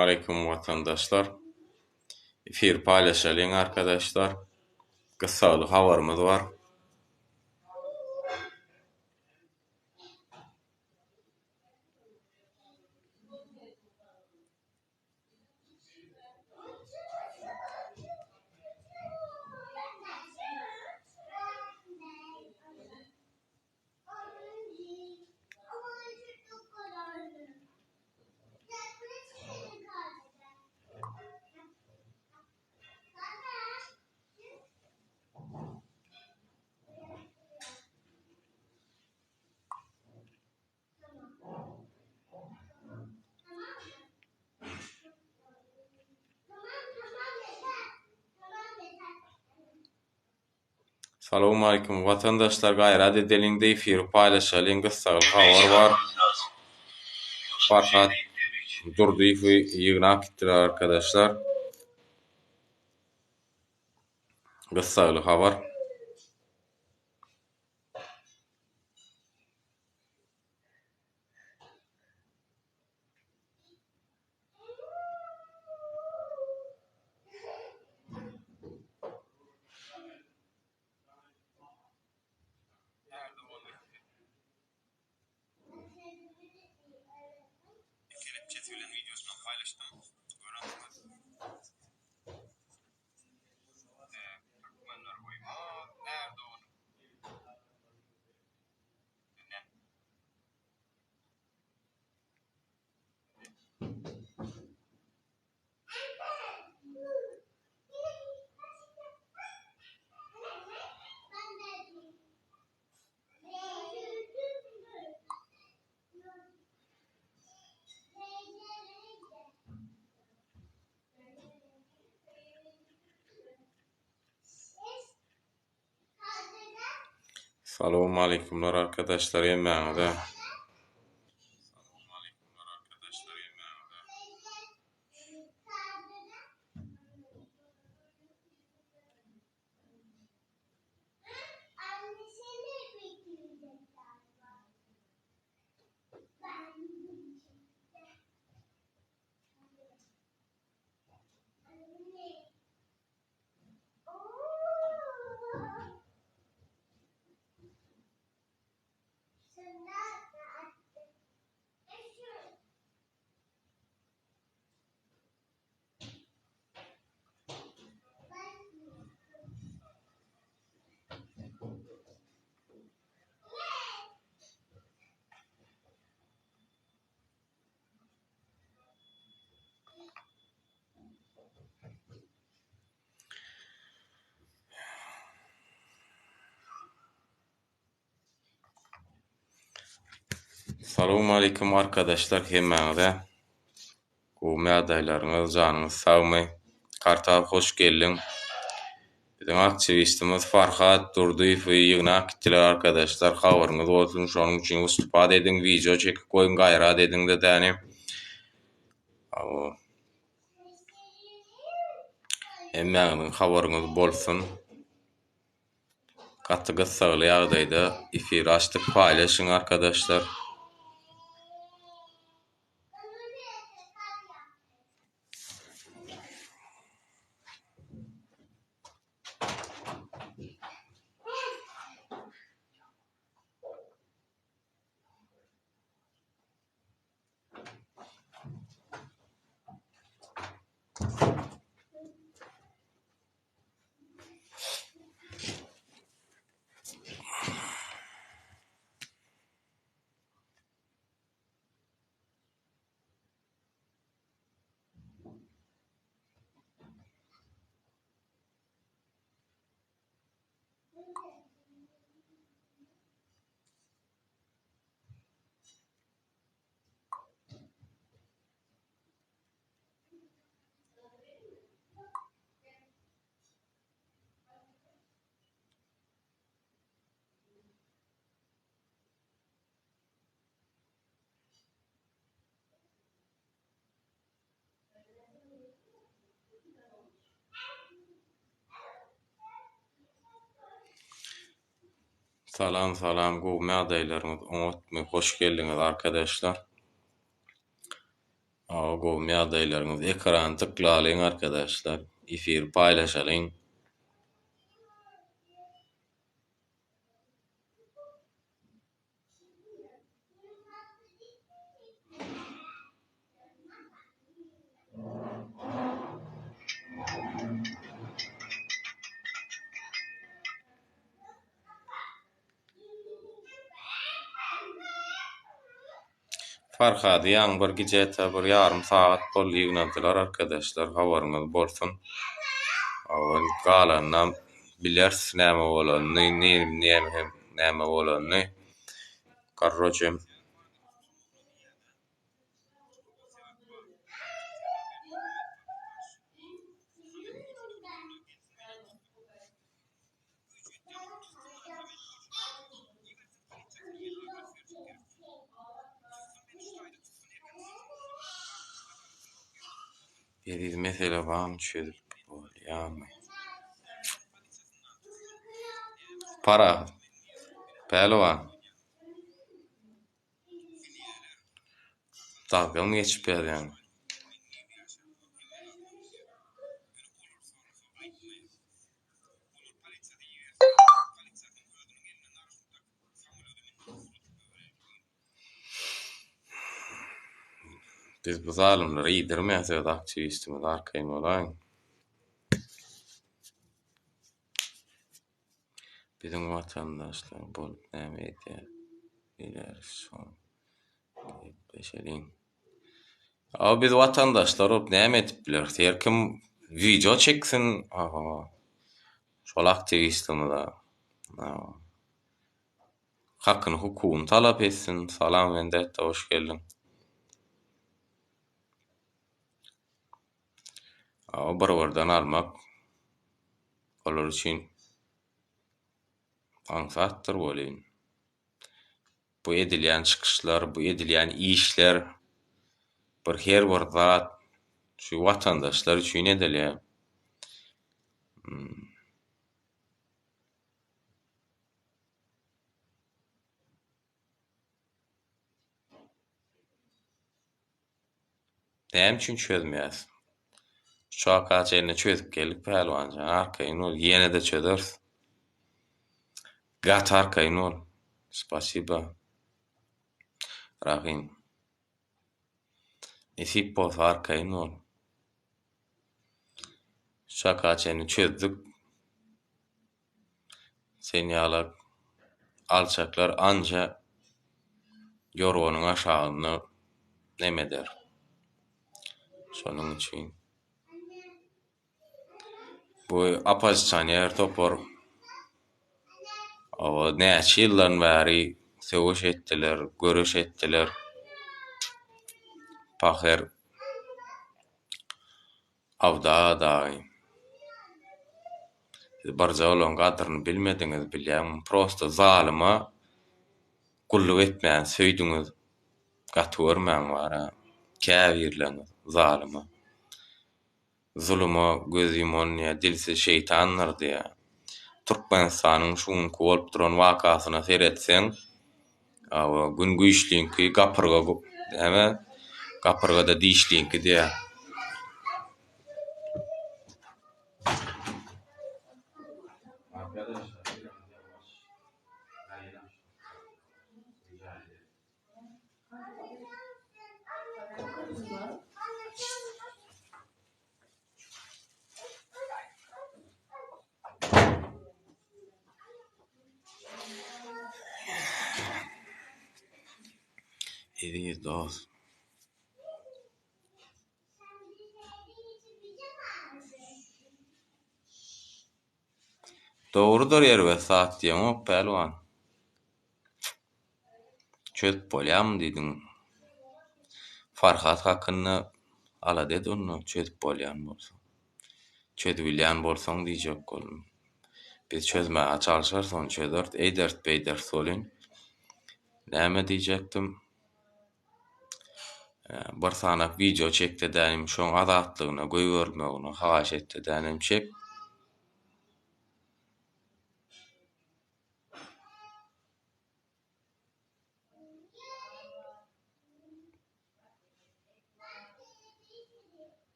aleyküm vatandaşlar. Efir paylaşalım arkadaşlar. Kısalı haberimiz var. Selamun aleyküm vatandaşlar. Gayret edelim de efir paylaşalım. Kısalı haber var. Fakat durdu yığınak gittiler arkadaşlar. Kısalı haber. Kelepçesiyle videosunu paylaştım. Türkmenler uyma Erdoğan. Selamun aleykümler arkadaşlar. Yemeğinde. Selamun aleyküm arkadaşlar. Yemeğinde. Gowme adaylarınız, canınız sağmy. Kartal hoş geldin. Bizim aktivistimiz Farhat Durduýew ýygynak gitdiler arkadaşlar. Habaryňyz bolsun, şonuň üçin ustupad edin, video çekip goýun, gaýrat edin de däni. Emmäňiň habaryňyz bolsun. Gaty gyssaly ýagdaýda efir açdyk, paýlaşyň arkadaşlar. Salam salam gowme adaylarymyz, hoş geldiňiz arkadaşlar. Gowmy adaylaryňyz ekran tıklalyň arkadaşlar. Efir paylaşalyň. Farhady ýaňbar gijete bir ýarym saat bol ýygnadylar arkadaşlar. Habaryňyz bolsun. Awal galandan bilersiz näme bolanyny, näme bolanyny. Garrojem bir mesele var çözüp bolýarmy? Para, pehliwan. Dalgam geçip berýän. Biz bu zalymlary ýidirmäsek aktivistimiz arkaýyn bolaň. Bizim vatandaşlar bolup näme edýär? Bilersiz. Beşeriň. Biz vatandaşlar olup näme edip biler? Her kim video çeksin. Şol aktivistimiz hakyny hukugyny talap etsin. Salam wende, hoş geldin. Barbardan almak olar üçin ansatdyr bolýan. Bu edilýän çykyşlar, bu edilýän işler bir her bir zat şu vatandaşlar üçin edilýär. Näme üçin çözmeýäs? Şoka çeýine çözüp gelip pehliwança arkaýyn ol, ýene-de çözersiz. Gat arkaýyn ol. Spasiba. Rahim. Nesip bolsa arkaýyn ol. Şoka çeýine çözdük. Seni alçaklar anca yorgonyň aşagyny näme der? Şonuň üçin bu apozisiýoner topar näçe ýyldan bäri söwüş etdiler, görüş etdiler. Paher awda barja bolan gadryny bilmediňiz bilýän prosta zalyma gulluk etmän söýdüňiz gatwyrmän bara käbirlen zalyma zuluma göz yuman ya dilsiz şeytanlar diye Türkmenistanyň şuň bolup duran wakasyna seretseň gün güýçliňki gapyrga da diýişliňki diye. Ediňiz dost. Dogrudur yer we saat diýen pehliwan. Çözüp bolýarmy diýdiň? Farhat hakyny ala dedi onu çözüp bolýan bolsa. Çözübilýän bolsaň diýjek bolum. Biz çözmäge çalşarsyň çözert, eýdert beýdert bolyn. Näme diýjekdim? Bir sanak video çekdi dänim şoň azatlygyna goýbermegini haýyş etdi dänim çek.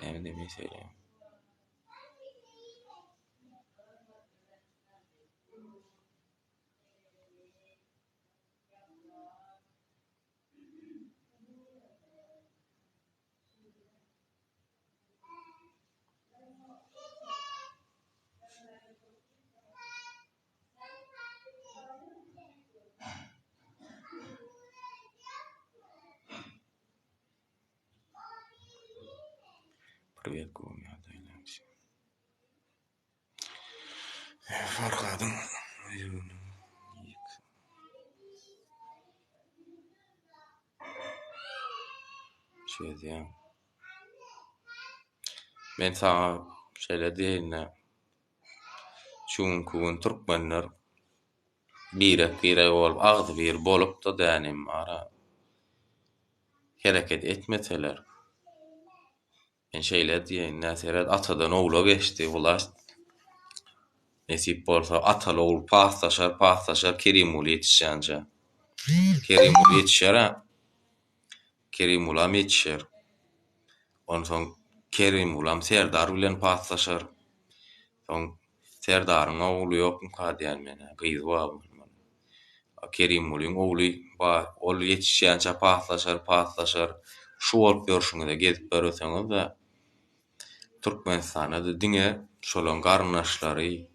Näme demeseli. Привет, Gomyadaylar. Farhad'ın şey diyeyim. Ben sana şöyle diyeyim. Çünkü Türkmenler bir olup, ağzı bir bolup da denim ara hareket etmeseler. Ben şeyle diyeyim, neseret atadan oğula geçti. Ular nesip bolsa atalı oğul pastaşar Kerimul yetişence. Kerimul yetişer ha. Kerimulam yetişer. Ondan son Kerimulam Serdar bilen pastaşar. Son Serdar'ın oğlu yok mu kadiyen mene? Kıyız var mı? Kerimul'un oğlu var. Ol yetişençe pastaşar. Şu olup görüşünü de gezip görürseniz de Türkmenistan'a da dine şolon garnaşları,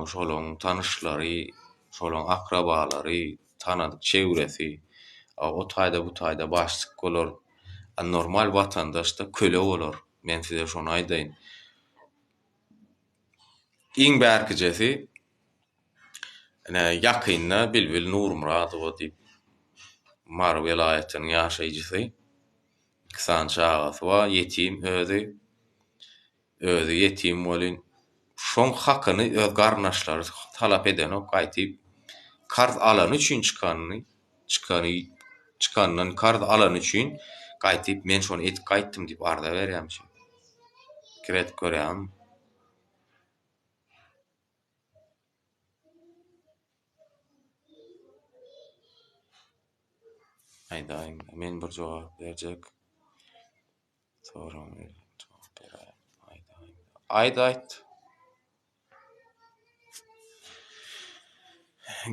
şolon tanışları, şolon akrabaları, tanıdık çevresi, o tayda bu tayda başlık olur. Normal vatandaş da köle olur. Men size şonu aýdaýyn. İň bärkijesi ýakynda Bilbil Nurmuradowa diýip Mar welaýatynyň ýaşaýjysy kısança agasy wa ýetim özü ýetim bolyn. Şoň hakyny öz garnaşlary talap edenok gaýtyp karz alan üçin çykandan karz alan üçin gaýtyp men şonu etip gaýtdym diýip arda berýärmiş. Kiret görýärmi? Aýdaýyn, men bir jogap berjek. Soram jogap berýär. Aýdaýyn. Aýdaýt.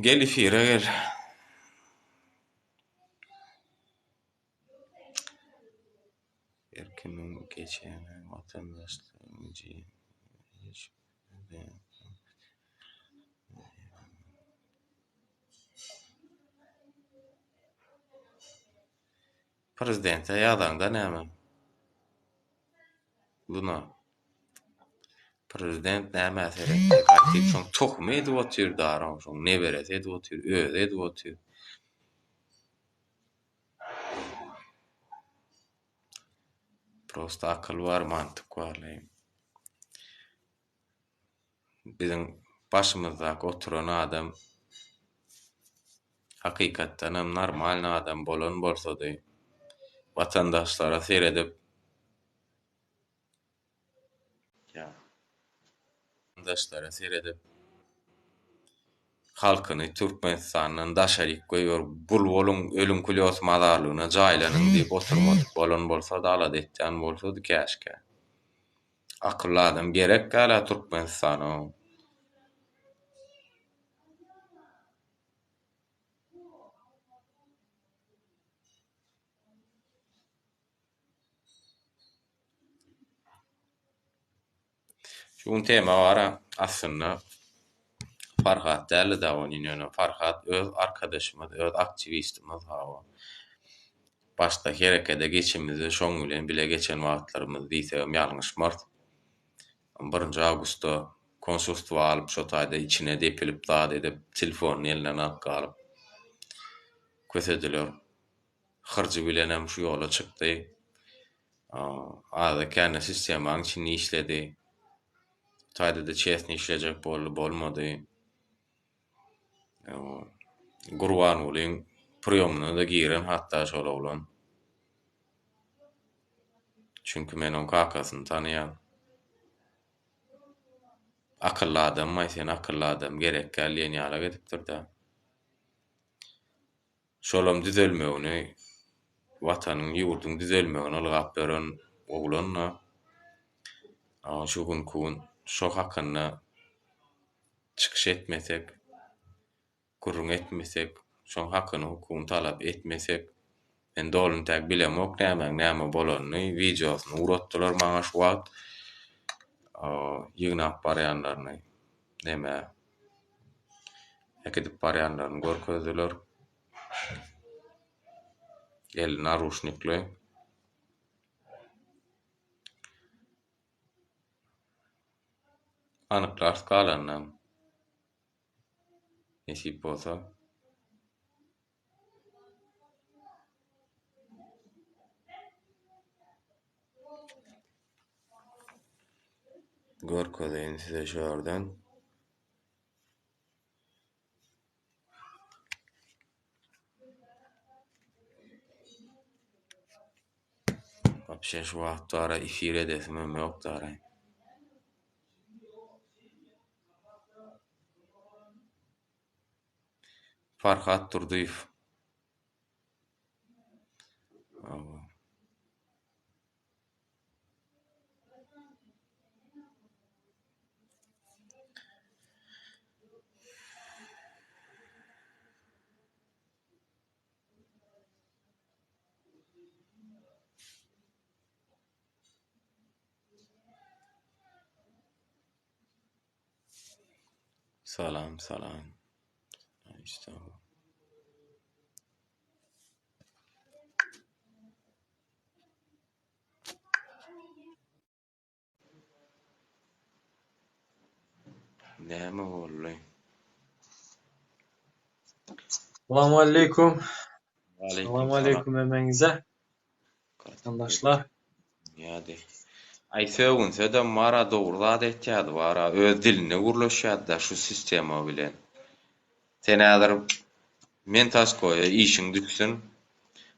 Gel efire gel. Erkimin geçen vatandaşlığın Prezidente ýazanda näme? Buna prezident näme serek gaýtyp şoň tohum edip otyr daram, şoň neberesi edip otyr, öz edip otyr. Prosta akyl var, mantyk var. Bizim başymyzda oturan adam hakykatdan hem normal adam bolan bolsa-da vatandaşlara seredip halkyny Türkmenistanyň daşaryk goýýar, bul bolun ölüm kulyos mazarlygyna jaýlanyň diýip oturmadyk bolan bolsa da alad etýän bolsady käşke. Akylly adam gerek gala Türkmenistana. Şuň tema bara aslynda Farhat däli da ýöne Farhat öz arkadaşymyz, öz aktivistimiz hawa. Başda herekede geçimizi şoň bilen bile geçen wagtlarymyz diýsem ýalňyşmar. 1 awgustda konsulstwa alyp şo taýda içine depilip dad edip telefon elinden alyp galyp kösediler. Hyrjy bilenem şu ýola çykdy. Ada kene sistemaň içinde işledi. Taýda da çesni işlejek bolmady. Gurban bolyň priýomuna da giren hatda şol bolan. Çünki men on kakasyny tanýan. Akylly adam, sen akylly adam gerek gelýän ýala gedipdir da. Şolom düzelmegini, watanyň ýurduň düzelmegini algap beren oglanna Şu günkün şo hakynda çykyş etmesek, gurrun etmesek, şoň hakyny hukum talap etmesek, men doluntak bilemok näme bolanyny videosyny uratdylar maňa şu wagt. Ýygnap barýanlaryny näme ekidip barýanlaryny görkezdiler. El naruşnikli. Anyklar skalanam. Nesip bolsa. Görkezeýin size şu ýerden. Apşe şu wagtlara efir edesim ýok dara. Farhat Durduýew. Salam. İşte bu. Näme boldy? Selamun aleyküm. Aleyküm Selamun aleyküm emeğinize. Arkadaşlar. Ýa-da. Aýsagynsa da mara dogruda etýärdi bara öz diline gurlaşýardy şu sistema bilen. Sen häzir men taskoýa işiň düşsün.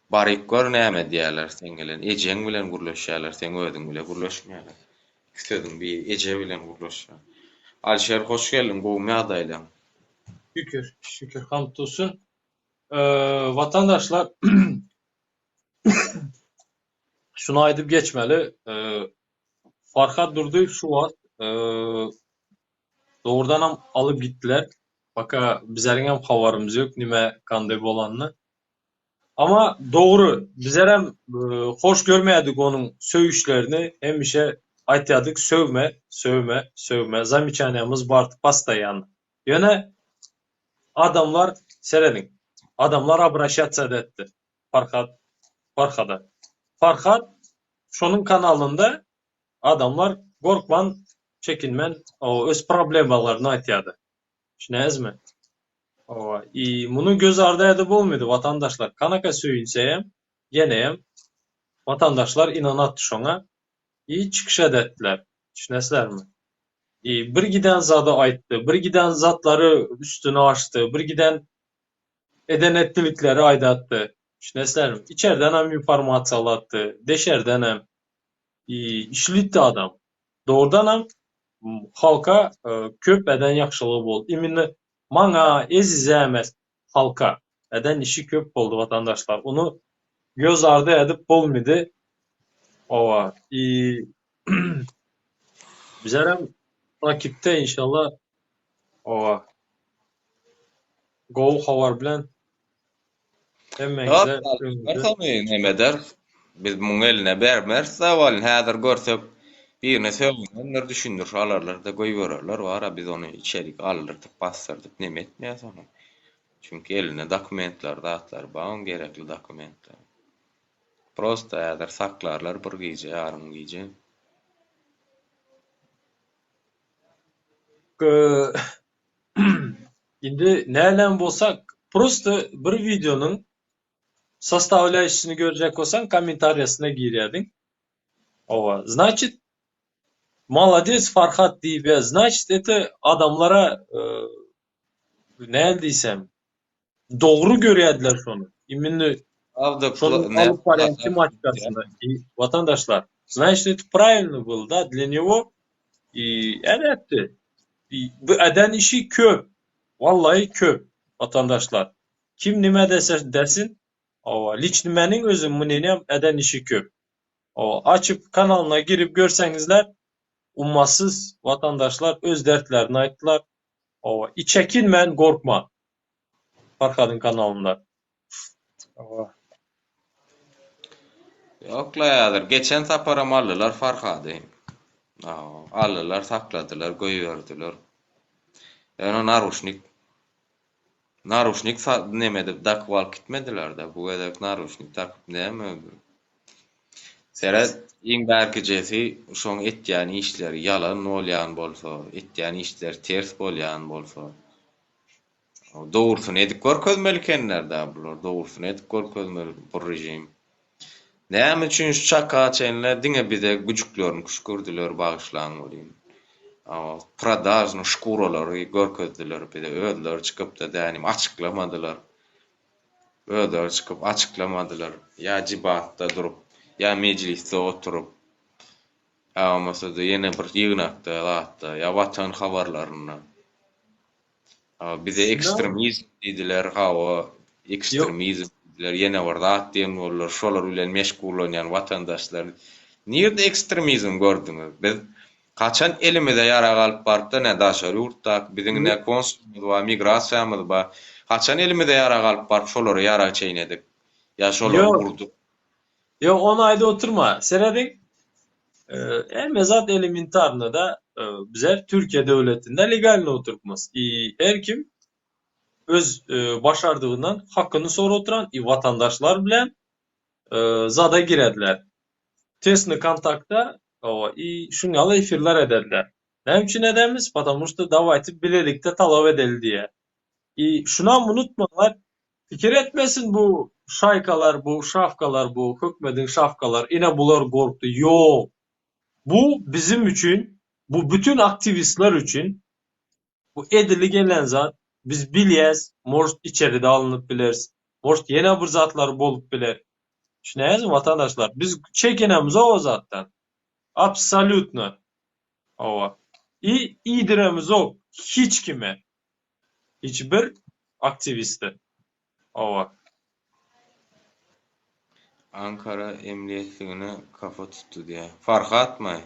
Baryk gör näme diýerler sen bilen. Ejeň bilen gurlaşýarlar, sen özüň bilen gurlaşmaýarlar. Sözüň bir eje bilen gurlaşýar. Alşer hoş geldin bu mağdayla. Şükür hamdolsun. Vatandaşlar şunu aýdyp geçmeli. Farhat Durduýew şu wagt doğrudan alıp gittiler. Baka bizlerin hem habarımız yok nime kanday bolanyny. Ama doğru bizler hem hoş görmeýärdik onun söýüşlerini. Hemişe aýtýardyk sövme. Zamyçanýamyz bartyp bastaýan. Ýöne adamlar seredin. Adamlar обращаться etdi. Farhat şonun kanalında adamlar gorkman, çekinmen o öz problemalaryny aýtýardy. Şinäzmi? Muny göz ardy edip bolmaýdy vatandaşlar. Kanaka söýünseýem, geneýem vatandaşlar inanatdy şoňa. Çykyş etdiler. Şinäslermi? Bir giden zady aýtdy, bir giden zatlary üstüne açdy, bir giden eden etdilikleri aýdatdy. Şinäslermi? İçerden hem informasiýalatdy, deşerden hem işlitdi adam. Doğrudan hem halka köp eden ýakşylygy boldy. Imini maňa ezize emes halka eden işi köp boldy vatandaşlar. Onu göz ardy edip bolmaýdy. Bizler hem takipte inşallah gow habar bilen hemmeňize Näme der? Biz muň eline bermer, sawal häzir görsek birine söýlenler düşündir, alarlar da goýbererler, wara biz onu içerik alyrdyk, bastyrdyk, näme etmeýäs onu. Çünki eline dokumentler, datlar, baň gerekli dokumentler. Prosta häzir saklarlar bir gije, ýarym gije. Indi nälen bolsak, prosta bir videonun sostavляющийsini görecek olsan kommentariýasyna girýärdiň. Значит, молодец Farhat diýip, значит, это adamlara näme diýsem, dogry görýärdiler şonu. Imini şonu alıp barýan tematikasynda. Vatandaşlar, значит, это правильно было, да, для него. Elbette. Bu eden işi köp. Vallahi köp vatandaşlar. Kim nime dese desin, liç nimenin özü müninem eden işi köp. Açıp kanalına girip görsenizler, ummatsız vatandaşlar öz dertlerini ayttılar. Owa, çekinmen, korkma. Farhad'ın kanalında. Owa. Yokla ýadyr. Geçen taparam aldylar Farhady. Aldylar, sakladylar, goýberdiler. Ýa-ni narušnik neme dep dakyp alyp gitmediler da. Bu edek narušnik takyp näme? Sere iň bärkijesi şoň etýän işleri ýalan bolýan bolsa, etýän işler ters bolýan bolsa, dogrusyny edip görkezmeli kenler da bular. Dogrusyny edip görkezmeli bu rejim. Näme üçin şu çaka çenler diňe bize güjüklerini kuşkurdylar bagyşlaň bolýan. Pradajny şkuralary görkezdiler bize ödler çykyp da dänim açyklamadylar. Ödler çykyp açyklamadylar. Ýa jibatda durup, ýa mejlisde oturup, masada ýene bir ýygnakda gatda, ýa watan habarlaryna. Bize ekstremizm diýdiler, ekstremizm diýdiler, ýene bir zat diýen bollar, şolar bilen meşgul bolýan watandaşlar. Nirde ekstremizm gördüňiz? Biz kaçan elimize ýara galyp barpda ne daşary ýurtda, biziň ne konsulumyz we migrasiýamyz bar. Kaçan elimize ýara galyp barp şolary ýara çeýnedik. Ya şolary gurduk. Yo, onu ayda oturma. Seredin mezat elementarını da bize Türkiye devletinde legalini oturtmaz. Her kim öz başardığından hakkını soru oturan vatandaşlar bilen zada girediler. Tesni kontakta şunyalı efirler ederler. Ne için edemiz? Потому что давайте birlikte talep edelim diye. Şuna unutmalar. Fikir etmesin bu şaykalar, bu şafkalar, bu hükmedin şafkalar, ine bular korktu. Yok. Bu bizim için, bu bütün aktivistler için, bu edili gelen zat, biz bilyez, most içeride alınıp bileriz. Most yine bir zatlar bolup biler. Şunayız mı vatandaşlar? Biz çekinemiz o zattan. Absolutno. Ova. İdiremiz o. Hiç kime. Hiçbir aktiviste. Ova. Ankara emniyetligine kafa tuttu diye. Farhatmy?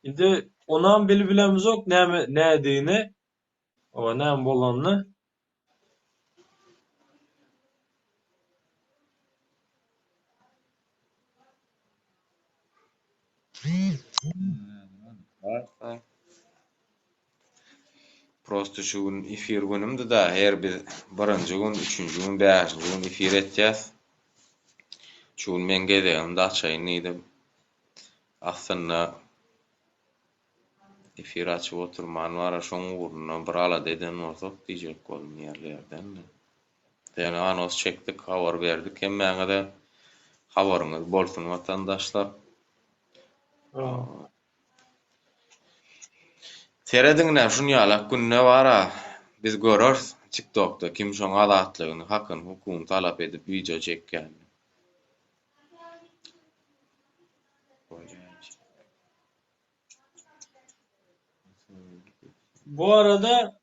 Indi ondan bilbilemiz yok ne ediğini. O ne bolanını. Prosto şu gün efir günümde da her bir birinci gün, üçüncü gün, beşinci gün efir etýäs. Şu gün men gedegim da çaýnyydym. Aslında efir açyp oturman wara şoň uruna bir ala deden bolsak diýjek boldum ýerlerden. Dene anos çekdik, habar berdik. Hem mäňe de habaryňyz bolsun watandaşlar. Terediňne şunýalak günne bara biz görürüz TikTok'da kim şoň azatlygyny, hakyny, hukukyny talap edip video çekýän. Bu arada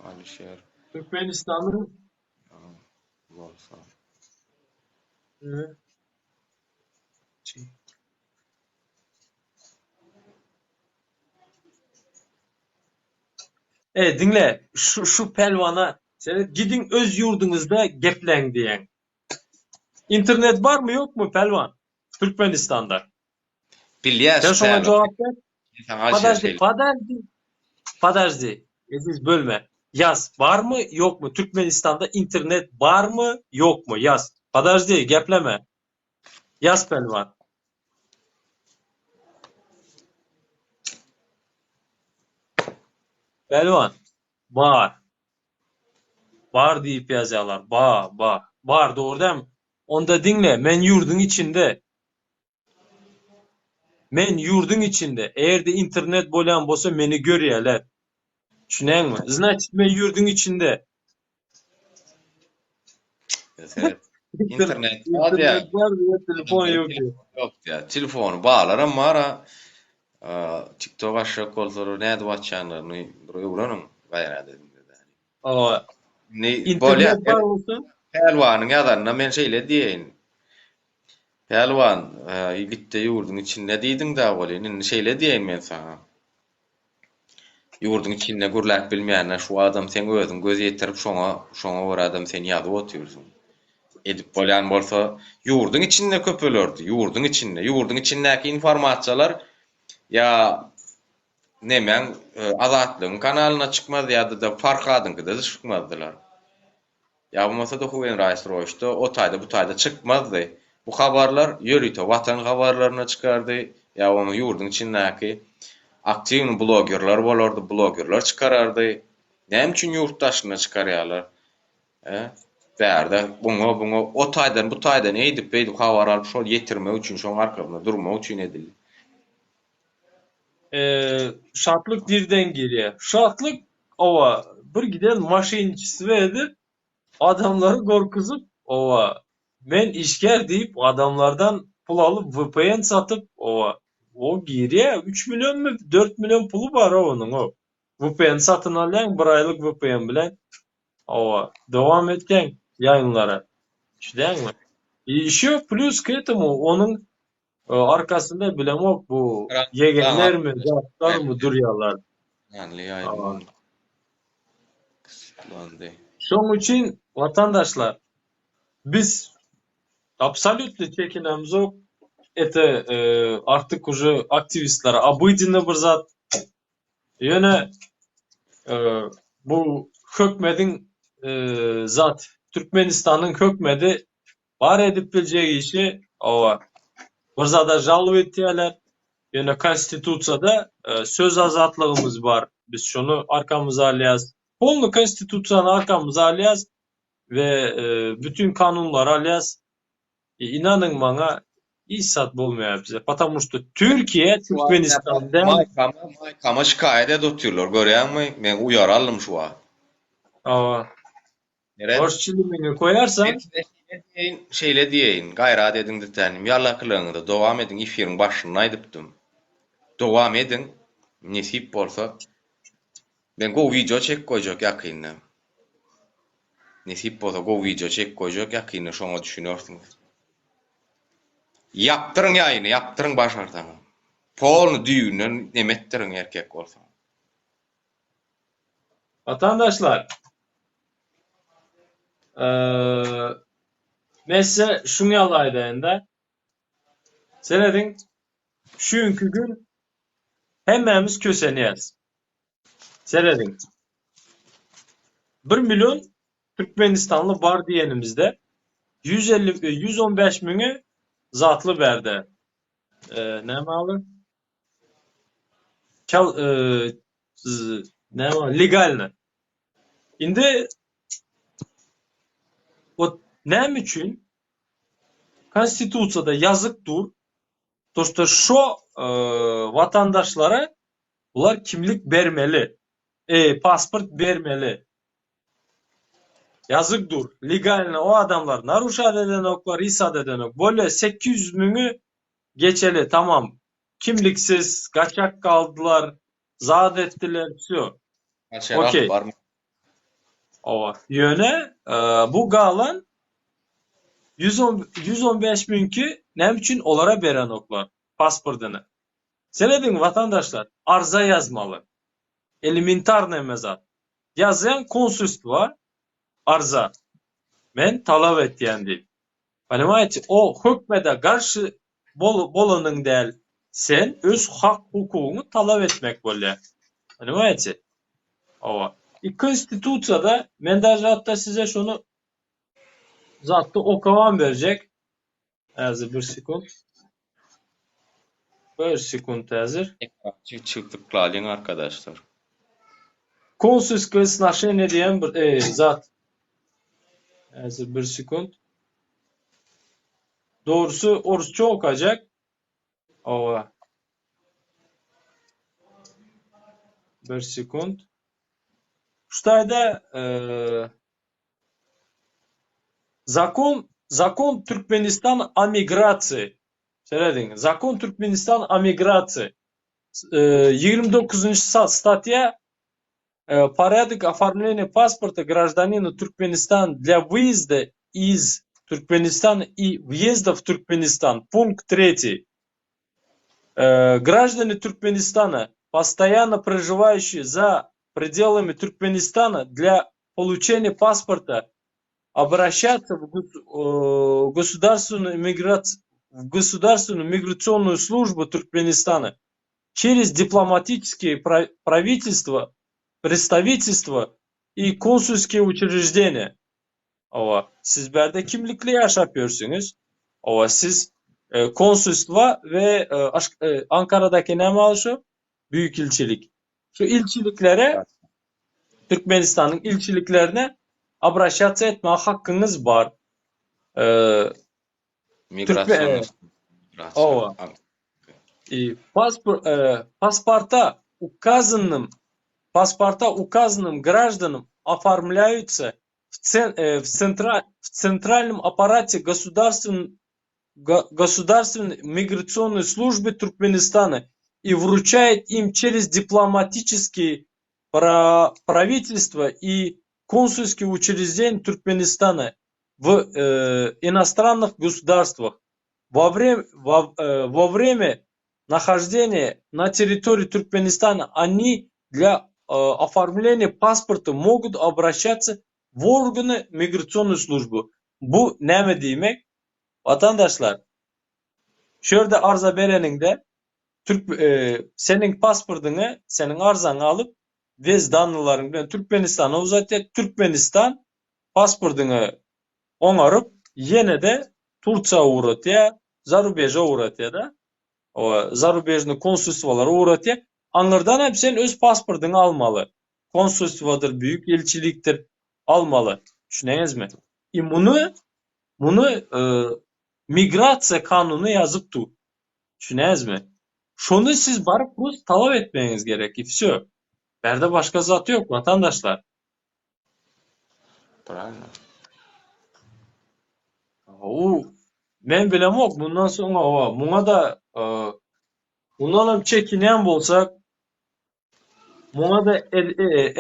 Alişer Türkmenistan'ın bolsa. Dinle şu pelvana gidin öz yurdunuzda gepleň diýen. İnternet var mı yok mu pelvan? Türkmenistan'da. Bilýär. Sen şuna cevap ver. Подожди. Подожди. Siz bölme. Yaz. Var mı yok mu? Türkmenistan'da internet var mı yok mu? Yaz. Подожди. Gepleme. Yaz pelvan. Pelvan. Var. Var deyip yazıyorlar. Var doğru değil mi? Onda dinle. Men yurdun içinde. Men yurdun içinde. Eğer de internet bolan bolsa meni görýärler. Şunaňmy? Значит, men yurdun içinde. İnternet var diye telefon yok. Yok ya. Telefonu bağlarım mara. TikTok aşağı kolları ne de watchanlarını öwrenüm gaýra dedim dedi. Ne internet var olsa Pelwanyň ýazanyna men şeýle diýeýin. Pelwan, gitti ýurdun içinde diýdiň da bol, indi şeýle diýeň men sana. Ýurdun içinde gürläp bilmeýänler şu adam sen özüň göz ýetirip şoňa bir adam seni ýazyp oturýarsyň. Edip bolýan bolsa ýurdun içinde köpelerdi, ýurdun içindäki informasiýalar ya nemen Azatlygyň kanalyna çykmaz ýa-da da Farhadynkyda çykmazdylar. Ya bolmasa da Hugen Reisroşda o taýda bu taýda çykmazdy. Bu habarlar ýörüýte watan habarlaryna çykardy, ya onu ýurdun içindäki aktiw blogerler bolardy, blogerler çykarardy. Näme üçin ýurtdaşyna çykarýarlar? Bärde buňa o taýdan bu taýdan eýdip beýdip habar alyp şol ýetirmek üçin şoň arkasynda durmak üçin edildi. Şartlyk birden girýär. Şartlyk owa bir giden maşinçisi edip adamları gorkuzup owa men işger diýip adamlardan pul alıp VPN satyp owa o girýär 3 milyon mu 4 milyon pulu bar onuň o. VPN satyn alýan 1 aýlyk VPN bilen owa dowam etken ýayınlara. Şudaňmy? Ещё плюс к этому onun arkasında bilemok bu yegenler mi, zatlar mı durýarlar. Ýani ýaýdym. Kısıtlandy. Şoň üçin vatandaşlar biz абсолютно çekinemiz ok. Это artık уже aktivistlara обыденный bir zat. Ýöne bu hökmedin zat Türkmenistanyň hökmedi bar edip biljegi işi owa bir zada jalyp etýärler. Ýöne konstitusiýada söz azatlygymyz bar. Biz şonu arkamyza alýas. Polny konstitusiýany arkamyza alýas we bütün kanunlar alýas. İnanın bana hiç sat bolmaýar bize. Потому что Türkiye Türkmenistan'dan Maykama şikayet edýärler, görýärmi? Men uyaralım şu an. borççylygını koyarsan Şeýle diýeýin, gaýrat ediňdi tänim. Ýalakylygyňyzda dowam ediň, efiriň başyna aýdypdym. Dowam ediň, nesip bolsa. Men go video çek koýjak ýakynda. Nesip bolsa go video çek koýjak ýakynda şoňa düşünýärsiňiz. Yaptırın ýaýyny, yaptırın başardan. Polny düýünden nemetdiriň erkek bolsa. vatandaşlar mesela şunu ýalaýda senediň şuňky gün hemmemiz kösenýäs. Senediň 1 milyon Türkmenistanly bar diýenimizde 115 miňi zatly berde. Näme aly? Legalny. Indi o näme üçin konstitusiýada ýazykdyr. To что şo vatandaşlara bular kimlik bermeli. Pasport bermeli. Ýazykdyr. Legalny o adamlar naruşat eden oklar, isat eden ok. Böyle 800 miňi geçeli tamam. Kimliksiz, gaçak kaldılar, zat ettiler, всё. Okey. Owa. Ýöne bu galan 115 miňki näme üçin olara beren oklar pasportyny. Senediň vatandaşlar arza ýazmaly. Elementarny emezat. Ýazýan konsulstva arza. Men talap etýän diýip. Poнимаете, o hökmede garşy bolanyň däl. Sen öz hak hukugyny talap etmek bolýar. Poнимаете? Owa. Konstitusiýada men даже hatta size şonu zatda okawan berjek. Häzir bir sekund. Bir sekund häzir. Çıktıklalyň arkadaşlar. Konsulsky сношение diýen bir zat. Häzir bir sekund. Doğrusu Orusça okajak. Owa. Bir sekund. Şutaýda Закон Türkmenistan о миграции. Seredin. Закон Türkmenistan о миграции. 29-njy statya порядок оформления паспорта гражданина Туркменистана для выезда из Туркменистан и въезда в Туркменистан. Пункт 3. Граждане Туркменистана, постоянно проживающие за пределами Туркменистана, для получения паспорта обращаться в государственную миграционную службу Туркменистана через дипломатические представительства и konsulskiye учреждения. Siz berde kimlikle yaşap görürsünüz. Siz konsulstva ve Ankara'daki ne mal şu? Büyük ilçilik. Şu ilçiliklere, Türkmenistan'ın ilçiliklerine обращаться etme hakkınız var. Migrasyonun Ова. И паспорта указанным гражданам оформляются в центральном аппарате государственной миграционной службы Туркменистана и вручает им через дипломатические правительства и консульские учреждения Туркменистана в иностранных государствах. Во время нахождения на территории Туркменистана они для оформления паспорта могут обращаться в органы миграционной службы. Bu ne demek? Vatandaşlar, şurada arza bereninde senin pasportunu, senin arzanı alıp vez danlıların bilen Türkmenistan'a uzatacak. Türkmenistan pasportunu onarıp yine de Turç'a uğratıyor, Zarubeja uğratıyor da. O Zarubejni konsulstvalara uğratıyor. Anlardan hep sen öz pasportunu almalı. Konsulstvadır, büyük elçiliktir, almalı. Düşüneniz mi? Bunu migrasiya kanunu yazıptı. Düşüneniz mi? Şunu siz barıp bu talep etmeniz gerekir. Все. Berde başka zatı yok vatandaşlar. Правильно. Men bilem yok. Bundan sonra buna da bundan çekinen bolsak, buna da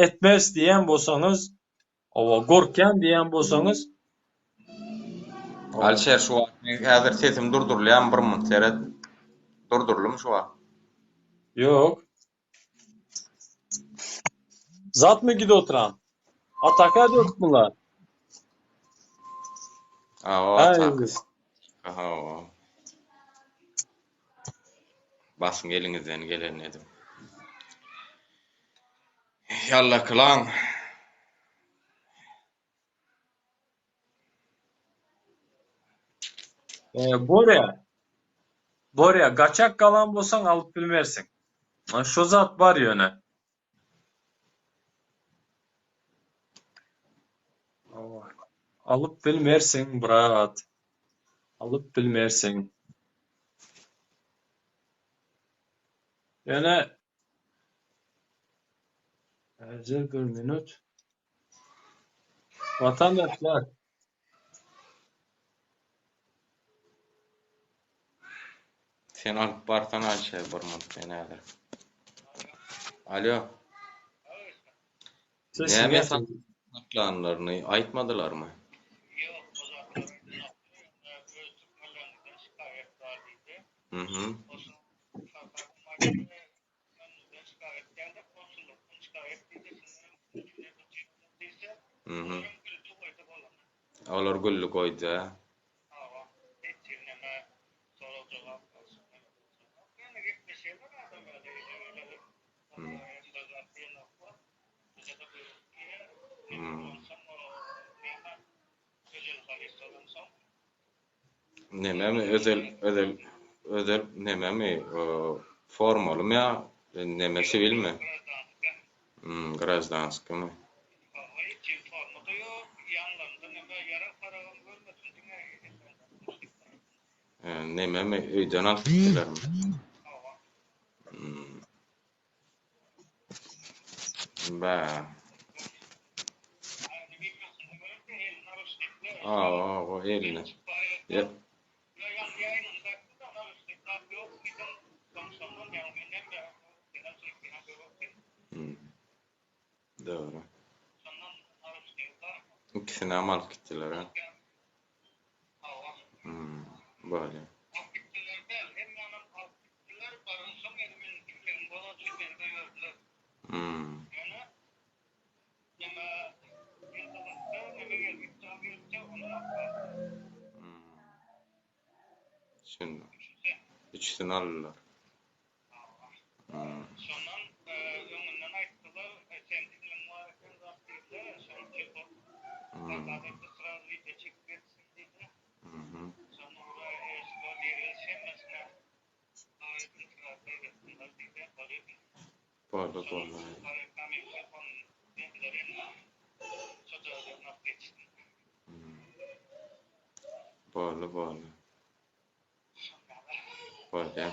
etmez diyen bolsanız, gorken diyen bolsanız, Alşer şu an häzir sesim durdurulýan bir mınt seret. Durdurulum şu an. yok. Zat mı gidi oturan? Ataka dört bunlar. Atak. Basın elinizden gelen edim. Yalla kılan. Borya, kaçak kalan bolsan alıp bilmersin. Şu zat var yöne. Alıp bilmersin, brat. Alıp bilmersin. Yani bir minut. Vatandaşlar. Sen alıp barsan Alşer bir mınt näder. Alo. Näme saklanlaryny aýtmadylar mı? Yok, o zaman öz Türkmenlerden şikayet var dedi. Şikayet geldi, konsulluktan şikayet dedi. Olar güllü koydu. Neme mi özel neme mi formalı mı ya neme sivil mi? Gражданский mı? Neme mi öýden aldylar mı? Ba. O eline. Ya. Doğru. İkisini amal gittiler ha. Böyle. Aktiviteler değil, hem yanım aktiviteler barın son elimin fikrim bana çıkmaya gördüler. Yani yine yıldalıkta eve geldik, daha gelip onu yaptılar. Şimdi. İçsini alırlar. Sondan önünden aittılar, sen dinlen muharefen aktiviteler, son çıkıp adette sıra video çekip etsin dedi. Sonra oraya eski verilse mesela ayetin sırası etsinler dedi. Böyle. Reklam yapıp dedilerin sözlerine geçti. Böyle. Böyle.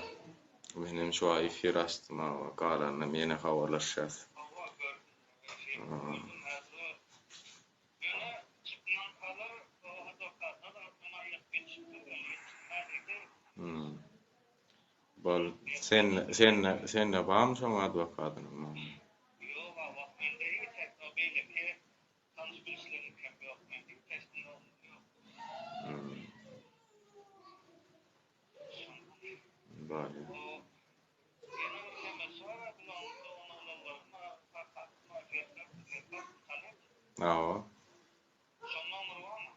Benim şu an efir açtım ama kalanla mene haberleşeceğiz. Hava gördüm. Yine çıkılan kalır, o advokatlar da ona yakın çıktı. Böyle sen ne bağım şu advokatın? Yok, ama ben de iyi tekrar böyle ki tanış birislerini yapıyor. Ben de testin olmuyor. Böyle. O yine bir mesela bulandı ona olanlarına kalkma fiyatlar talep. Aa, Son numara var mı?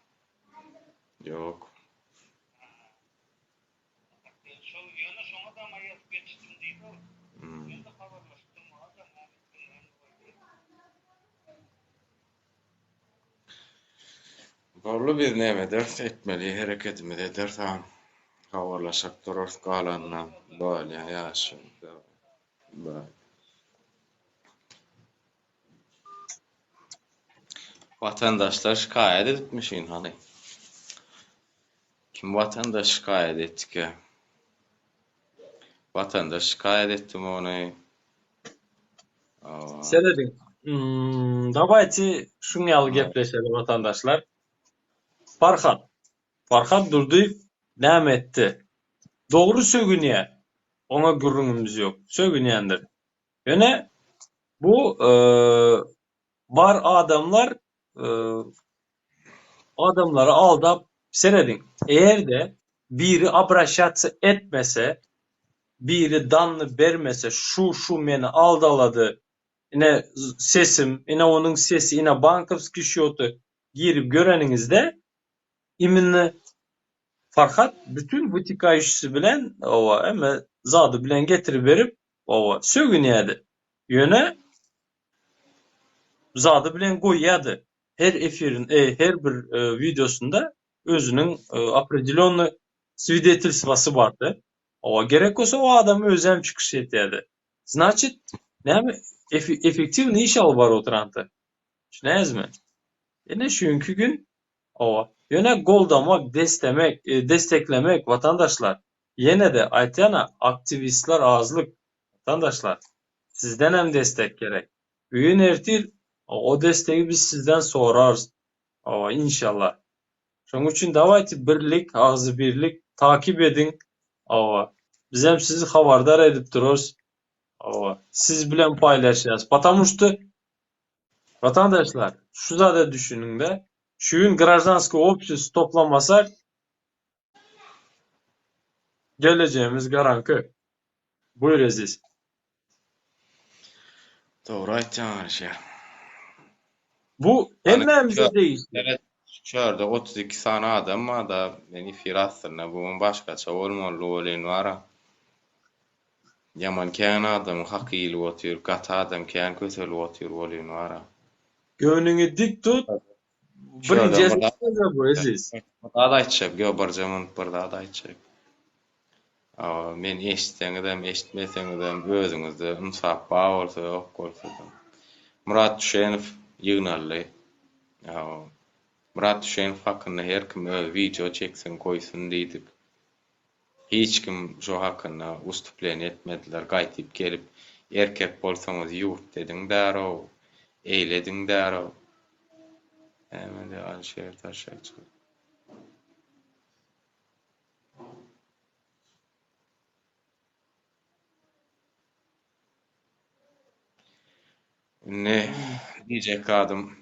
yok. Şu yönü sona da mayat geçtim deyip o. Ben de haberleştim. Adam Böyle bir nemedir etmeli hareketimi eder tamam. Haberleşip durur kalanla böyle yaşın. Böyle. Vatandaşlar şikayet etmişin hani. Kim vatandaş şikayet etti ki? Vatandaş şikayet etti mi onu? Aa, Seredin. Davayçı şunu yalı gepleşelim vatandaşlar. Farhat Durduy näme etdi? Doğru sögünýär. Ona gürrüňimiz yok. Sögünýändir. Ýöne bu var adamlar adamları aldap seredin. Eğer de biri abraşatsı etmese, biri danlı bermese, şu meni aldaladı, ine sesim, ine onun sesi, ine bankovski şotu girip göreninizde iminni Farhat bütün butikayşısı bilen ova emme zady bilen getirip berip ova sögünýärdi. Ýöne zady bilen goýýardy. Her efirin, her bir videosunda özünün определённый свидетельствосy bardy. Ova gerek olsa o adam özem çıkış etýärdi. Значит, näme efektivni iş alyp bar oturanty. Şunäzmi? Ene şünkü gün ova. Ýöne goldamak, desteklemek vatandaşlar. Yine de aytýana aktivistler azlyk vatandaşlar. Sizden hem destek gerek. Üýün ertir o desteği biz sizden sorarız. Ova inşallah. Şoň üçin dawaýty birlik, agzy birlik takip edin. Ova. Biz hem sizi habardar edip dururuz. Ova. Siz bilen paylaşýas. Потому что vatandaşlar şu zada düşünün de şu gün gражданский общество toplamasak geleceğimiz garankı. Buyur Aziz. doğru aýtýan şey. Bu hemmemize değişti. Evet, şurada 32 sane adam var da beni firaslarına bu başkaça olmalı bolyn wara. Yaman kän adam hakyly otyr, gata adam kän kösel otyr bolyn wara. Göwnüňi dik tut. Şöyle Birinci burada- bu Aziz. Burada aýtjak, göberjemän burada aýtjak. Men eşitseňizem, eşitmeseňizem özüňizde insaf bar bolsa, ok bolsa. Murat Düşenow ýygnaly. Murat Düşenow hakynda her kim video çeksin, koysun diýdik. Hiç kim şu hakynda ustupleny etmediler, gaýtyp gelip erkek bolsaňyz ýurt dediň däro, eýlediň däro. Hemen Alşer taşak çıkıyor. Ne diyecek adam?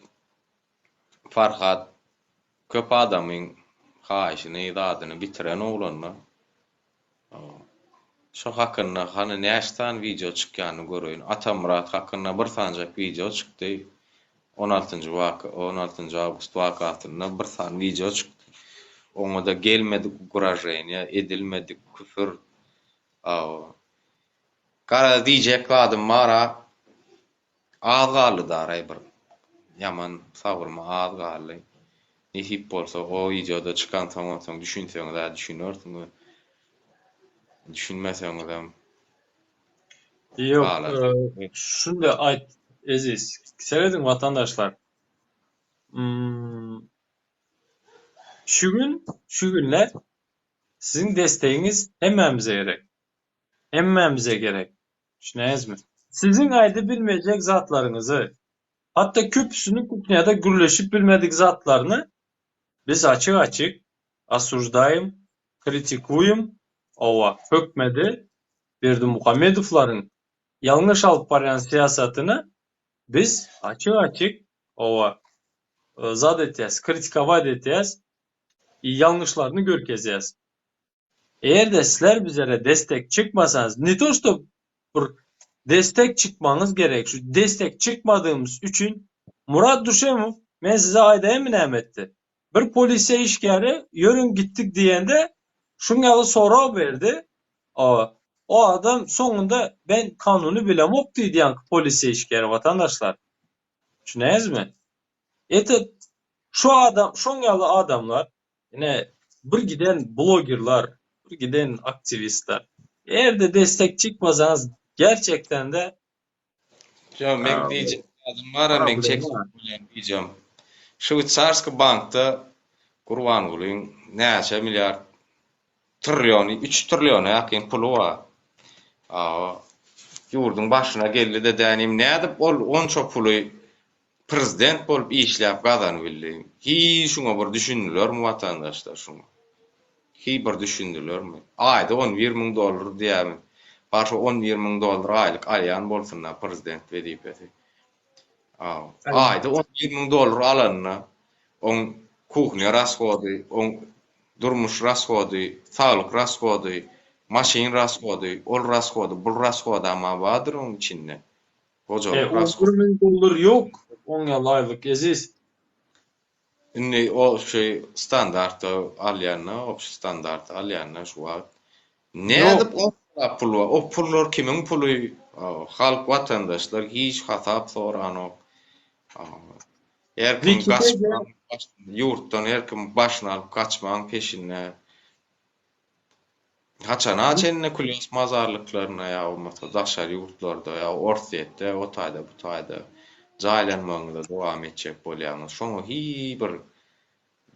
Farhat köp adamın haýyşyny, dadyny bitiren oglanma. Şo hakynda hany näşdan video çykýany görýän. Atamurat hakynda bir sanjak video çykdy. 16 awgust wakatynda bir san video çykdy. Oňa da gelmedi gurajenýa, edilmedi küfür. Kara diýjek adam mara ağaly daray bir. Yaman sagyrma ağaly. Nehip bolsa o videoda çıkan tamam düşünseňiz da düşünürsiňiz. Düşünmeseňiz Yok, Ağlar. şunda ayt Eziz. Sevediň vatandaşlar. Şu günler sizin desteğiniz hemmemize gerek. Hemmemize gerek. Şunayızmı? Sizin ayda bilmeyecek zatlarınızı, hatta küpsünü kuknyada gürleşip bilmedik zatlarını biz açık asurdayım, kritikuyum, ova hökmedi, Berdi Muhammedovların yanlış alıp barayan siyasetini biz açık ova zat etiyaz, kritikavad etiyaz, yanlışlarını görkeziyaz. Eğer de sizler bizlere destek çıkmasanız, ne to što bir destek çıkmanız gerek. Şu destek çıkmadığımız için Murat Duşemov men size ayda eminem etti. Bir polisiye işgari yörün gittik diyende şungalı soru verdi. O adam sonunda ben kanunu bilemok diyen polisiye işgari vatandaşlar. Şunayız mı? Şungalı adamlar yine bir giden bloggerlar, bir giden aktivistler. Eğer de destek çıkmasanız gerçekten de men diýjek adam mara men çek bilen diýjem. Şwýcarska bankda Gurban Gulyň näçe milyar trillion, 3 trillion ýakyn puly bar. Ýurdun başyna geldi de dänim nädip ol onça puly prezident bolup işläp gazanyp bildi. Hiç şuna bir düşündilermi vatandaşlar şuna? Hiç bir düşündilermi? Ayda $10-20 diýämi. Başa $10-20 aýlyk alýan bolsunlar prezident edip edi. Ayda $10-20 alanyna on kuchня расходы, on durmuş расходы, sağlyk расходы, maşin расходы, ol расходы, bul расходы ama badyr onuň içinde. Hojalyk расходы. $10.000 yok 10 ýyl aýlyk Eziz. Indi o şey standart alýanna, opşy standart alýanna şu wagt. Nädip o pul var? O pullar kimin puly? Halk vatandaşlar hiç hatap soranok. Erkim gaçman, yurtdan erkim başyna alyp kaçmaň peşinde. Haçana çenne kulyos mazarlyklaryna ýa bolmasa daşar yurtlarda ýa orsiýetde, o taýda bu taýda jaýlanmagyda dowam etjek bolýar. Şoňa hiç bir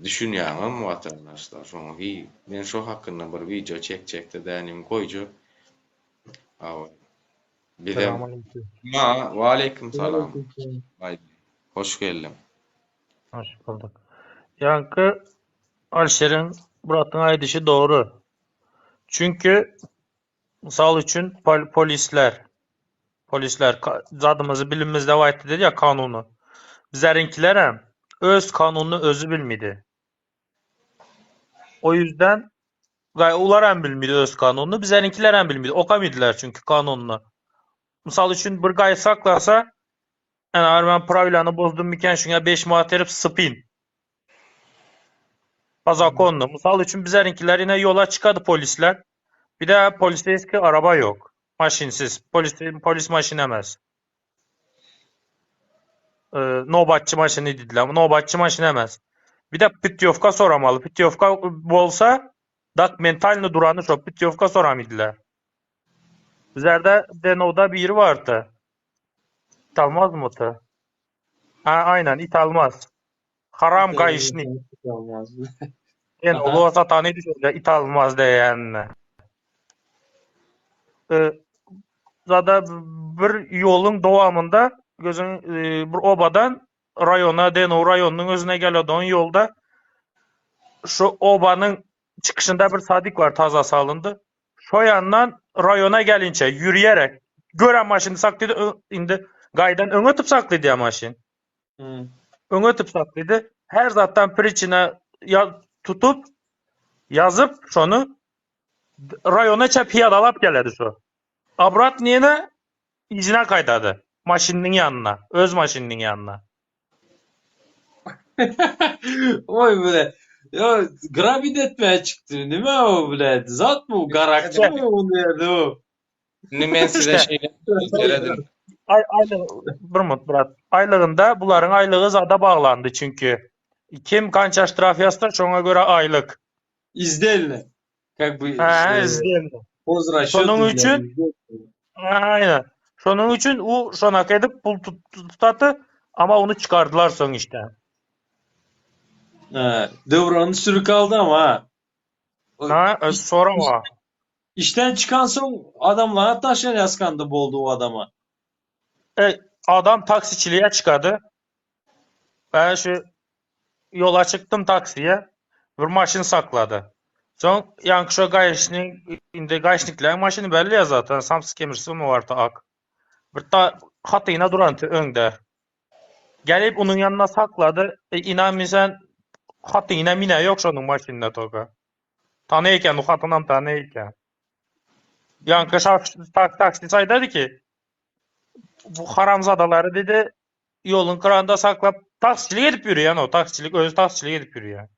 düşünýäňem vatandaşlar. Şoňa men şo hakynda bir video çekjekde dänim goýjak. Wa aleykum salam. Hoş geldin. Hoş bulduk. Yankı Alşer'in Murat'ın aýdyşy doğru. Çünkü misal üçün polisler zadymyzy bilimizde aýtdy dedi ya kanuny. Bizlerinkiler hem öz kanununu özü bilmidi. O yüzden ular hem bilmidi öz kanununu, bizlerinkiler hem bilmidi. Okamydylar çünkü kanununu. Misal üçün bir gaý saklasa, yani ben pravilany bozdum miken şuna 5 manat berip spin. Zakonlu. Misal üçün bizlerinkiler yine yola çıkadı polisler. Bir de polisteski araba yok. Maşinsiz. Polis maşin emez. Nobatçı maşini dediler. Nobatçı maşin emez. Bir de pityovka soramalı. Pityovka bolsa dokumentalny duranı şo pityovka soramydylar. Bizlerde Denov'da bir yeri vardı. İt almaz mı ta? Aynen it almaz. Haram gaýyşny. En ulu satany düşürde it almaz diýenine. Zada bir ýoluň dowamında gözün bir obadan rayona, Denov rayonynyň özüne gelýän ýolda şu obanyň çıkışında bir sadik var, taza salındı. Şo ýandan rayona gelinçe yürüyerek gören maşyny sakladı, indi gaýdan öňe ötüp sakladı ya maşin. Öňe ötüp sakladı. Her zatdan priçine ya tutup Yazıp şonu rayona piyadalap geledi şu. Abrat niyene izine kaydadı. Maşinin yanına. Öz maşinin yanına. Oy böyle. Ya grabit etmeye çıktı değil mi o bile? Zat mı? Garakçı İşte, mı onu yerdi o? Şimdi men size işte şeyler söyledim. aylığı, Murat. Aylığında bunların aylığı zada bağlandı çünkü. Kim kança ştraf yazsa şona göre aylık. İzdeline. Как бы He, izleyelim. Pozrasчет Şonun için aynen. Şonun için o şonak edip pul tutatı ama onu çıkardılar son işte. Devranı sürük aldı ama ha. Ha, sonra o. İşten çıkan son adamlara taşan yaskandı boldu o adama. Adam taksiciliğe çıkadı. Ben şu yola çıktım taksiye. Bir maşın sakladı. Son yankı şu gayişnik, indi gayişniklerin maşını belli ya zaten. Samsız kemirsi mi var ta ak. Bir ta hatıyla duran önde. Gelip onun yanına sakladı. İnanmıyorsan hatıyla mine yok şunun maşinine toka. Tanıyken, o hatından tanıyken. Yankı taksi dedi ki bu haramzadaları dedi yolun kırağında saklap taksicilik edip yürüyen o. Taksicilik, öz taksicilik edip yürüyen.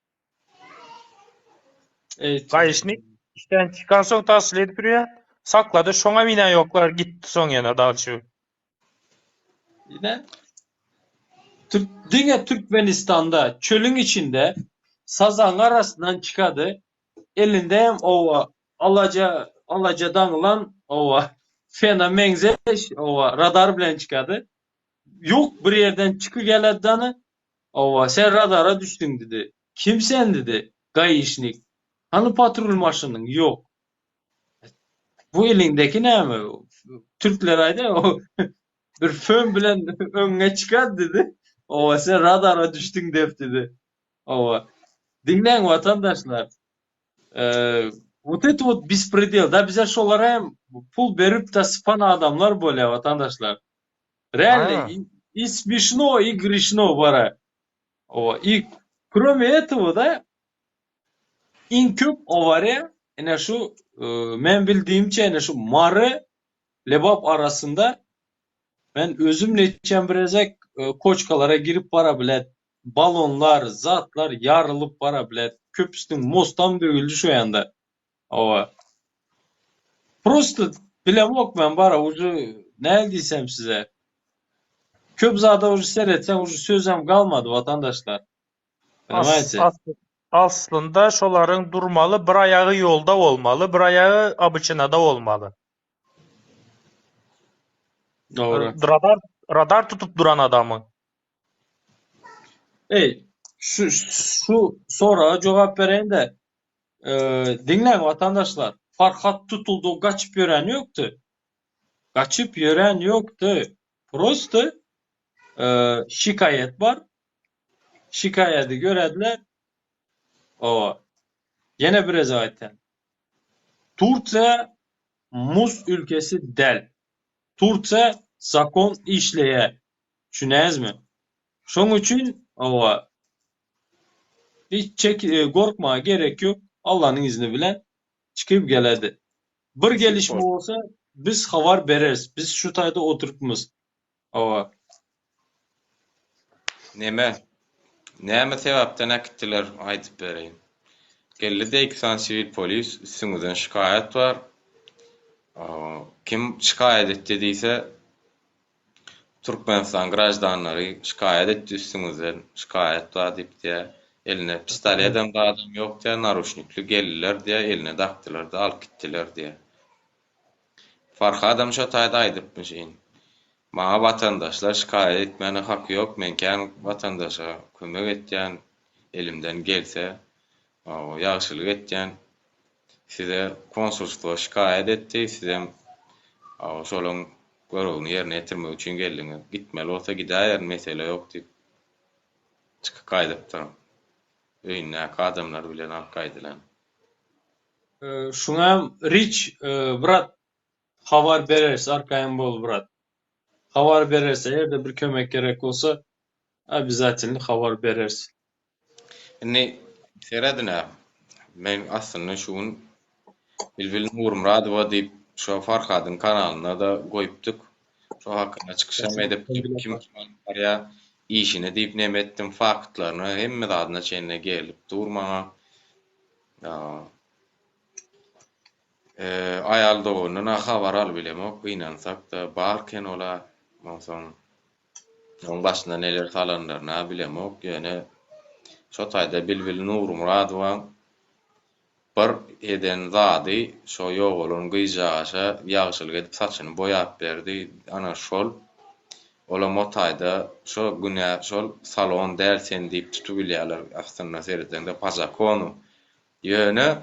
Evet. Gayişnik işten çıkan son taksicilik edip yürüyen. Sakladı. Şona minen yoklar. Gitti son yana dalşı. Yine Yine Türkmenistan'da çölün içinde sazan arasından çıkadı. Elinde hem ova alacadan olan ova fenomenzeş ova radar bilen çıkadı. Yok bir yerden çıkı geledanı ova sen radara düştün dedi. Kimsen dedi. Gayişnik. Hani patrol maşının yok. Bu elindeki ne mi? Türkler ayda o bir fön bilen önüne çıkar dedi. Ova sen radara düştün def dedi. Ова. Dinleyin vatandaşlar. Вот это вот беспредел. Да bize şolara hem pul berip de sıpan adamlar böyle vatandaşlar. Реально Aynen. и смешно, и грешно бара. И кроме этого да en köp ovare ene şu men bildiğimçe ene şu marı lebap arasında ben özümle çemberezek koçkalara girip para bilet. Balonlar, zatlar yarılıp para bilet. Köpüstün mostan dövüldü şu yanda. Ova. Просто bilem yok ben bara ucu ne diysem size. Köpzada ucu seyretsen ucu sözem kalmadı vatandaşlar. As, Понимаете? as, aslında şoların durmalı. Bir ayağı yolda olmalı. Bir ayağı abıçınada olmalı. Doğru. Radar tutup duran adamı. Ey şu sonra cevap vereyim de dinleyin vatandaşlar. Farhat tutuldu kaçıp yören yoktu. Kaçıp yören yoktu. Prosto şikayet var. Şikayeti görediler. O yine bir rezayetten. Turция Muz ülkesi del. Turция zakon işleye. Düşünez mi? Şunun için o hiç korkmaya gerek yok. Allah'ın izni bilen çıkıp geledi. Bir gelişme olsa biz haber veririz. Biz şu tayda oturupmuz. O Näme sebäpden äkitdiler aýdyp bereyim. Geldi iksan sivil polis üstüňizden şikayet var. Kim şikayet etdi diýse Türkmenistan grajdanlary şikayet etdi üstüňizden şikayet var diýip eline pistoletem da adam ýok diýe naruşnikli geldiler diýe eline daktylar da alyp gitdiler diýe. Farha adam şo taýda aýdypmyş. Maňa vatandaşlar şikayet etmene haky ýok. Men kän vatandaşa kömek etýän elimden gelse, ýagşylyk etýän size konsulstluğa şikayet etdi, sizem şolaň görewini ýerine ýetirmek üçin geldiňiz. Gitmeli bolsa gidäýär, mesele ýok diýip çykyp gaýdyp duram. Öýüne adamlar bilen alyp gaýdylar. şuna Rich brat haber veririz. Arkayın bol brat. Haber verirse eğer de bir kömek gerek olsa zaten haber veririz. Indi seredine Men aslında şuun Bilbil Nurmuradowa diýip şo Farhadyň kanalyna da goýupdyk. Şo hakynda çykyşam edip kim var ya işini diýip nemetdim faktlaryny hemme adyna çenine gelip durmaňa. Ayal doğundan habar al bilemok, inansak da barken ola, onsoň onun başına neler salanlaryna bilemok, ýöne şo taýda Bilbil Nurmuradowa bir eden zady şo ýoğulun gyjaşa ýagşylyk edip saçyny boýap berdi. Ana şol ola motayda şo güne şol salon dersen diýip tutup bilýärler. Aslında seredende pazakonu. Ýöne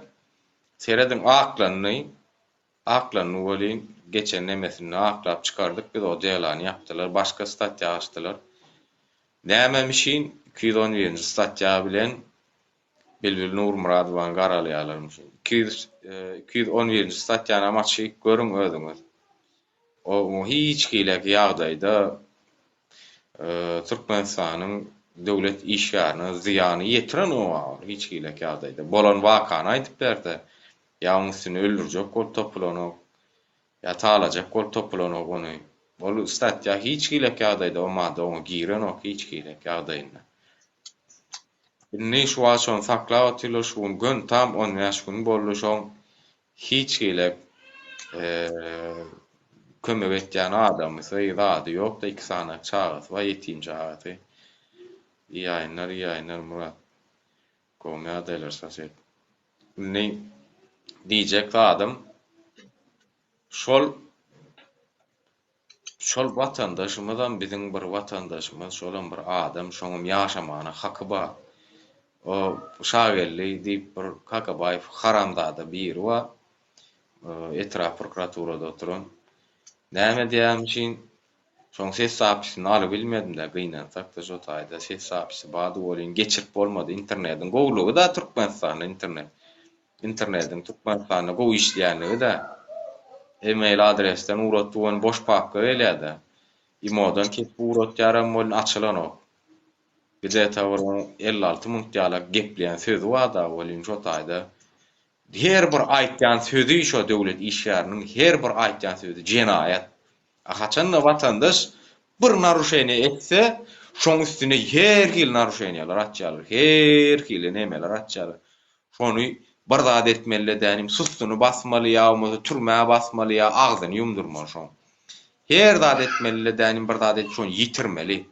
seredin aklanny bolin geçen nemesini aklap çykardyk, biz o diýalany ýapdylar, başga statýa açdylar. Nämemişin 211-nji statýa bilen Bilbil Nurmuradowyň garalýarlarmyş. 211-nji statýany amaçy görüň özüňiz. O hiç kilek ýagdaýda Türkmenistanyň döwlet işgärine ziýany ýetiren o hiç kilek ýagdaýda. Bolan wakany aýdyp berdi. Ýa üstüne öldürjek gol toplanok, ýa talajak gol toplanok ony. Bol statýa hiç kilek ýagdaýda olmady, onu girenok hiç kilek ýagdaýynda. Ne şu açon saklaw tilişun gün tam 10 ýaşyň boluşoň hiç kilek kömek etýän adam ýa-da ýok da 2 sana çağız we ýetim çağız. Ýaýnar Murat. Gowmea deler saset. Ne diýjek adam şol watandaşymyzdan biziň bir watandaşymyz, şolan bir adam, şoňam ýaşamana haky bar. O şagelli diýip bir Kakabaýew haramdada biri we etraf prokuraturada oturan. Näme diýämişin şoň ses sapisyny alyp bilmedim-de gynansak da şo taýda ses sapysy bady bolyn geçirip bolmady internetiň gowlugy da Türkmenistanyň internetiň Türkmenistanyna gow işleýänligi de e-mail adresden uratdyň boş pakka elýärdi. Imodan ketip uratýaram bolyn açylan o. Bize tavrın 56 muntyalak gepleyen sözü var da bolyn şo taýda. Her bir aýtýan sözü şo döwlet işgäriniň her bir aýtýan sözü jenaýat. Haçanna watandaş bir naruşeni etse, şoň üstüne her hil naruşeniýalar atýarlar. Her hil nemeler atýarlar. Şonu bir zat etmeli dänim, sustunu basmaly ýa-da türmäge basmaly ýa agzyny ýumdurmaly şoň. Her zat etmeli dänim bir zat şonu ýitirmeli.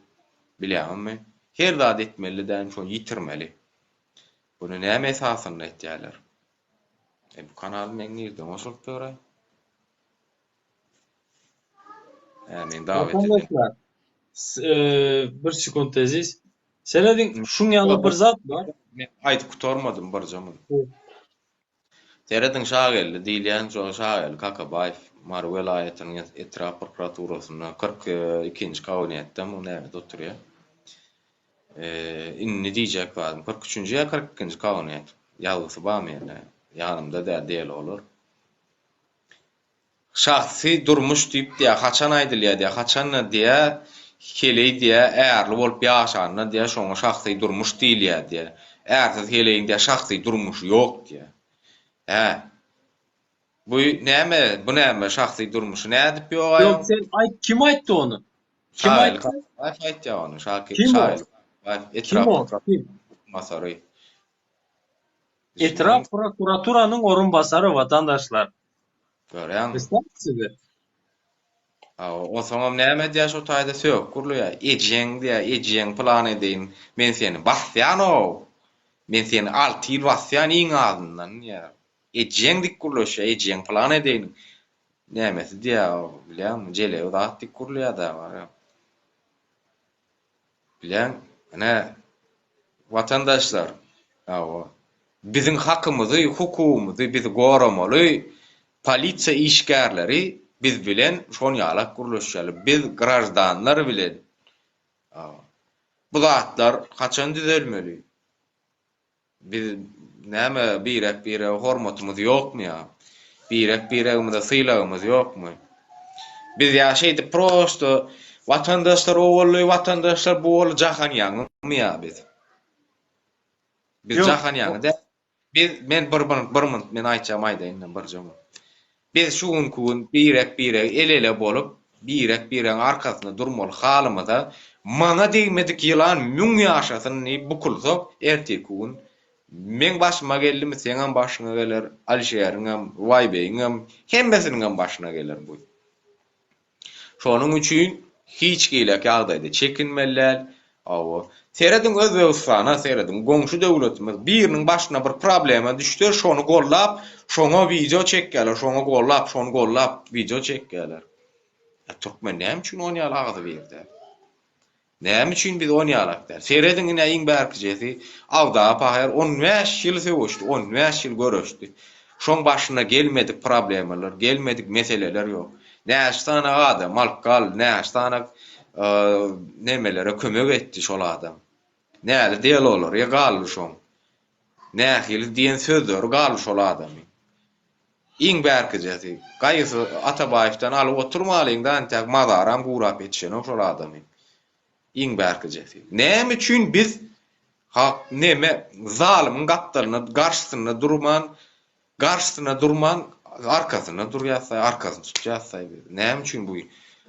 Bilýärmi? Her zat etmeli dänim şonu ýitirmeli. Bunu näme esasyna etýärler? Bu kanal meňirde oşup göre. Men dawet edip. Bir sekund teziz. Seredin şuň ýaly bir zat bar. Men aýdyp kutarmadym bir zaman. Seredin şagelli diýilýän şo şagel Kakabaýew Mar welaýatynyň etraf prokuraturasyna 42-nji kabinetde mu näme oturýar. Inni diýjek barym 43-nji ýa 42-nji kabinet. Ýagdysy barmy ýene? Ýanymda däl olur. Şahsy durmuş diýip diýä, haçan aýdylýar diýä, haçanna diýä, heleý diýä, äärli bolup ýaşanyna diýä, şoňa şahsy durmuş diýilýär diýä. Äärsiz heleýin diýä, şahsy durmuş ýok diýä. Bu näme? Bu näme şahsy durmuşy nädip ýok? Yok sen kim aýtdy onu? Kim aýtdy? Aýtdy onu, şahsy. Kim o? Kim? Masary. Etraf prokuraturanyň orunbasary watandaşlar. Görýän. Esnafçydy. O soňam näme diýär şo taýda söýüp gurulýar. Ejeň plan edin. Men seni basýanow. Men seni 6 ýyl basýan iň azyndan ýa. Ejeň dik gurulýar, ejeň plan edin. Nämesi diýär, bilýärmi? Jelew zat dik gurulýar da bar. Bilýän, ana watandaşlar, biziň hakymyzy, hukumymyzy biz goramaly. Polisiýa işgärleri biz bilen şon ýalak gurulýar. Biz grajdanlar bilen. Bu zatlar kaçan düzelmeli? Biz näme birek hormatymyz ýokmy ýa? Biregimizde syýlagymyz ýokmy? Biz ýaşaýdy prosto watandaşlar owully, watandaşlar bu ol jahan ýaňmy ýa biz? Biz jahan ýaňy da men bir minut men aýtjam aýdaýyn birjam. Biz şuň kuň birek ele bolup, birek arkasyna durmaly halymyza mana diýmedik ýylan müň ýaşasyn bukulsak erteki gün men başyma geldimi seňem başyňa geler, Alşeýeriňem, Waýbeýiňem, hemmesiniň başyna geler bu. Şonuň üçin hiç giýlek ýagdaýda çekinmeler. Awa seredin Özbegistana, seredin goňşy döwletimiz biriniň başyna bir problema düşdi, şonu gollap, şoňa video çekgeler, şoňa gollap, şonu gollap video çekgeler. Türkmen näme üçin oňýar agdy berdi? Näme üçin biz oňýarak der? Seredin ine iň bärkijesi awda paher 15 ýyl söwüşdi, 15 ýyl görüşdi. Şoň başyna gelmedik problemalar, gelmedik meseleler ýok. Näştana adam, malkal, näştana nemelere kömek etdi şol adam. Näle diýel olar, ýagal şoň. Nähili diýen sözler gal şol adamy. Iň bärkijesi, gaýsy Atabaýewden alyp oturmalyňdan tek mazaram gurap etşen şol adamy. Iň bärkijesi. Näme üçin biz neme zalymy gatlaryna garşysyna durman, arkasyna durýarsa, arkasyny tutýarsa, näme üçin bu?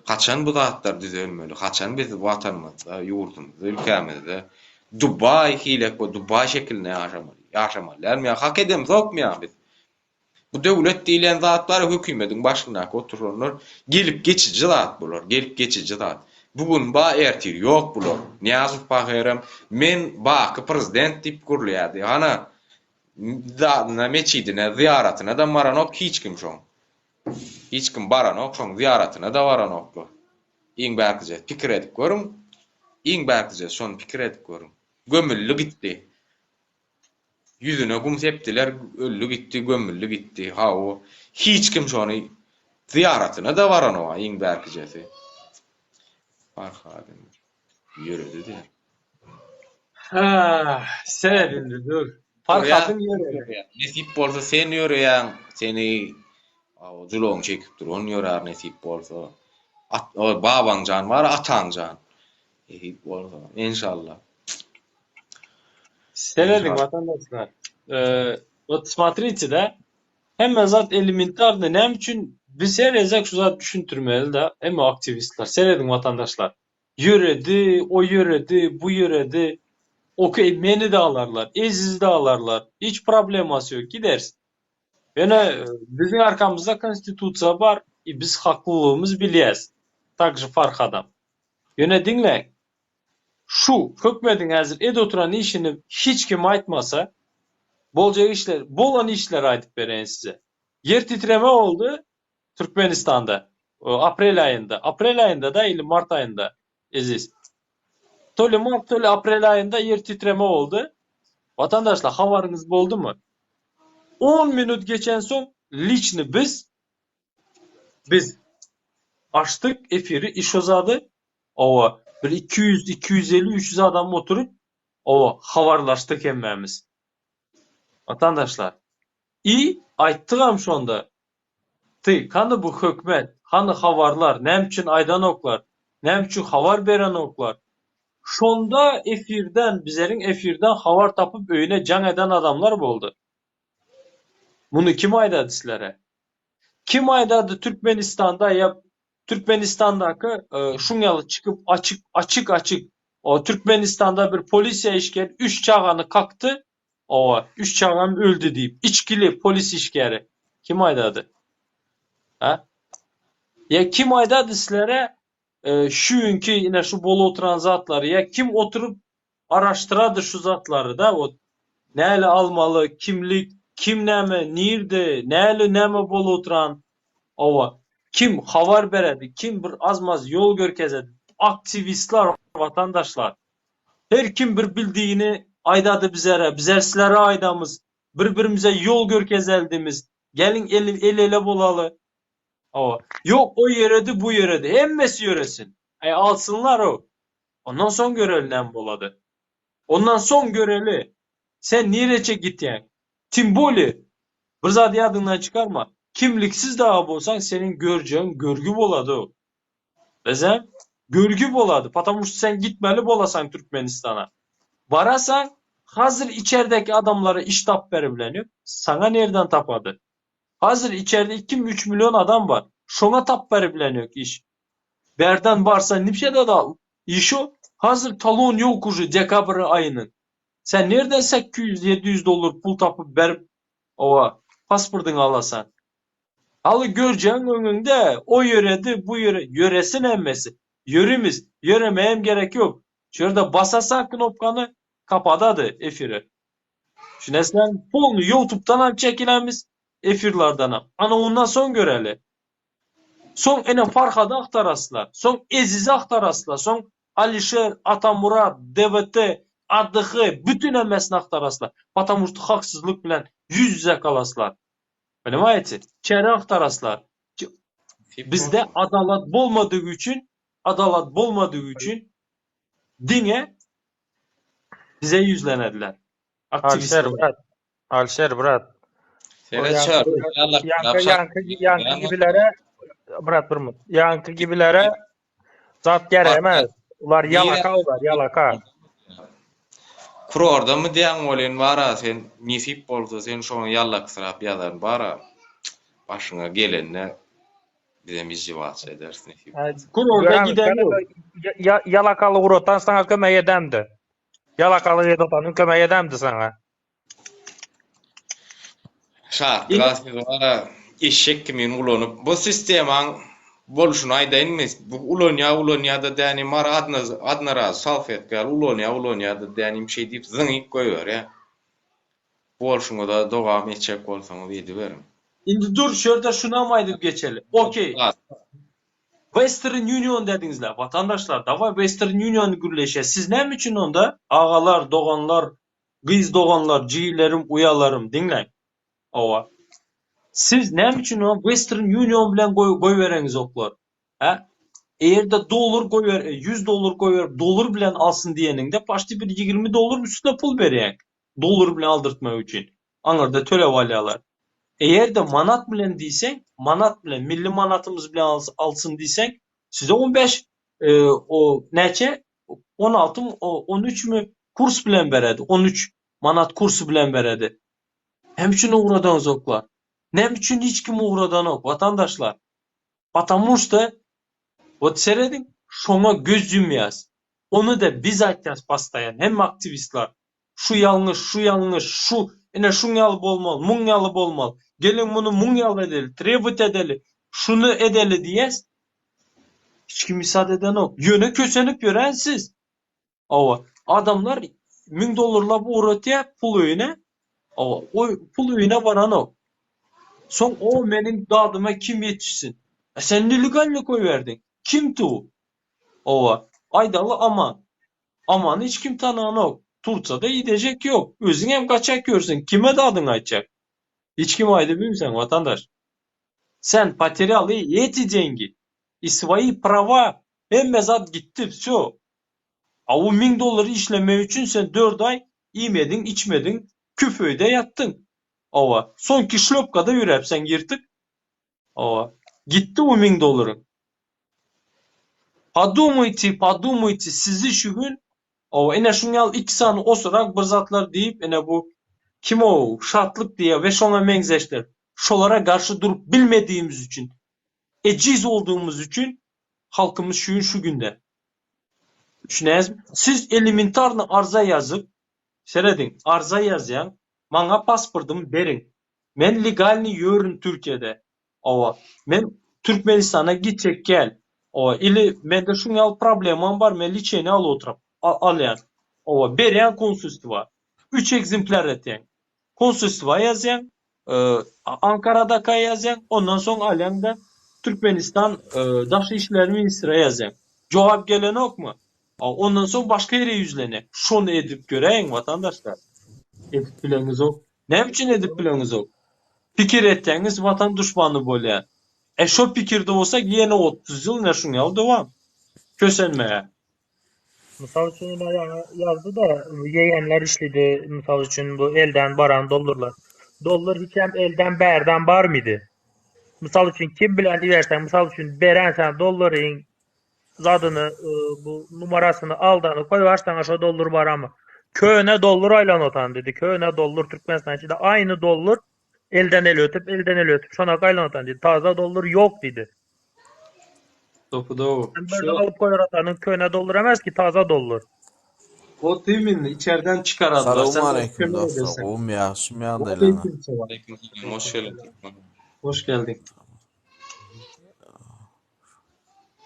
Haçan bu zatlar düzelmeli? Haçan biz watanymyzda, ýurdumyzda, ülkemizde Dubai hilek bu Dubai şekilde yaşamalylar. Men hak edem zokmyan biz. Bu döwlet diýilen zatlar hökümetiň başyna otururlar, gelip geçici zat bolar, gelip geçici zat. Bugun ba ertir ýok bular. Niýazow paherem men baky prezident diýip gurulýardy. Hana da meçidine ziyaretine da maranok hiç kim şoň. Hiç kim baranok şoň ziyaretine da baranok. Iň bärkije pikir edip görüň. Iň bärkije şonu pikir edip görüň. Gömüllü gitti. Yüzüne gum sepdiler, öllü gitti, gömüllü gitti. Ha o hiç kim şonu ziyaretine da baranok iň bärkijesi. Farhadım. Yürüdü de. Seredindi dur. Farkatym ýöre. Nesip bolsa sen ýöreýäň, seni juloň çekip duran ýörer nesip bolsa. Babaň jan bar, ataň jan. Bolsa inşallah. Seredin vatandaşlar. Вот смотрите, да? Hemme zat elementarda näme üçin biz her ezek şu zat düşüntürmeli da, hemme aktivistler, seredin vatandaşlar. Yöredi, o yöredi, bu yöredi. Okey, meni de alarlar, eziz de alarlar. Hiç probleması yok, gidersin. Yani bizim arkamızda konstitusiya var, biz haklılığımız bilýäs. Takjy Farhadam. Yöne dinle. Şu hökmetin häzir ed oturan işini hiç kim aýtmasa, bolca işler, bolan işler aýdyp beren size. Yer titreme oldu Türkmenistan'da. Aprel ayında. Aprel ayında da ili Mart ayında. Eziz. Toli Mart, toli Aprel ayında yer titreme oldu. Vatandaşlar havarınız boldu mu? 10 minut geçen son liçni biz açtık efiri, iş uzadı. Ova bir 200, 250, 300 adam oturup ova havarlaştık emmemiz. Vatandaşlar iyi ayttıgam şonda. Kanı bu hökmet, kanı havarlar, näme üçin aydanoklar, näme üçin havar berenoklar. Şonda efirden, bizlerin efirden havar tapıp öýüne can eden adamlar boldu. Bunu kim aýdady sizlere? Kim aýdady Türkmenistan'da ya Türkmenistan'daki şunyalı çıkıp açık o Türkmenistan'da bir polis işgeri 3 çağanı kaktı. O 3 çağan öldü deyip içkili polis işgeri. Kim aýdady? Ha? Ya kim aýdady sizlere şu ünkü yine şu bolu oturan zatları ya kim oturup araştırады şu zatları da o näle almalı, kimlik, kim näme, nirde, näme bolu oturan ova kim havar beredi, kim bir azmaz yol görkezedi, aktivistler, vatandaşlar. Her kim bir bildiğini aýdady bizlere, bizler sizlere aýdamız, birbirimize yol görkezeldimiz, gelin ele bolalı. Ova. Yok o yeredi bu yeredi, hemmesi yöresin. Alsınlar o. Ondan son göreli näme boladı. Ondan son göreli. Sen nireçe gitýäň? Timboli. Bir zat ýadyndan çıkarma. Kimliksiz daha bolsan senin göreceğin görgü boladı o. Bezem görgü boladı. Потому что sen gitmeli bolasan Türkmenistan'a. Barasan Hazır içerideki adamlara iş tap verebileniyor. Sana nereden tapadı? Hazır içeride 2-3 milyon adam var. Şona tap verebileniyor iş. Berden varsa nimşede da iş o. Hazır talon yok ucu dekabr ayının. Sen nereden 800-700 dolar pul tapıp verip ova pasportunu alasan? Halı göreceğin önünde o yörede bu yöresin emmesi. Yöremiz. Yöremeyem gerek yok. Şurada basasan knopkanı kapadadı efiri. Şimdi sen polnu YouTube'dan hem çekilenmiz efirlerden hem. Ana ondan son göreli. Son ene Farhad'ı aktarasılar. Son Eziz'i aktarasılar. Son Alişer, Atamurat, DVT, Adıkı bütün emmesini aktarasılar. Patamuştu haksızlık bilen yüz yüze kalasılar. Öyle mi ayeti? Çeyre aktarasılar. Bizde adalet bolmadığı için dine bize yüzlenediler. Alişer Aktivistler. brat. Alişer brat. O Sene çağır. yankı gibilere brat durma. Yankı gibilere zat geremez. Ular yalaka ular yalaka. Kuru orada mı diyen olen bara sen nisip bolsa sen şonu yallak sırap yadan bara başına gelenine bize mizcivat edersin. Kur orada giden yok. Yalakalı urotan sana kömeğe edemdi. Yalakalı edotanın kömeğe edemdi sana. Şart glasız bara eşek kimin ulanıp bu sisteman boluşuna aydaynmez. Bu ulonya da däni mar adna raz salfet gal ulonya da däni şey deyip zıngıp koyuyor ya. Bolşuna da dogam eçek bolsaňyz diýdi berim. Şimdi dur şurada şuna mı aydıp geçelim. Okey. Western Union dediğinizler vatandaşlar da var Western Union gürleşe. Siz ne için onda? Ağalar, doğanlar, kız doğanlar, ciğerlerim, uyalarım dinleyin. Ova. Siz ne için o Western Union bilen koy vereniz oklar. Ha? Eğer de dolar koy ver, 100 dolar koy ver, dolar bilen alsın diyenin de başta bir 20 dolar üstüne pul vereyen. Dolar bilen aldırtma için. Anırda töle valyalar. Eğer de manat bilen diysen, manat bilen, milli manatımız bilen alsın diysen, size 15 o neçe 16 mı 13 mü kurs bilen veredi. 13 manat kursu bilen veredi. Hem için uğradan zoklar. Nem için hiç kim uğradan yok vatandaşlar. Patamusta o seyredin şoma göz yumyaz. Onu da biz aytacağız pastayan hem aktivistler. Şu yanlış, şu ene şun yalı olmalı, mun yalı olmalı. Gelin bunu mun yalı edeli, trebut edeli, şunu edeli diyez. Hiç kim müsaade eden yok. Yöne kösenip gören siz. Ava adamlar 1000 dolarla bu uğratıya pul öğüne. Ava o pul öğüne varan o. Son o benim dadıma kim yetişsin? Sen illegalle koy verdin. Kim tu? Ova. Aydalı aman. Aman hiç kim tanıyan yok. Turtsa'da gidecek yok. Özün hem kaçak görsün. Kime dadın açacak? Hiç kim aydı bilmiyorsan vatandaş. Sen paterialı yeteceğin. İsvayı prava hem mezat gitti. Şu. O 1000 doları işleme için sen 4 ay yemedin, içmedin. Küföyde yattın. Ova. Son ki şlopkada yürepsen yırtık. Ова. Gitti o 1000 doların. Подумайте sizi şu gün o ene şunu al 2 saniye osurak bırzatlar deyip ene bu kim o şartlık diye ve şona menzeşler. Şolara karşı durup bilmediğimiz için eciz olduğumuz için halkımız şu günde. Siz elementarını arza yazıp seyredin arza yazyan bana pasportumu verin. Men legalni yörün Türkiye'de. Ova. Men Türkmenistan'a gidecek gel. Ova. İli mende şunu al problemim var. Men liçeni al oturup. Al yani. Ova. Beriyan konsulstva. 3 egzemplar eten. Konsulstva yazyan. Ankara'da yazyan. Ondan sonra alen de Türkmenistan Dışişleri İşleri Ministri yazyan. Cevap gelen yok mu? Ondan sonra başka yere yüzlene. Şunu edip göreyin vatandaşlar. Edip bileniz yok. Ne için edip bileniz yok? Fikir ettiğiniz vatan düşmanı böyle. Şu fikirde olsa yine 30 yıl ne şunu yal devam. Kösenmeye. Misal için yazdı da yeğenler işledi. Misal için bu elden baran dolarlar. Dolar hiç hem elden berden bar mıydı? Misal için kim bilen ilersen misal için beren sen doların zadını bu numarasını aldığını koyarsan aşağı dolar var ama Köne dollar aylanotan dedi. Köne dollar Türkmenistan içinde aynı dollar elden ele ötüp elden ele ötüp şonak aylanotan dedi. Taza dollar yok dedi. Topu da o. Sen böyle Şu alıp koyar atanın köne dollar emez ki taza dollar. o timin içeriden çıkaradılar. Sen de Assalamualaikum kömür dostlar. edersen. Oğlum yaxşımı daylana. Aleykümselam. Aleykümselam, hoş geldin. Hoş geldin.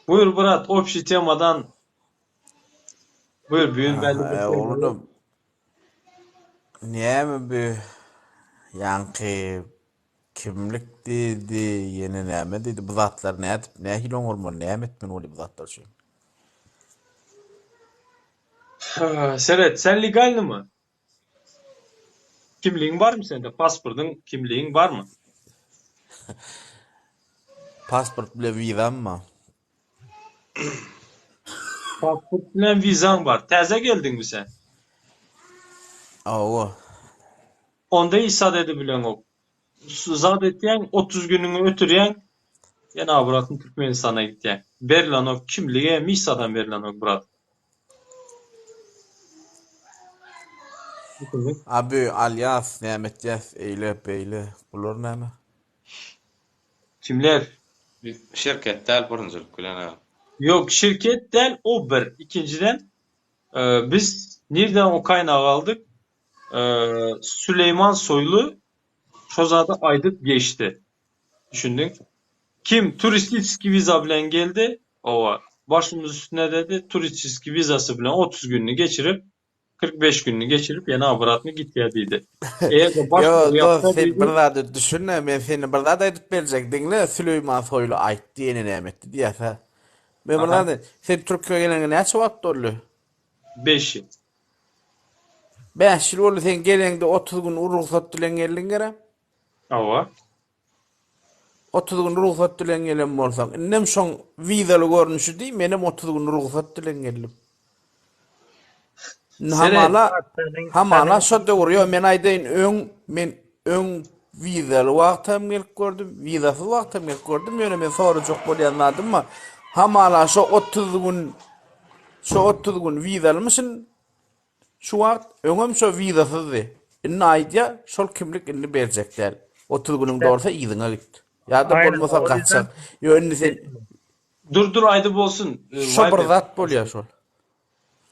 Buyur Murat. Opşi temadan buyur büyün belli bir temayı. Oğlum niye mi bir yankı kimlik dedi yeni neme dedi bu zatlar ne edip ne hilon olmalı ne etmen oluyor bu zatlar şey. Seret sen legal mı? Kimliğin var mı sende? Pasportun kimliğin var mı? Pasport bile vizam mı? Pasport bilen vizan var. Taze geldin mi sen? Oo. Onda isat edebilen o. Zat ettiyen 30 gününü ötüreyen yana Murat'ın Türkmenistan'a gittiyen. Verilen o kimliğe Misa'dan verilen o Murat. Abi alyas ne eteceğiz eyle beyle bulur ne mi? Kimler? Şirketler birincilik bilen ha. Yok şirketten o bir. İkinciden biz nereden o kaynağı aldık? Süleyman Soylu Şozada aydıp geçti. Düşündün. Kim turistik viza bilen geldi? O başımız üstüne dedi. Turistik vizası bilen 30 gününü geçirip 45 gününü geçirip yana avratını git geldi. Eğer de başvuru Yo dost sen yapsaydı burada düşünme ben seni burada da edip verecektin ne Süleyman Soylu ait diyeni ne emetti diyese. Ben burada da sen Türkiye'ye gelene ne çabuk dolu. 5'i. 5 yıl oldu sen gelende 30 gün ruhsat dilen geldin gene. Ava. 30 gün ruhsat dilen gelen bolsan. Nem şoň vizalı görünüşü değil menem 30 gün ruhsat dilen geldim. Hamala şo döwür men aýdyn öň vizalı wagtam gelip gördüm. Vizasız wagtam gelip gördüm. Men sonra çok bolýanladym. Hamala şo 30 gün vizalymyşyn. Şu wagt öňem şo vizasızdy. Inni aýdýa şol kimlik inni berjekler. 30 günüň dolsa ýygyňa git. Ya da Aynen, bolmasa o yüzden- kaçsak. Yo inni sen Dur aydı bolsun. şo bir zat bolýar şol.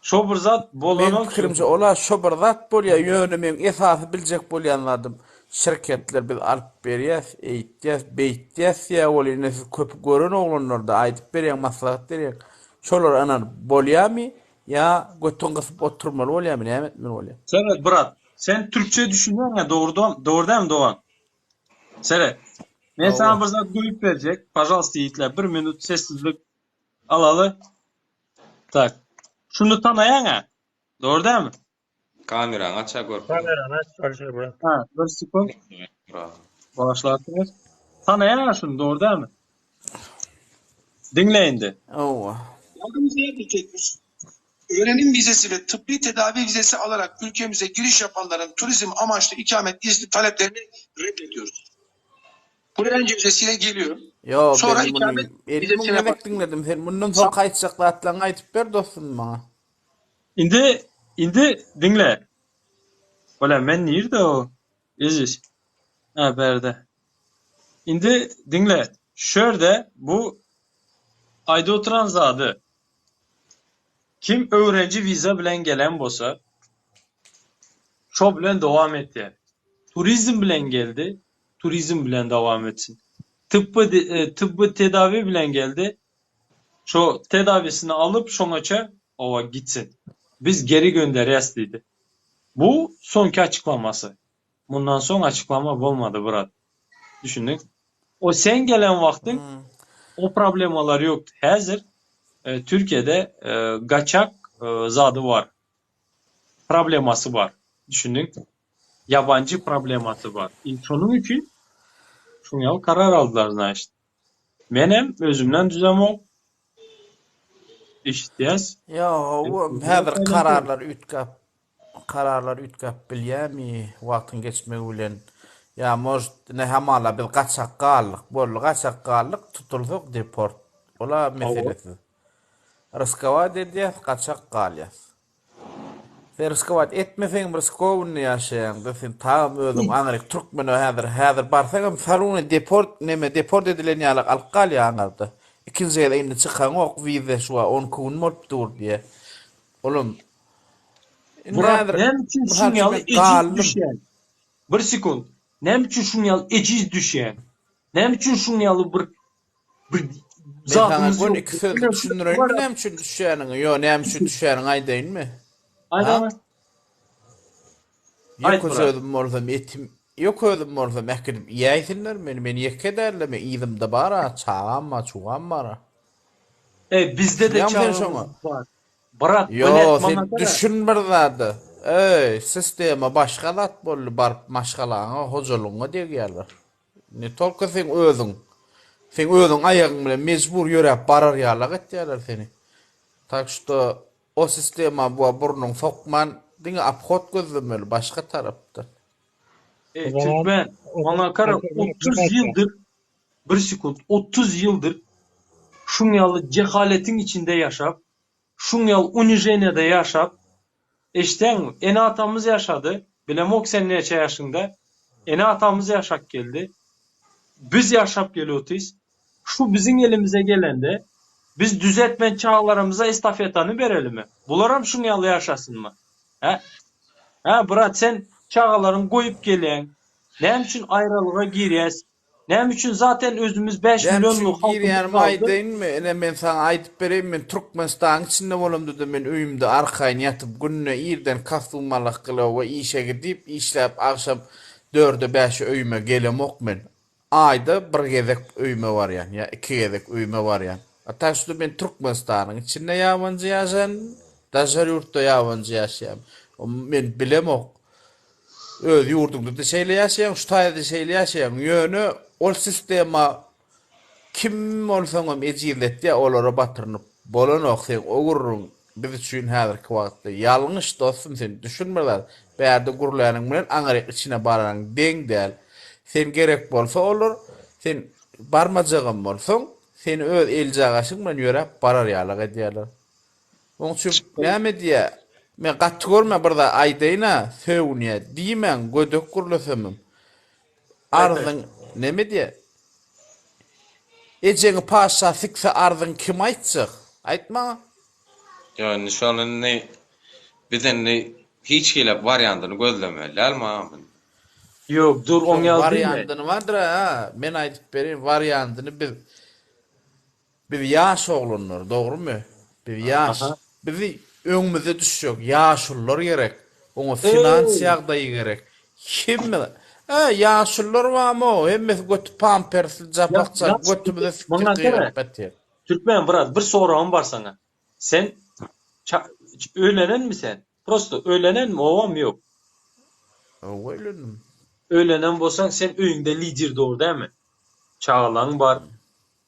Şo bir zat Men bolanok. pikirimçe ola şo bir zat bolýar. Ýöne men esasy biljek bolýanlarym. Şirketler biz alyp berýäs, eýtýäs, beýtýäs ýa bolýar näse köp gören oglanlarda aýdyp berýän maslahat berýän. Şolar anan bolýarmy ya götüň gysyp oturmaly bolýarmy näme etmeli bolýar? Seret Murat. Sen Türkçe düşünüyorsun ya doğrudan mı Doğan? Seret. Ben sana bir zat koyup verecek. Pожалуйста yiğitler 1 minut sessizlik alalı. Tak. Şunu tanıyan ha. Doğru değil mi? Kameranı aça gör. Kamerana çalışır Murat. Ha. Bir sekund. Bravo. Bağışlarsınız. Tanıyan ha şunu doğru değil mi? Dinleyin de. Oo. Yargımıza yapacakmış. Öğrenim vizesi ve tıbbi tedavi vizesi alarak ülkemize giriş yapanların turizm amaçlı ikamet izni taleplerini reddediyoruz. Buraya önce vizesiyle geliyorum. Yo Sonra ben bunu ikamet vizesine demek bak. dinledim. Sen bundan sonra kaçacaklar atlan aytıp ver dostum bana. İndi dinle. Ola ben nerede o? İziz. Ha berde. İndi dinle. Şöyle bu ayda oturan zadı. Kim öğrenci vize bilen gelen bolsa şo bilen devam etti. Turizm bilen geldi. Turizm bilen devam etsin. Tıbbı tedavi bilen geldi. Şu tedavisini alıp şoňaça ova gitsin. Biz geri gönderýäs dedi. Bu sonki açıklaması. Bundan sonra açıklama olmadı Murat. Düşündük. O sen gelen wagtyň o problemalar yoktu. Hazır Türkiye'de gaçak zadı var. Probleması var. Düşündük. Yabancı probleması var. Şunun için şuňa karar aldılar işte. Menem özümden düzemok. İştiyaz. Ya o hazır kararlar ütkap bilýärmi wagtyň geçmegi bilen ya most ne hamala bil gaçak gallyk bol gaçak gallyk tutulsak deport ola meselesi riskava dedi gaçak galýas Sen riskovat etmesen bir skovunu yaşayan da sen tam özüm anrik Türkmen hazır barsaňam salony deport edilen ýaly alqal ýaňardy. İkinji ýyl indi çykan ok wize şu 10 kun dur diye. Oğlum Murat, nem üçin şun ýaly ejiz düşýän? Bir sekund. Nem üçin şun ýaly ejiz düşýän? Nem üçin şun ýaly bir zatymyz ýok. ýok. Iki söz düşündirýän nem üçin düşýäniň? Ýok, nem üçin düşýäniň aýdaýynmy? Aýdama. Yok özüm bolsam etim, yok özüm bolsam äkidip ýaýsynlar meni ýekederler, men ýyzymda bara, çağamma, çugamma. Bizde de Ýa-da çağımız var. Murat, yo, sen düşünmür zady. Sistema başga zat boldy, barp maşgalaňa, hojuluňa degýärler. Ne tolka sen özüň aýagyň bilen mejbur ýörep barar ýalyk etýärler seni. Tak şo o sistema bu burnuň sokman diňe apkhot gözlemeli başga tarapdan. Türkmen, bana kara 30 yıldır, bir sekund, 30 yıldır şun ýaly cehaletin içinde yaşap, şun ýaly unijenede yaşap, eşten ene atamız yaşadı, bilemok sen neçe yaşında, ene atamız yaşak geldi, biz yaşap geliyotiz, şu bizim elimize gelende, biz düzeltmen çağlarımıza estafetanı verelim mi? Bularam şun ýaly yaşasın mı? He? Bırak sen çağaların koyup gelen, nem üçün ayrılığa girýäs, nem üçün zaten özümüz 5 milyonluk halkymyz aýdaýynmy? Ene men sana aýdyp bereyim, men Türkmenistan içinde bolamdy men öýümde arkaýyn ýatyp günne ýerden kastumalyk gylyp we işe gidip işläp akşam 4-de 5 öýüme gelemok men. Aýda bir gezek öýüme bar ýa 2 gezek öýüme bar ýa. Ataşdy men Türkmenistanyň içinde ýabancı ýaşan, daşary ýurtda ýabancı ýaşaýam. Men bilemok. Öz ýurdumda da şeýle ýaşaýan, şu taýda şeýle ýaşaýan ýöne ol sistema kim bolsaňam ejizletdi olara batyryp bolanok sen ogurruň biz üçin häzirki wagtda ýalňyş dostum sen düşünmerler. Bärde gurulanyň bilen aňaryk içine baraň deň däl. Sen gerek bolsa olur, sen barmajagyn bolsaň, sen öz el jagaşyň bilen ýörep barar ýalyk edýärler. Onuň üçin näme diýär? Men gatty görme birde aýdaýyna, söwünýä diýmen, gödök gurulasamym. Arzyň näme diýär? Ejeňi paşa fikse arzyň kim aýtjak? Aýtma. Yani şu an bizden hiç gelip varyandyny gözlemelärmi? Yok, dur on ýaly varyandyny vardyr ha. Men aýdyp bereyim, varyandyny biz ýaş oglunlar, dogrymy? Biz ýaş. Bizi öňümizde düşýär. Ýaşullar gerek. Oňa finans ýagdaýy gerek. Kimmi? Ýaşullar barmy? Hemmesi götüp pampers, japakça, götüp siktir. Türkmen brat, bir soragym bar sana. Sen öýlenen mi sen? Prosto öýlenen mi? Owam ýok. Öýlenim. Öýlenen bolsaň sen öýüňde lider dogry dämi? Çağalaň bar,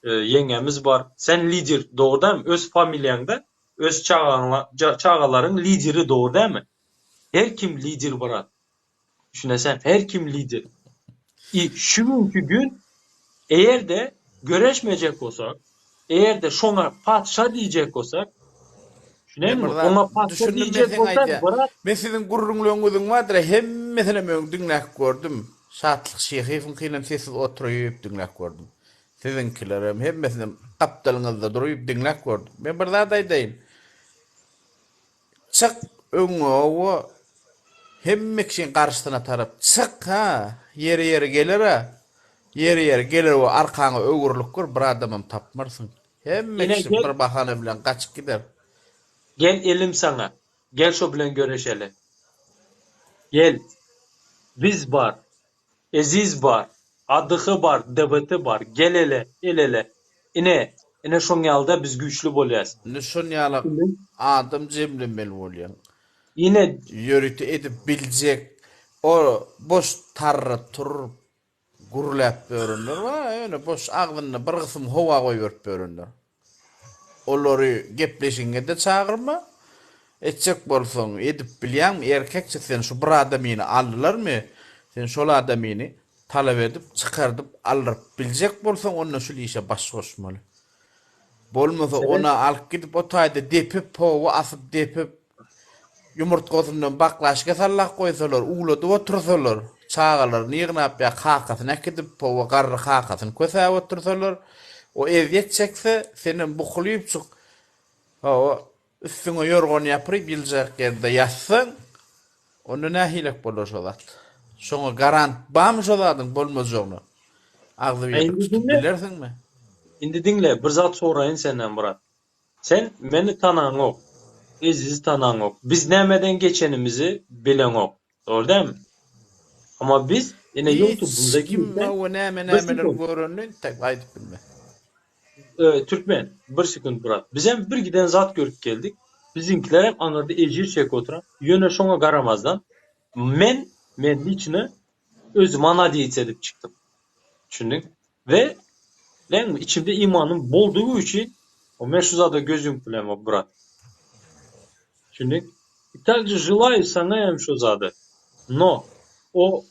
ýeňemiz bar. Sen lider dogry dämi? Öz familiýaňda öz çağalaryň lideri dogry dämi? Her kim lider brat? Düşünesen her kim lider. Şu günkü gün eğer de göreşmeyecek olsak, eğer de şona padşa diýjek olsak, şunemy? Ona padşa diýjek olsak, brat, men sizin gurrunluğuňyzyň bardyr, hemmesine men diňläp gördüm. Şatlyk şeýhiň kylan sesiz oturyp diňläp gördüm. Sizinkilerim hemmesine kapdalyňyzda durup diňläp gördüm. Men bir zat aýdaýyn. Çık öňe hemme kişinin karşısına tarap çık ha. Yeri gelir ha. Yeri gelir o arkaňa öwürlük gör bir adamam tapmarsın. Hemme kişi bir bahane bilen kaçıp gider. Gel elim sana. Gel şo bilen göreşeli. Gel. Biz bar. Eziz bar. Adığı bar. Dıbıtı bar. Gel ele. Ine şoň ýalda biz güýçlü bolýas. Ne şoň ýaly adam jemlemeli bolýan. Yine yörüti edip biljek o boş tarra turup gurulap börünler var. Öyle boş ağzına bir kısım hova koyup börünler. Olary gepleşinge de çağırma. Etçek bolsaň edip bilýän erkekçe sen şu bir adamyny aldylarmy? Sen şol adamyny talap edip çykardyp alyp biljek bolsaň onda şu işe baş goşmaly. Bolmasa ona alyp gidip o taýda depip powa asyp depip yumurtgasından baklaşga sallaq koysalar, uglady otursalar, çağalar nýgnap ya kakasyn ekidip powa garry kakasyn kösäp otursalar, o eziyet çekse senin bukulyp çık. O üstüne yorgan yapyp biljek yerde ýatsaň, onda nähilek bolar şo zat. Şoňa garant bam şo zatyň bolmajagyny. Agzy bir Indi tutup dinle. bilersiňmi? Indi dinle, bir zat soraýyn senden Murat. Sen meni tanaňok, Eziz tanaňok. Biz nämeden geçenimizi bileňok. Doğru dämi? Ama biz ene YouTube'da Hiç kim girsen o nämeler sekund. görünün tek aýdyp bilme. Türkmen, bir sekund Murat. Biz hem bir giden zat görüp geldik. Bizinkiler hep anırda ejir çek oturan. Yöne şoňa garamazdan. Men içine özüm ana diýet edip çıktım. Düşündün? Ve lan içimde imanım bolduğu için o meşruzada gözüm bilen o Murat. Düşündün? İtalca желаю sana hem şu zadı. No. O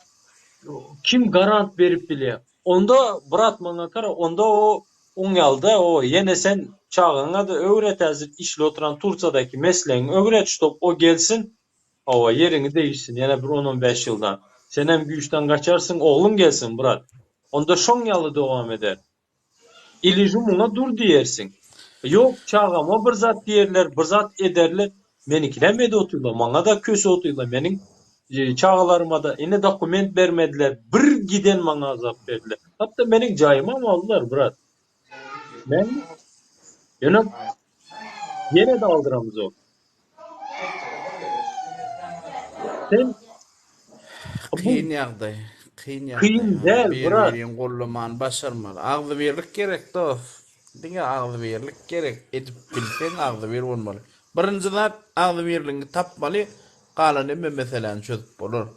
kim garant berip bile. Onda Murat maňa kara, onda o oňalda o yene sen çağına da öwretezip işle oturan Turçadaki mesleğini öwretip o gelsin. O yerini değişsin. Yine bir 10-15 yıldan. Sen hem güçten kaçarsın, oğlum gelsin Murat. Onda şoňaly dowam eder. İlijumuna dur diýersin. Yok çağama bir zat diýerler, bir zat ederler. Menikiler mede oturlar, maňa da köse oturlar. Meniň çağalarıma da ene dokument bermediler. Bir giden maňa azap berdiler. Hatta meniň jaýyma aldylar Murat. Men yine de aldıramız o. Sen Kıyın ýagdaý. Kıyın däl, Murat. Bir gollaman başarmaly. Agzy birlik gerek dost. Diňe agzy birlik gerek. Edip bilseň agzy bir bolmaly. Birinji zat agzy birligiňi tapmaly. Galan emme meseleni çözüp bolar.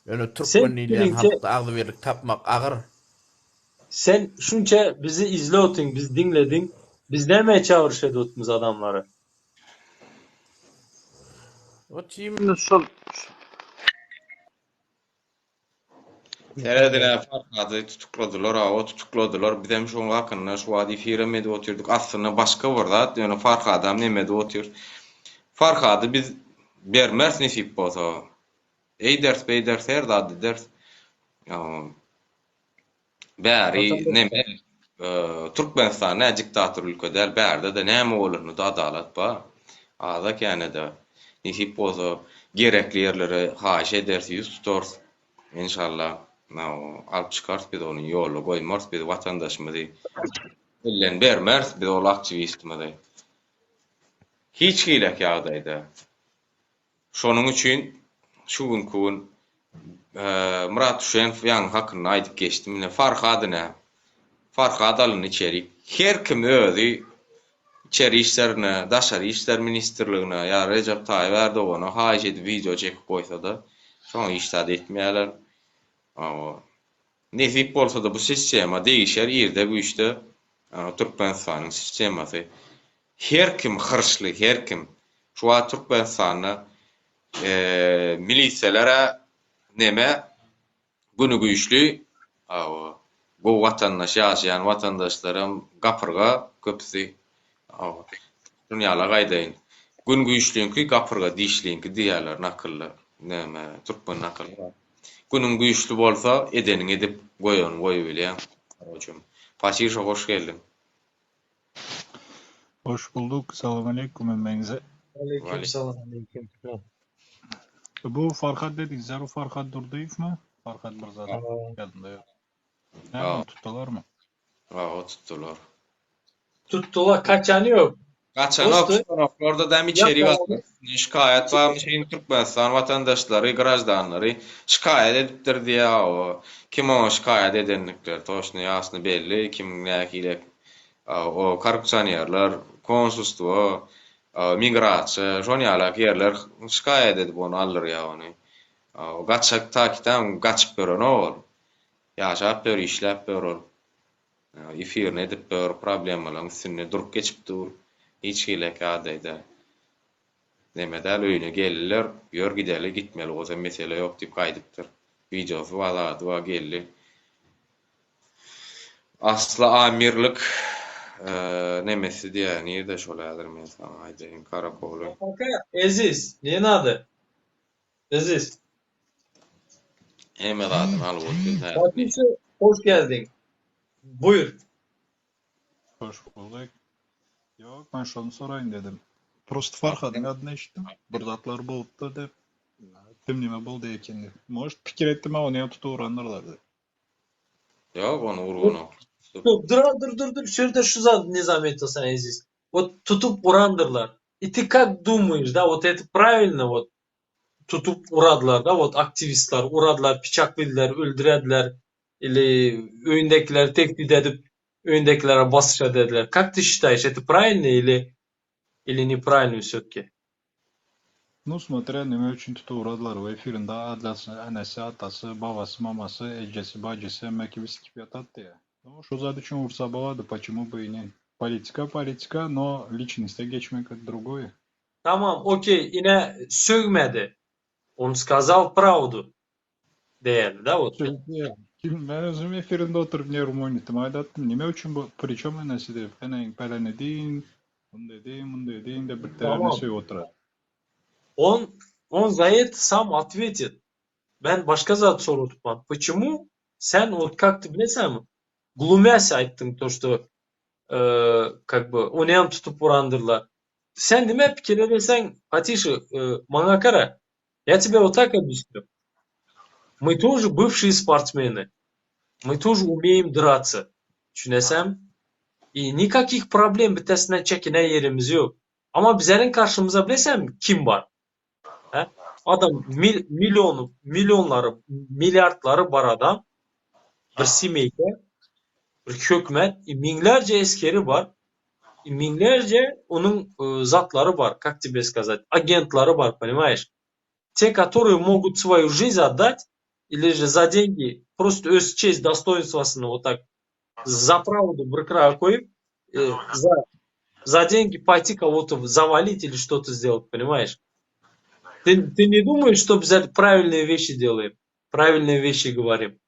Ýöne Türkmenliýän halkda agzy birlik tapmak agyr. Sen şunça bizi izliyordun, biz dinledin. Biz näme çağırış ediyordumuz adamları? O tiýimini şol Teredine Farhady tutukladylar, o tutukladylar. Bizem şoňa hakynda şu wady firma edip oturduk. Aslında başga bir zat, ýöne Farhadam näme edip otur. Farhady biz bermez nesip bolsa. Ders her zat ders. Bäri näme Türkmenistan diktator ülkedel bärde de näme bolurny da adalat ba. Ada Kanada nesip bolsa gerekli yerlere haş edersi ýüz tutar. İnşallah alıp çıkart biz onu ýola goýmars biz watandaşymyzy billen bermers biz ol aktivistimizi. Hiç hilek ýagdaýda. Şonuň üçin şu gün Murat Şenf ýan hakynda aýdyp geçdim. Mine Farhad alyny içerik. Her kim özi içeri işlerine, daşary işler ministrligine ýa Recep Tayyip Erdoğan'a haýy edip video çekip goýsa da şoňa iştihad etmeýärler. Nesip bolsa da bu sistema değişer, ýerde bu işte Türkmenistanyň sistemasy. Her kim hırçly, her kim şu an Türkmenistanyň milisiýelere näme güni güýçli bu watandaş ýaşaýan watandaşlarym gapyrga köpsi dünýäle gaýdaýyn. Gün güýçliňki gapyrga diýişliňki diýerler nakylly. Näme Türkmen nakylly. Günüm güýçli bolsa edeniň edip goýan goýup bilýän. Hocam. Paşir hoş geldin. Hoş bulduk. Selamun aleyküm emmeňize. Aleykümselam. Bu Farhad dediňiz, o Farhad Durdyýevmi? Farhad Mirzada ýadynda ýok. Näme tutdular mı? O tutdular. Tuttular, kaçanı yok. Orada da içeri var. Şikayet var. Türkmenistan vatandaşları, grajdanları şikayet edipdir diye o. Kim o şikayet edenlikler? Toşny ýasny belli. Kim nähile o korrupsiýonерler, konsulstwo, migrasiýa, şonýalak yerler şikayet edip onu alır ýa-ni. O gaçak takidan gaçyp beren ol. Ýaşap ber, işläp ber ol. Efirine edip ber problemlaryň üstüne durup geçip dur. Hiç hilek adaýda. Nemedäl öýüne geldiler, ýör gideli gitmeli, o zaman mesele ýok diýip gaýdypdyr. Videosy wala geldi. Asla amirlik Nemesi diye nirde şoladır men sana aýdaýyn Karakoly. Kanka Eziz. Neyin adı? Eziz. Heme zadyny alyp oturýar. Fatih'e hoş geldin. Buyur. Hoş bulduk. Yok, ben şunu soraýyn dedim. Prosto Farhadyň adyny eşitdim. Bir zatlar bolupdy dep. Kim nime boldy eken dep. Может, pikir etdim, onu tutup uranlarlar dep. Yok onu urgunu. Dur. Şurada şu zat nizam sen Eziz. Вот tutup urandırlar. И ты как думаешь, да, вот это правильно вот tutup uradılar da вот aktivistler uradılar, bıçakladılar, öldürediler или öňdekiler tehdit edip öňdekilere basışa dediler. Как ты считаешь, это правильно или неправильно всё-таки? Ну, смотря nime üçin tutup uradılar. O efirinde adlası, anası, atası, babası, maması, ejesi, bacısı, emmeki biskip yatatdı ya. Ну, что за için vursa baladı, почему бы и не. Политика, но личностье geçmek это другое. Tamam, okey, yine sövmedi. Он сказал правду. Değerli da вот. Ben özüm efirinde oturup ne rumunitim aydattım. Nime üçün bu, pričom anası deyip, hemen pelen edin, bunu edin de bir Tamam. tane söy oturar. Он за это сам ответит. Ben başka zat soru tutmam. Почему sen вот как ты bilesem glumясь ayttın то что как бы onu hem tutup urandırlar. Sen nime pikir edesen Fatиши, мага кара. Я тебе вот так объясню. Мы тоже бывшие спортсмены. Мы тоже умеем драться. Düşünesem. И никаких проблем bitesinden çekinen yerimiz yok. Ama bizlerin karşımıza bilesem kim var? He? Adam milyonları, milyardları var adam. Bir semeyde, bir hükümet, binlerce askeri var. Binlerce onun zatları var, как тебе сказать, агентлары var, понимаешь? Те, которые могут свою жизнь отдать, или же за деньги, просто öz честь, достоинствосını вот так за правду bir край koyup, за деньги пойти кого-то завалить или что-то сделать, понимаешь? Ты не думаешь, что обязательно правильные вещи делаем, правильные вещи говорим?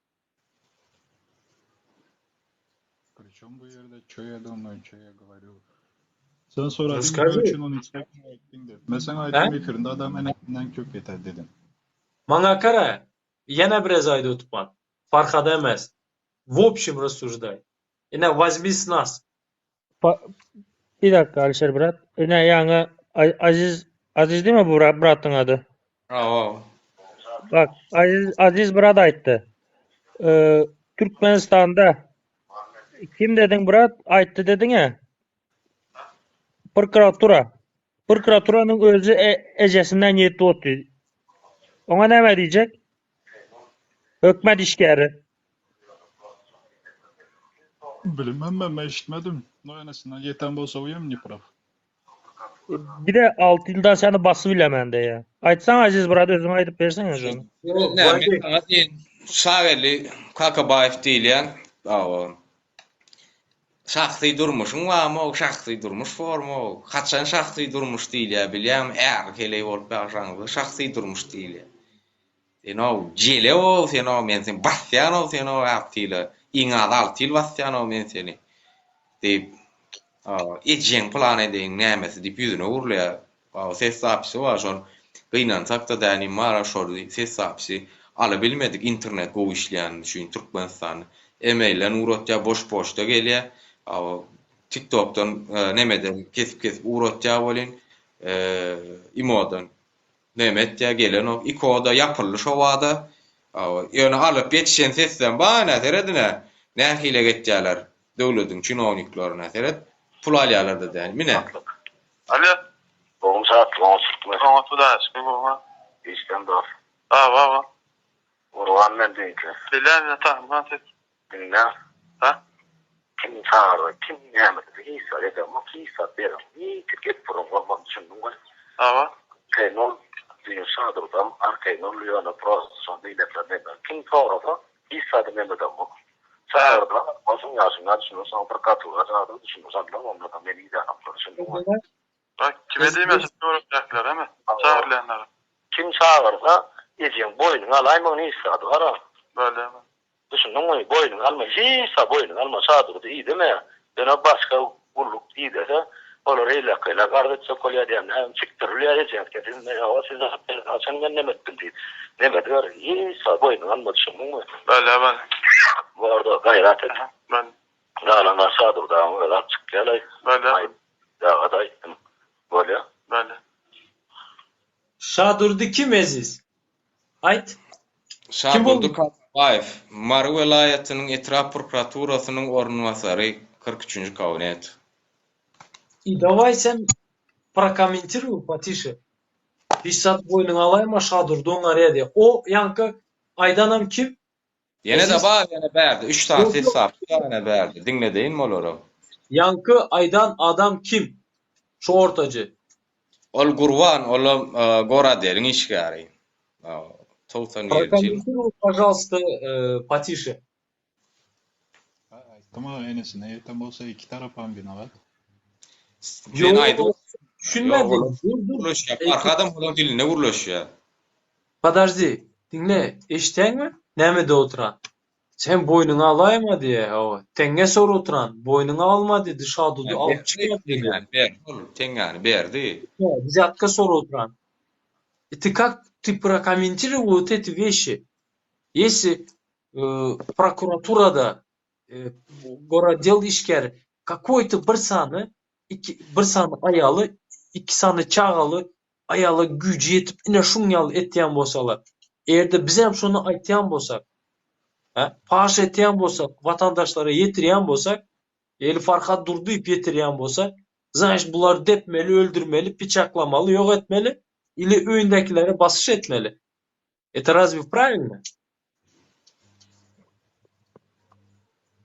Причем bu yerde çöye думаю, çöye говорю. Sen soradın Расскажи. nime üçün onu istekme ettin de. Mesela aytım efirinde adam enekinden köp yeter dedin. Мага кара, yana biraz ayda tutman. Farhad emez. В общем рассуждай. Yine возьми с нас. Bir dakika Alişer Brat. Yine yani Aziz değil mi bu Brat'ın adı? Aa. Bak Aziz Brat ayttı. Türkmenistan'da kim dedin Brat? Ayttı dedin ya. Prokuraturanın özü ecesinden yetti otu. Ona ne diyecek? Hükmet işgeri. Bilmem ben eşitmedim. No anasından yeten bolsa uyum ne praf. Bir de 6 yıldan seni bası bilemende ya. Aytsan Aziz Brat özün aytıp versene canım. Ne men sana diýen Şagerli Kakabaev diýilen, şahsy durmuşuň barmy, o şahsy durmuş forma, haçan şahsy durmuş diýilýär bilýärmi? Kele bolup başlangy şahsy durmuş diýilýär. Seno jele o, seno men sen basýan, seno aptyle, iňadal til basýan men seni. Diýip, etjeň plan edeň nämesi diýip ýüzüne urulýar. Ses sapsy var şol. Gynansak da däni mara şol ses sapsy. Ala bilmedik internet go işleyen düşün Türkmenistan. E-mail'den uğratja boş poşta gelýär. TikTok'tan nemeden kesip uğratja bolin. Imodan nemetja gelen o ikoda yapylýy şo wada. Ýöne alyp ýetişen sesden bana teredine nähile getýärler. Döwletiň çynowniklaryna teret pul alýarlar da däni. Mine. Alo. Doğum saatli 10.00. Tamam, tudaş, ne baba? İşten doğru. Baba. Urgan ben değil. Bilen tamam, sen. Dinle. Ha? Kim çağırdı, kim yemedi, hiç söyledi ama hiç satıyor. Hiç git program düşündüm var. Baba. Kenol diyor sağdırdım, arkaya oluyor da prosesyon değil de kim çağırdı, hiç satmıyordu ama. Çağırdı, olsun yaşına düşünürsen prokuratura çağırdı, düşünürsen de onunla da beni idare düşündüm var. Bak, kime değmezsin, doğru yapacaklar, değil mi? Çağırlayanlar. Kim çağırdı, yiyeceğin boynunu alayım hiç sadı var. Böyle mi? Düşündüm var, boynunu alma, hiç boynunu alma sağdırdı, iyi değil mi? Ben başka ulluk diýdi de olar eýle gardyça kolýa diýen çykdyrylýar ejek kedin ýa siz açan men nemetdim diýdi. Nemet gar ýa boynu almadyşym bu. Bäle bäle. Bu arada gayret et. Ben Nalan aşağıdır da öyle açık gelay. bäle. Ya aday. Böyle. Bäle. Şadurdy kim Eziz? Aýt. Şadurdy Kabaýew, Mary welaýatynyň Etrap prokuraturasynyň ornwasary 43-nji kabinet. И давай sen прокомментируй потише. Hissat boynuna alayma Şadurdy oňarya diye. O yankı Aydanam kim? Ýene de bar, ýene berdi. 3 saat hesap, ýene berdi. Diňledeýin molary. Yankı Aydan adam kim? Şu ortacı. Ol Gurwan, ol Gora deriň işgäri. 97 ýyl. Прокомментируй, пожалуйста, потише. Tamam enesine yetem olsa iki tarafan binalar. Sen aýdy. Düşünmedin. Guruluş ýap. Arkadam bolan diline guruluş ýa. Подожди. Dinle. Eşitäňmi? Nämede oturan? Sen boynuna alayma diye. O. Tenge sor oturan. Boynuna alma dedi. Şadudu alıp çıkma dedi. Ber, tengani berdi. Взятка сор oturan. Ты как ты прокомментируй вот эти вещи? Если прокуратурада городдел işgäri какой-то bir sany ayalı, iki sany çağalı, ayalı gücü yetip ine şuňal etýän bolsalar. Eğerde biz hem şunu aýtýan bolsak, paş etýän bolsak, vatandaşlara ýetirýän bolsak, Eli Farhat Durduýup ýetirýän bolsak, zaş bular depmeli, öldürmeli, piçaklamaly, ýok etmeli, ili öýündekilere basış etmeli. Это разве правильно?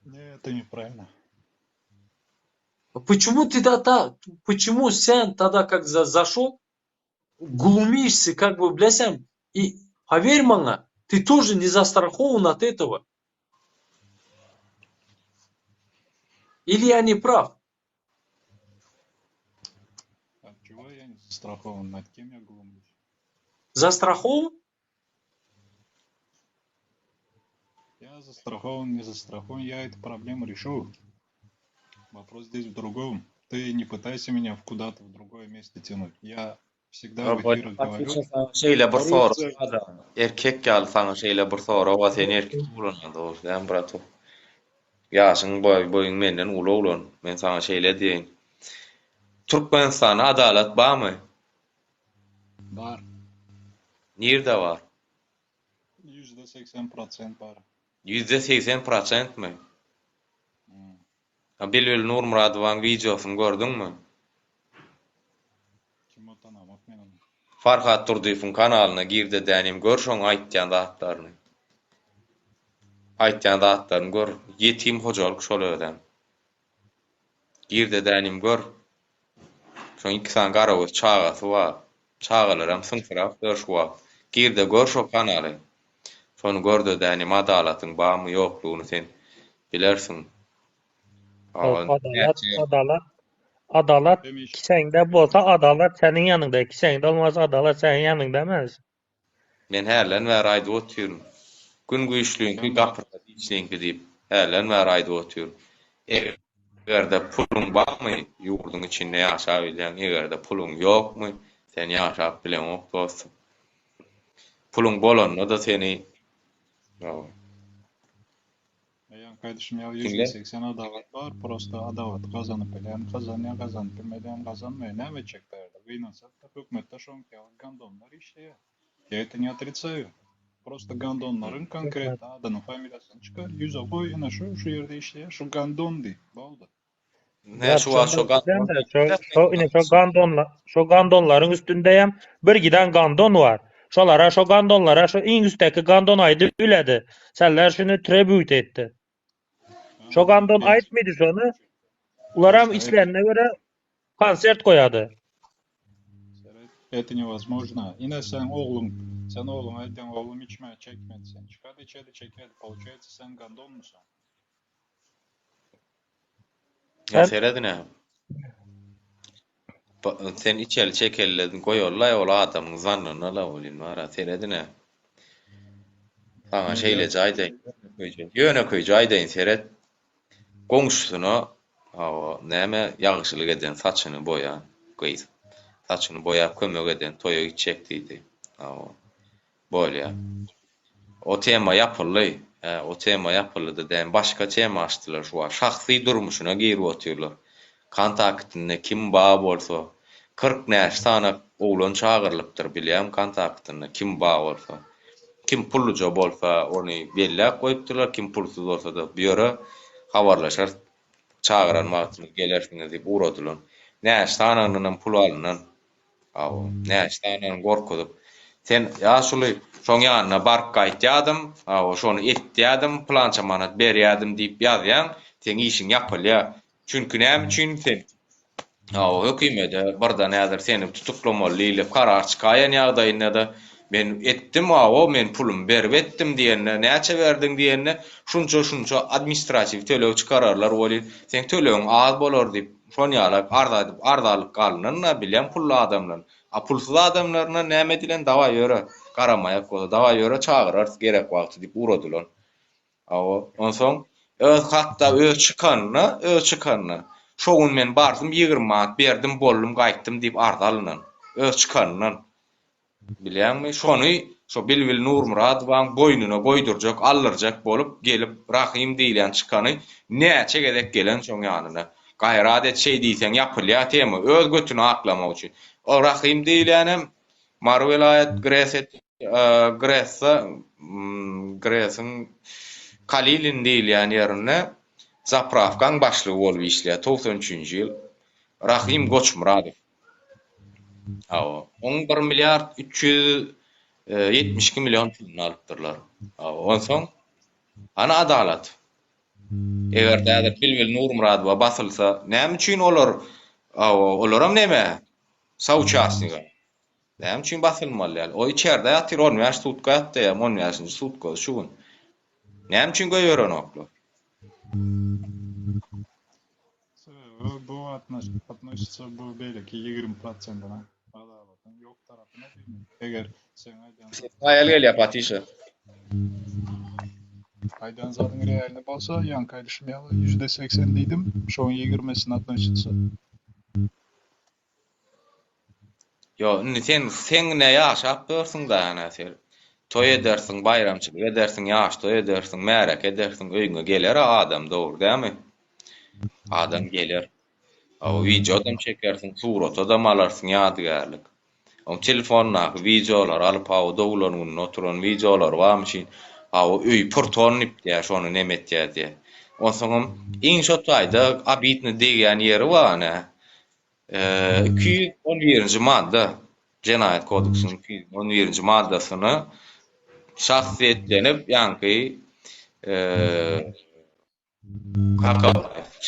Нет, это неправильно. Почему sen тогда как зашел, глумишься, как бы, блесем, и поверь мне, ты тоже не застрахован от этого. Или я не прав? От чего я не застрахован? Над кем я глумлюсь? Застрахован? Я застрахован, не застрахован, я эту проблему решу. Вопрос здесь в другом. Ты не пытайся меня куда-то в другое место тянуть. Я всегда в эфирах говорю. Şeýle bir soru. Erkek gal saňa şeýle bir soru. O sen erkek bolandy o. Sen brato. Ýaşyň boýuň menden uly bolan. Men saňa şeýle diýin. Türkmenistanda adalet barmy? Бар. Nirde var? %80% бар. %80% mi? Bilbil Nurmuradowyň videosyny gördüňmü? Kim o tanamak men onu. Farhat Durduýewiň kanalyna girdi dänim gör şoň aýtýan zatlaryny. Aýtýan zatlaryny gör. Yetim hojalyk şol öden. Girdi dänim gör. Şoň iki san garawy çağasy bar. Çağalar hem sınfyrap dörşwa. Girdi gör şo kanaly. Şonu gördü dänim adalatyň barmy ýoklugyny sen bilersiň. Adalet kiseňde bolsa adalet senin ýanyňda, kiseňde olmasa adalet senin ýanyňda emas. Men herlen we raýda oturýum. Gün güýçlüňki gapyrda diýişleňki diýip, herlen we raýda oturýum. Egerde puluň barmy, ýurduň içinde ýaşap bilýän, egerde puluň ýokmy, sen ýaşap bilen ok dostum. Puluň bolanda da seni Kardeşim ya %80 adalet var. Просто adalet kazanıp bilen kazanýan, kazanıp bilmeýän kazanmaýan. Näme çeklerdi? Gynansak da hökümetde şoňky gandonlar işleýär. Я это не отрицаю. Просто gandonlaryň konkret adyny, familiýasyny çykar, ýüze goý, ýa şu ýerde işleýär, şu gandon di. Boldy. Şo gandonlaryň üstündeýem bir giden gandon var. Şolara, şo gandonlara, şo iň üstteki gandon aýdy üledi. Senler şunu tribut etdi. Şo gandon aýtmady şonu. Ularam işlerine göre konsert koýady. Это невозможно. Ine sen oğlun aytdan oğlum içme, çekmedi sen. Çıkardı içeri çekedi. Получается sen gandon musun? Ya seredine. Sen içeli çekelledin koyarlar ola adamın zannına la olin var seredine. Sana şeyle caydayn. Yöne köy caydayn seret. Goňşusyna Awa näme ýagşylyk eden saçyny boya, gyz. Saçyny boyap kömek eden toýa gitjek diýdi. Awa. Bolýa. O tema ýapyldy. O tema ýapyldy däm başga tema açdylar şu an. Şahsy durmuşyna girip otyrlar. Kontaktynda kim ba bolsa 40 näş sana oglan çağırlypdyr bilýän kontaktynda kim ba bolsa. Kim pulluca bolsa onu bellä goýupdylar, kim pulsuz bolsa da bu ýere habarlaşar. Çağıran wagtyny gelersiňiz diýip uradylar. Näş sananyň pul alynan. Awa, näş sananyň gorkudyp. Sen ýaşuly şoň ýanyna bark gaýtýadym, awa şonu etdýädim, plança manat berýädim diýip ýazýan, sen işiň ýapylýa. Çünki näme üçin sen? Awa, hökümete birde näder seni tutuklamaly diýip karar çykaýan ýagdaýynda da men etdim, awa men pulumy berip etdim diýende, näçe berdiň diýende şunça administrativ tölew çykararlar bolýar. Sen tölewiň az bolar diýip şonu ýalap ardalyk galynan bilýän pully adamlar. A pulsuz adamlarına näme dilen dawa ýöre garamaýak bolsa, dawa ýöre çağırar gerek wagty diýip uradylar. Awa, onsoň öz hatda öz çykanyna şoň men bardım 20 manat berdim bollum gaýtdym diýip ardalynan. Öz çykanyna. Bilýänmi? Şonu şo Bilbil Nurmurad waň boýnuna goýdurjak, allyrjak bolup gelip Rahim diýilen çykany näçe gedek gelen şoň ýanyna. Gaýrat et şey diýsen ýapylýa tema öz götüni aklamak üçin. O Rahim diýilenem Marvelayet Gresin Kalilin diýilen ýerine zapravkan başlygy bolup işleýär 93-nji ýyl. Rahim Goçmuradow. Awa, 11 milyard 372 milyon pulunu alypdyrlar. Awa, onsoň ana adalat. Eger däder Bilbil Nurmuradowa basylsa, näme üçin olaram näme? Sauçasnyga. Näme üçin basylmaly? O içeride ýatyr, 10 ýaş sutka ýatdy, 10 ýaşynçy sutka şuň. Näme üçin goýýaran oklar? Bu относится bu belki 20%'na. Adalatan yok tarafına değil. Eğer sen Hayal gelýär Patişa. aydan zadın realini bolsa, yan kaydışmayalı %80 deydim. Şoň 20'sine относится. Yo, sen ne ýaşap dursun da näser. Toy edersiň, bayramçylyk edersiň, ýaş toy edersiň, märek edersiň, öýüňe geler adam dogry dämi? Adam gelir. O videodan çekersin, surat adam alarsyň ýadygärlik. O telefonna videolar alyp o dowlaryň oturan videolar barmyşyn. O öý porton ipdiýär, şonu nemetdiýär diýär. Onsoň iň şo taýda abitni diýen ýeri bar ne. 211-nji madda Jenaýat kodeksiniň 211-nji maddasyny şahsiýetlenip, ýani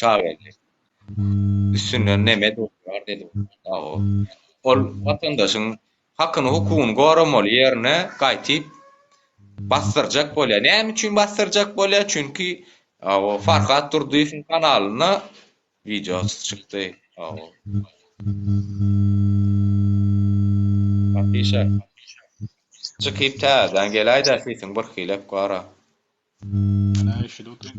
şaýerlik. Üstünden neme doktor dedi. Ol vatandaşyň hakyny hukugyny goramaly ýerine gaýtyp bastyrjak bolýar. Näme üçin bastyrjak bolýar? Çünki o Farhat Durdyýewiň kanalyna video çykdy. Patişa. Çykyp täzeden gelaýda sesin bir hilep gara. Ana işi dutun.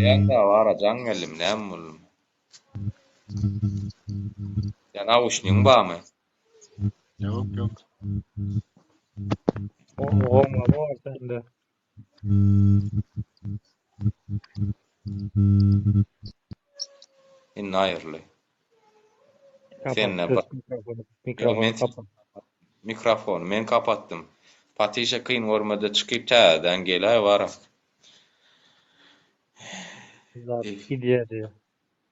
Ýa-da wara jaň gelim näme bolum? Ya nauşnyň barmy? Yok. Olmadı var sende. Aýrly. Sen ne Kapat mikrofonu kapat. Mikrofon men kapattım. Patişa kyn gormada çykyp täzeden gelaý wara. Gidiyor diyor.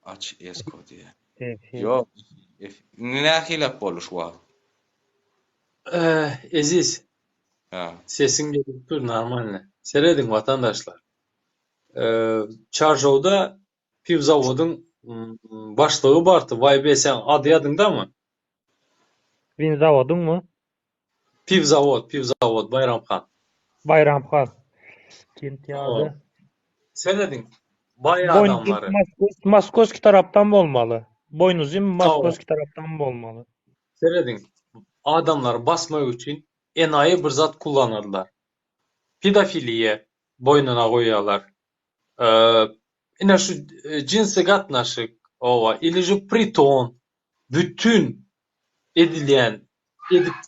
Aç esko diye. Evet. Yok. Ne hilap boluş wa? Eziz, Ha. sesin gelip dur normal. Seredin vatandaşlar. Çarşowda piv zavodun başlygy barty. Vay be, sen adyadynda mı? Vin zavodun mu? Piv zavod Bayramkan. Bayramkan. Kent ýadı. Seredin bay adamları. Moskowski tarapdan bolmaly. Boynuzim Moskowski tarapdan bolmaly. Seredin adamlar basmak üçün enayi bir zat kullanırlar. Pedofiliye boynuna koyuyorlar. ine şu cinsi gatnaşyk, owa, iliji priton, bütün edip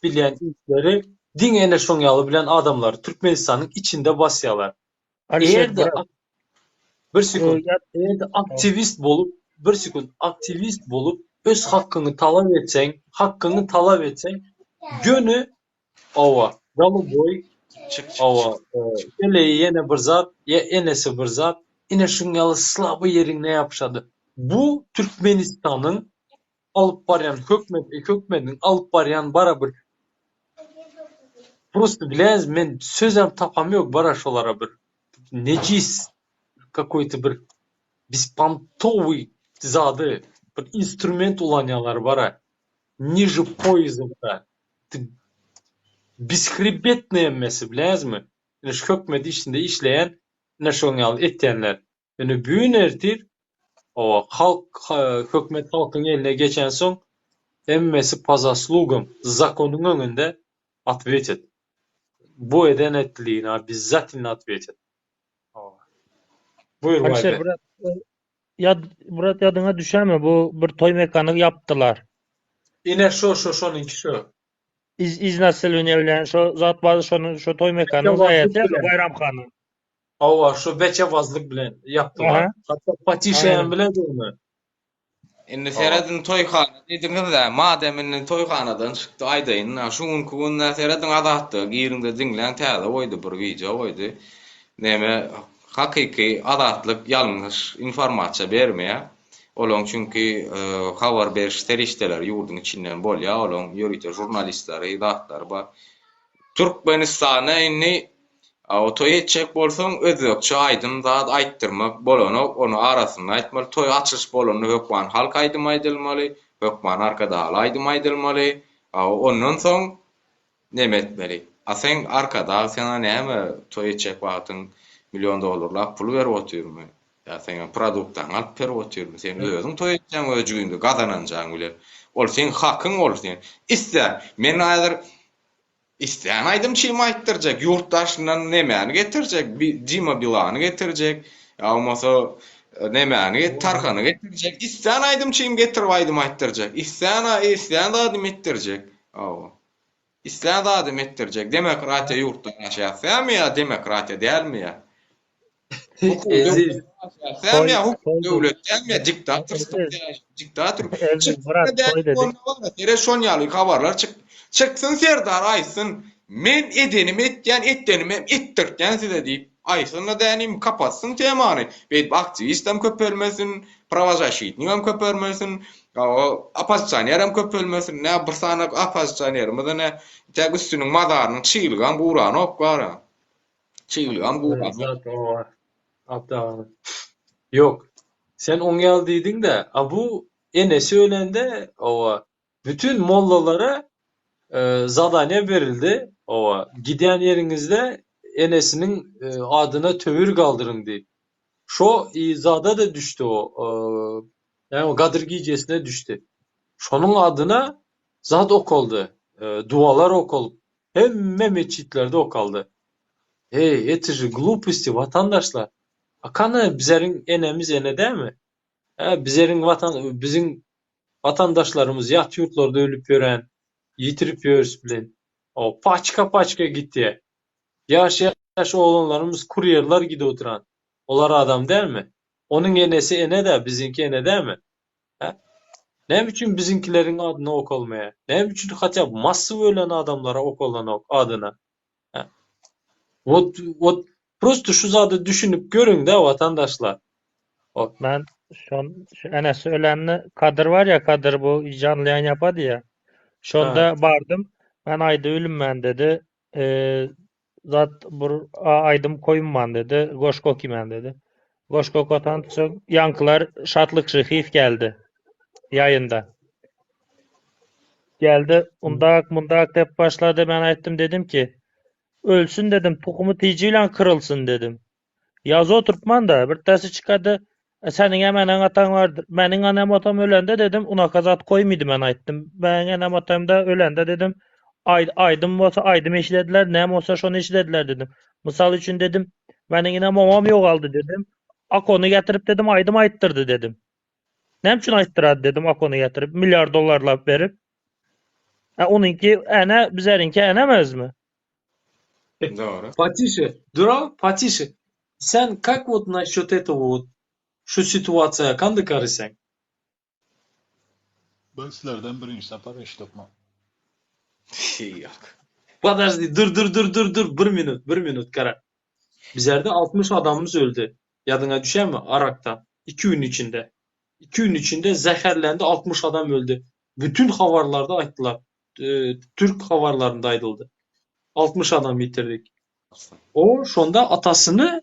bilen işleri din ene şoňaly bilen adamlar Türkmenistanyň içinde basýarlar. Alişer Eğer de Murat, bir sekund, ya, eğer de aktivist bolup, bir sekund aktivist bolup öz hakkını talap etsen, gönü ova, dalı boy, ova, eleği yine bir zat, ya enesi bir zat, ine şunyalı slabı yerine yapışadı. Bu Türkmenistan'ın alıp baryan hökmetin alıp baryan barabir. Просто bilez men sözem tapam yok bara şolara bir necis какой-то bir беспонтовый зады, bir instrument ulanyalar bara. Ниже поясında. Bishrebetne emmesi bilezmi? Yani şu hökmet içinde işleyen nasyonal etkenler. Yani büyün ertir o hökmet halkın eline geçen son emmesi pazaslugum zakonun önünde atvet et. Bu eden etliğine bizzat atvet et. Buyur Alişer vay be. Murat yadına düşer mi? Bu bir toy mekanı yaptılar. Yine şonunki şu. İznaselün evlen şu zat bazı şu toy mekanı Yavaşlık zayet ya bilen. Bayramxanı. Ava şu beçevazlık bilen yaptılar. Aha. Hatta patişeyen Aynen. bile de onu. Indi seredin toyxana diýdiňiz de, madem indi toyxanadan çykdy aýdaýyn, şuň kunna seredin adatdy, girinde diňlen täze oýdy bir video oýdy. Näme hakyky adatlyk ýalňyş informasiýa bermeýär. Olaň çünki habar beriş terişdeler ýurdun içinden bolýar, olaň ýörüýte jurnalistler, redaktlar bar. Türkmenistana inni o toy etjek bolsaň özükçe aýdym zat aýtdyrmak bolany onu arasyna aýtmaly. Toy açyş bolany hökman halk aýdym aýdylmaly, hökman arkada hal aýdym aýdylmaly. Ondan soň näme etmeli? Sen arkada sana näme toy etjek wagtyň $1.000.000 pul berip otyrmy? Ya sen produktdan alyp berip otyrmy? Sen özüň toy etjäň öjüňde gazananjaň bilen. Ol sen hakyň ol sen. Men häzir İsteyen aydym çym aýtdyrjak, ýurtdaşyndan nämäni getirjek, Dima Bilany getirjek, ýa-bolmasa nämäni, Tarhany getirjek. İsteyen aydym çym getirip aýdym aýtdyrjak. İsteyen aýdym etdirjek. İsteyen aýdym etdirjek. Demokratiýa ýurtda ýaşaýarmy ýa demokratiýa dälmi ýa? Eziz. Sen ya hukuk devletden diktatör. Murat toy dedik. Tere şonyalı habarlar çıksın Serdar Aysın. Men edenim etdenime ettirken size deyip Aysın'la denim kapatsın temanı. Ve aktivistem köpölmesin, pravazashitniyem köpölmesin, apazcaniyem köpölmesin, ne bir sanak apazcaniyem da ne tek üstünün madarının çiğilgan buğranı opkara. Çiğilgan buğranı. Zaten o var. Hatta yok. Sen on geldiydin de bu enesi ölende o bütün mollalara zadane verildi. O giden yerinizde enesinin adına tövür kaldırın diye. Şu izada da düştü o. Yani o Kadir Gecesi'ne düştü. Şonun adına zat okuldu. Dualar okul. Hem meçhitlerde okaldı. Hey, etici glupusти vatandaşlar. Akanı bizlerin enemiz ene değil mi? Bizim vatandaşlarımız yat yurtlarda ölüp gören, yitirip yörüs bilen. O paçka gitti. Yaş oğlanlarımız kuryerler gidi oturan. Olar adam değil mi? Onun enesi ene de bizimki ene değil mi? Ne biçim bizimkilerin adına ok olmaya? Ne biçim hatta massı ölen adamlara ok olan ok adına? Prosto şu zadı düşünüp görün de vatandaşlar. Ben şu Enes ölenli Kadir var ya, Kadir bu canlı yayın yapadı ya. Şonda bardım. Ben ayda ölümmen dedi. Zat bu aydım koyunman dedi. Goşko kimen dedi. Goşko kotan soň yankılar şatlık şehif geldi. Yayında. Geldi. Undak dep başladı. Ben aytdım, dedim ki ölsün dedim. Tokumu ticiyle kırılsın dedim. Yazı oturtman da bir tanesi çıkadı. Senin hemen atan vardır. Benim anam atam ölende dedim. Unaka zat koymaydı, ben aytdım. Ben anam atam da ölende dedim. Aydım olsa aydım eşlediler. Nem olsa şonu eşlediler dedim. Misal için dedim. Benim anam mamam yok aldı dedim. Akonu getirip dedim aydım ayttırdı dedim. Ne için ayttırad dedim Akonu getirip milyar dolarlar verip. Onunki ene bizerinki enemez mi? Doğru. Потише. Дурак, потише. Sen как вот насчет этого вот, şu situasiya kandı karısen? Ben sizlerden birinci sefer eşitmem. Yok. Подожди, dur. Bir minut kara. Bizlerde 60 adamımız öldü. Yadına düşer mi? Arak'ta. 2 gün içinde. 2 gün içinde zehirlendi 60 adam öldü. Bütün havarlarda ayttılar. Türk havarlarında aydıldı. 60 adam yitirdik. O şonda atasını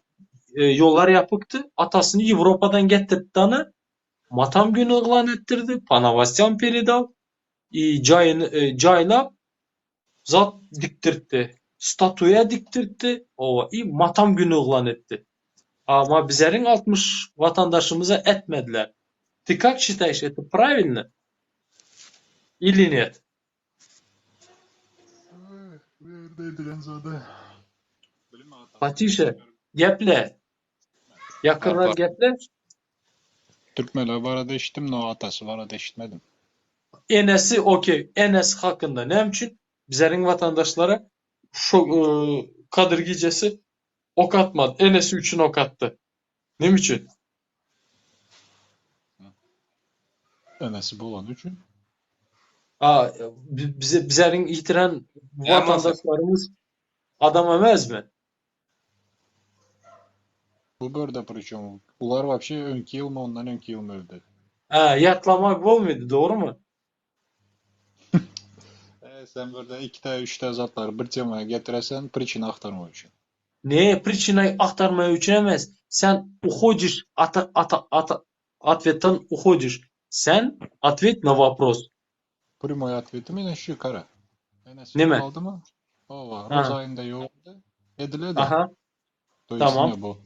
yollar yapıktı. Atasını Avrupa'dan getirtti. Matam günü ilan ettirdi. Panavasyan Peridal cayla zat diktirtti. Statuya diktirtti. O matam günü ilan etti. Ama bizlerin 60 vatandaşımıza etmediler. Ты как считаешь, это правильно? Или нет? Neredeydi zade? Потише. Geple. Yakınlar Apa. geple. Türkmenler var da eşittim, no atası var da eşitmedim. Enes'i okey. Enes hakkında ne için? Bizlerin vatandaşlara şu Kadir Gecesi ok atmadı. Enes'i için ok attı. Ne için? Enesi bu olan için. Bizlerin yitiren Ya vatandaşlarımız adam emez mi? Bu böyle причем. Ular вообще önkü yıl mı ondan önkü yıl mı öldü? Yatlamak olmadı, doğru mu? Sen burada 2 3 zatları bir temaya getiresen причина aktarma için. Neye причиной aktarmaya için emez. Sen uходишь ответten уходишь. Sen ответь на вопрос. Primoy atvetim yine şu kara. Enes Ne mi? kaldı mı? O var. Ha. Roz ayında yoğurdu. Edile de. Aha, To tamam. jest bu.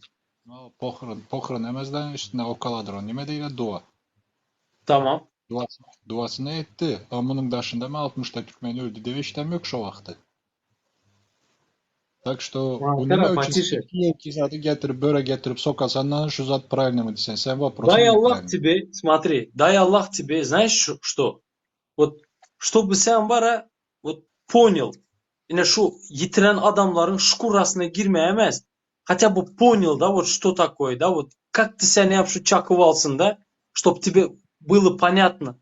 No, pohran emezden üstüne okaladır o. Nime değil dua. tamam. Duasını etti. Ama bunun dışında mı 60'ta Türkmen öldü diye işlem yok şu vakti. Так что bu Kara, nime потише. için ki zatı getirip böyle getirip sokasandan şu zat правильно mı desen sen вопрос Дай Аллах неправильный. тебе, смотри, дай Аллах тебе, знаешь что? Вот, чтобы sen bana вот понял. Yine şu yitiren adamların şkurasına girmeyemez. Хотя бы понял, да, вот что такое, да, вот как ты sen yap şu çakıvalsın da, чтобы тебе было понятно.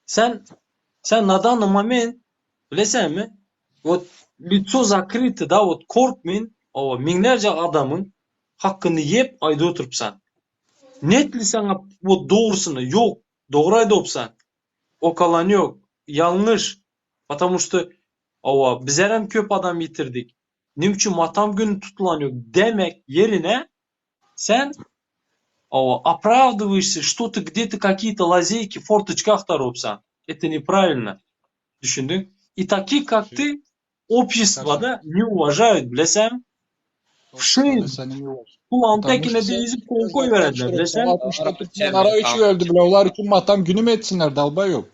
Sen на данный момент, bilesen mi? Вот лицо закрыто, да, вот korkmayın, o binlerce adamın hakkını yep ayda oturupsan. Netli sana bu doğrusunu yok, doğru ayda opsan. O kalan yok. Yanlış. Потому что bizler hem köp adam yitirdik. Ne için matam günü tutulan yok demek yerine sen оправдываешься, что ты где-то какие-то лазейки, форточка aktarıpsan. Это неправильно. Düşündün? И таких, как ты, обществода не уважают, bilesem. Шин, kulağın tekine deyizip kol koy verenler, bilesem. 60'ta Türkmen ara 3'ü öldü bile. Onlar için matam günü mü etsinler dalba yok.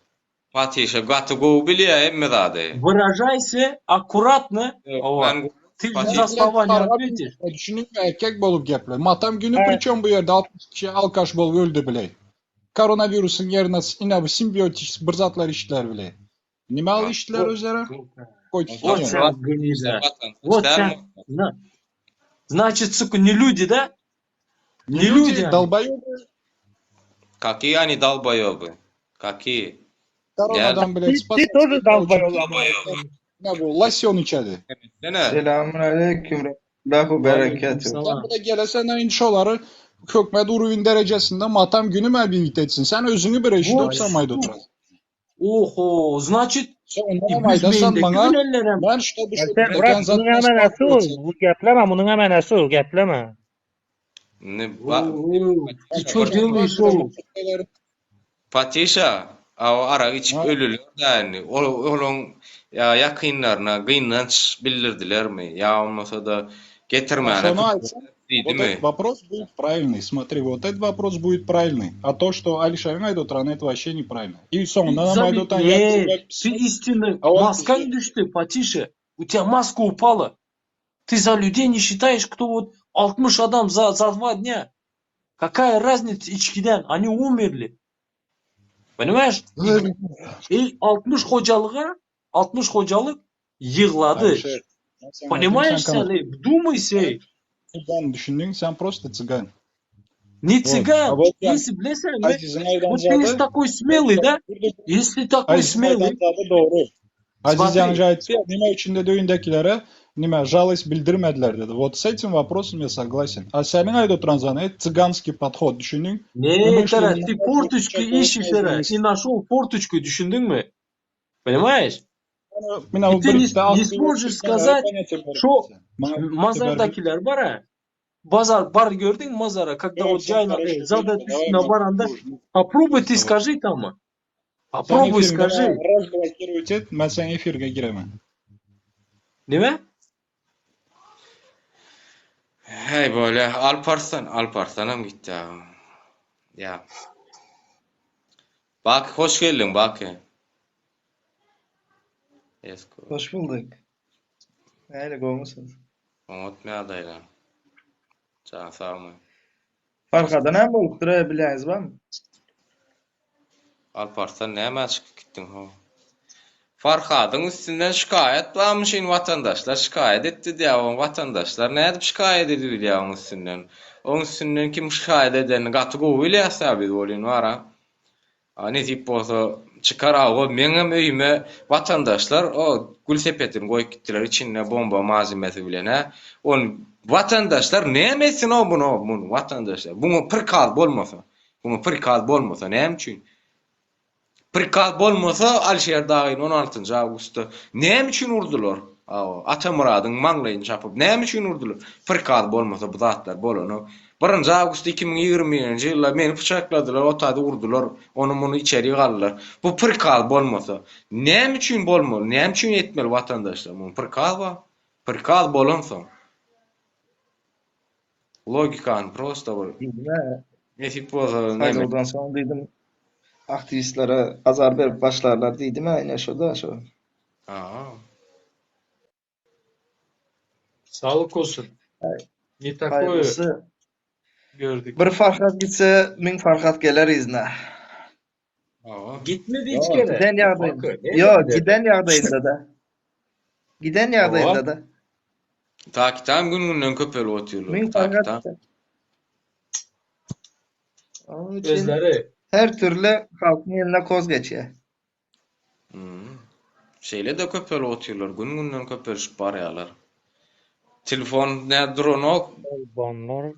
Fatih'e gatı gov biliyor emmi zade. Выражайся аккуратно. Ben Ты Fatih- за слова не ответишь. Düşünün ki erkek bolup gepler. Matam günü причем bu yerde 60 kişi alkaş bol öldü bile. Koronavirüsün yerine yine bu simbiyotik bir zatlar işler bile. Nime al işler özlere? Koy Вот tutuyor. sen гнида. Вот Sen sen. Значит, сука, не люди, да? Не люди. они. Dalbayı Какие они долбоёбы? Какие? Koronadan bile Ты тоже долбоёб. Ne bu? Lasyon içeri. Ne? Selamun aleyküm. Lahu berekatuhu. Sen Selam. burada gelesen en şoları hükmet uruvin derecesinde matam günü mü bir etsin. Sen özünü bir eşit Vay. opsamaydı oturasın. Ого, значит, Sonra mayda sen bana ben işte bu Sen şekilde bırak bunun emenesi ol. Bu gepleme bunun emenesi ol. Gepleme. Ne? Ты что делаешь, oğlum? Fatih'a o ara içip ölülür yani. Onun ya yakınlarına gıynanç bildirdiler mi? Ya olmasa da getirmeyene değil Вот mi? этот вопрос будет правильный. Смотри, вот этот вопрос будет правильный. А то, что Алишер Майдотран, это вообще неправильно. И все, на Майдотан Ты истинно, А он маска не düştü, потише. У тебя маска упала. Ты за людей не считаешь, кто вот 60 адам за 2 дня. Какая разница içkiden? Hani умерли. Понимаешь? 60 hocalık yığladı. Alişer, ben sana aytayım, Понимаешь sen sen? Думай sen. Цыган düşündün, sen просто цыган. Не Вот. цыган. А вот я Если bilesen mi? Aziz'in aydan Вот ты если zadı, такой смелый, да? Если такой Aziz'in aydan смелый, zadı doğru. Aziz смотри. Yanıcı aytdı ya, nime içinde döyündekilere nime жалость bildirmediler dedi. Вот с этим вопросом я согласен. А senin ayda oturan zanı цыганский подход düşündün. Нет, Ара, ты форточку ищешь, Ара, и нашел форточку, düşündün mü? Понимаешь? Mina И o ты birlikte не sможешь сказать, что Mazardakiler var ha. Базар, бар gördün mü Mazara? Когда вот Джайна, Зада на баранда. Попробуй ты скажи там. Попробуй скажи. Разблокируйте et, ben sen efirge giremem. Değil mi? Hey böyle Alparslan'a mı gitti ya? Ya. Bak hoş geldin bak. Esko. Hoş bulduk. Neyle kovmuşsunuz? Unutmaya adaylar. Can sağ olun. Farkada ne bolup durabilirsiniz var mı? Alparslan näme çıkıp gittin ho? Farhad'ın üstünden şikayet varmış vatandaşlar şikayet etti diye o vatandaşlar ne edip şikayet ediyor diye onun üstünden. Onun üstünden kim şikayet edeni katı kovuylasa biz olin var ha. Ne tip olsa çıkar o benim öyüme vatandaşlar o gül sepetini koyup gittiler içine bomba malzemesi bile ne. On vatandaşlar ne yemesin o bunu vatandaşlar. Bunu prikaz bolmasa. Bunu prikaz bolmasa ne için? Prikaz bolmasa Alişer Dağı'nın 16. Ağustos'ta näme üçin urdular? Atamurad'ın manglayını çapıp näme üçin urdular? Prikaz bolmasa bu zatlar bolany. 1. Ağustos 2020-nji ýylda meni bıçakladylar, otada urdular, onu bunu içeri galdylar. Bu prikaz bolmasa näme üçin bolmaly? Näme üçin etmeli vatandaşlar? Bu prikaz ba? Prikaz bolansa. Logikan prosta bol. Ne tip bolsa näme? Sayıldan sonra dedim aktivistlere azar verip başlarlar dedim aynen şurada şu. Sağlık olsun. Ne такое Hayırlısı. gördük. Bir farkat gitse min farkat gelir izne. Gitmedi hiç kere. Giden yağdaydı. Yok giden yağdaydı da. Giden yağdaydı da. Takitam gün köpeli otuyorlar. Min Takitam. farkat. Onun için Özleri. her türlü halkın eline koz geçiyor. Şeyle de köpeli otuyorlar. Gün köpelişip baryalar. Telefon ne drone Albanlar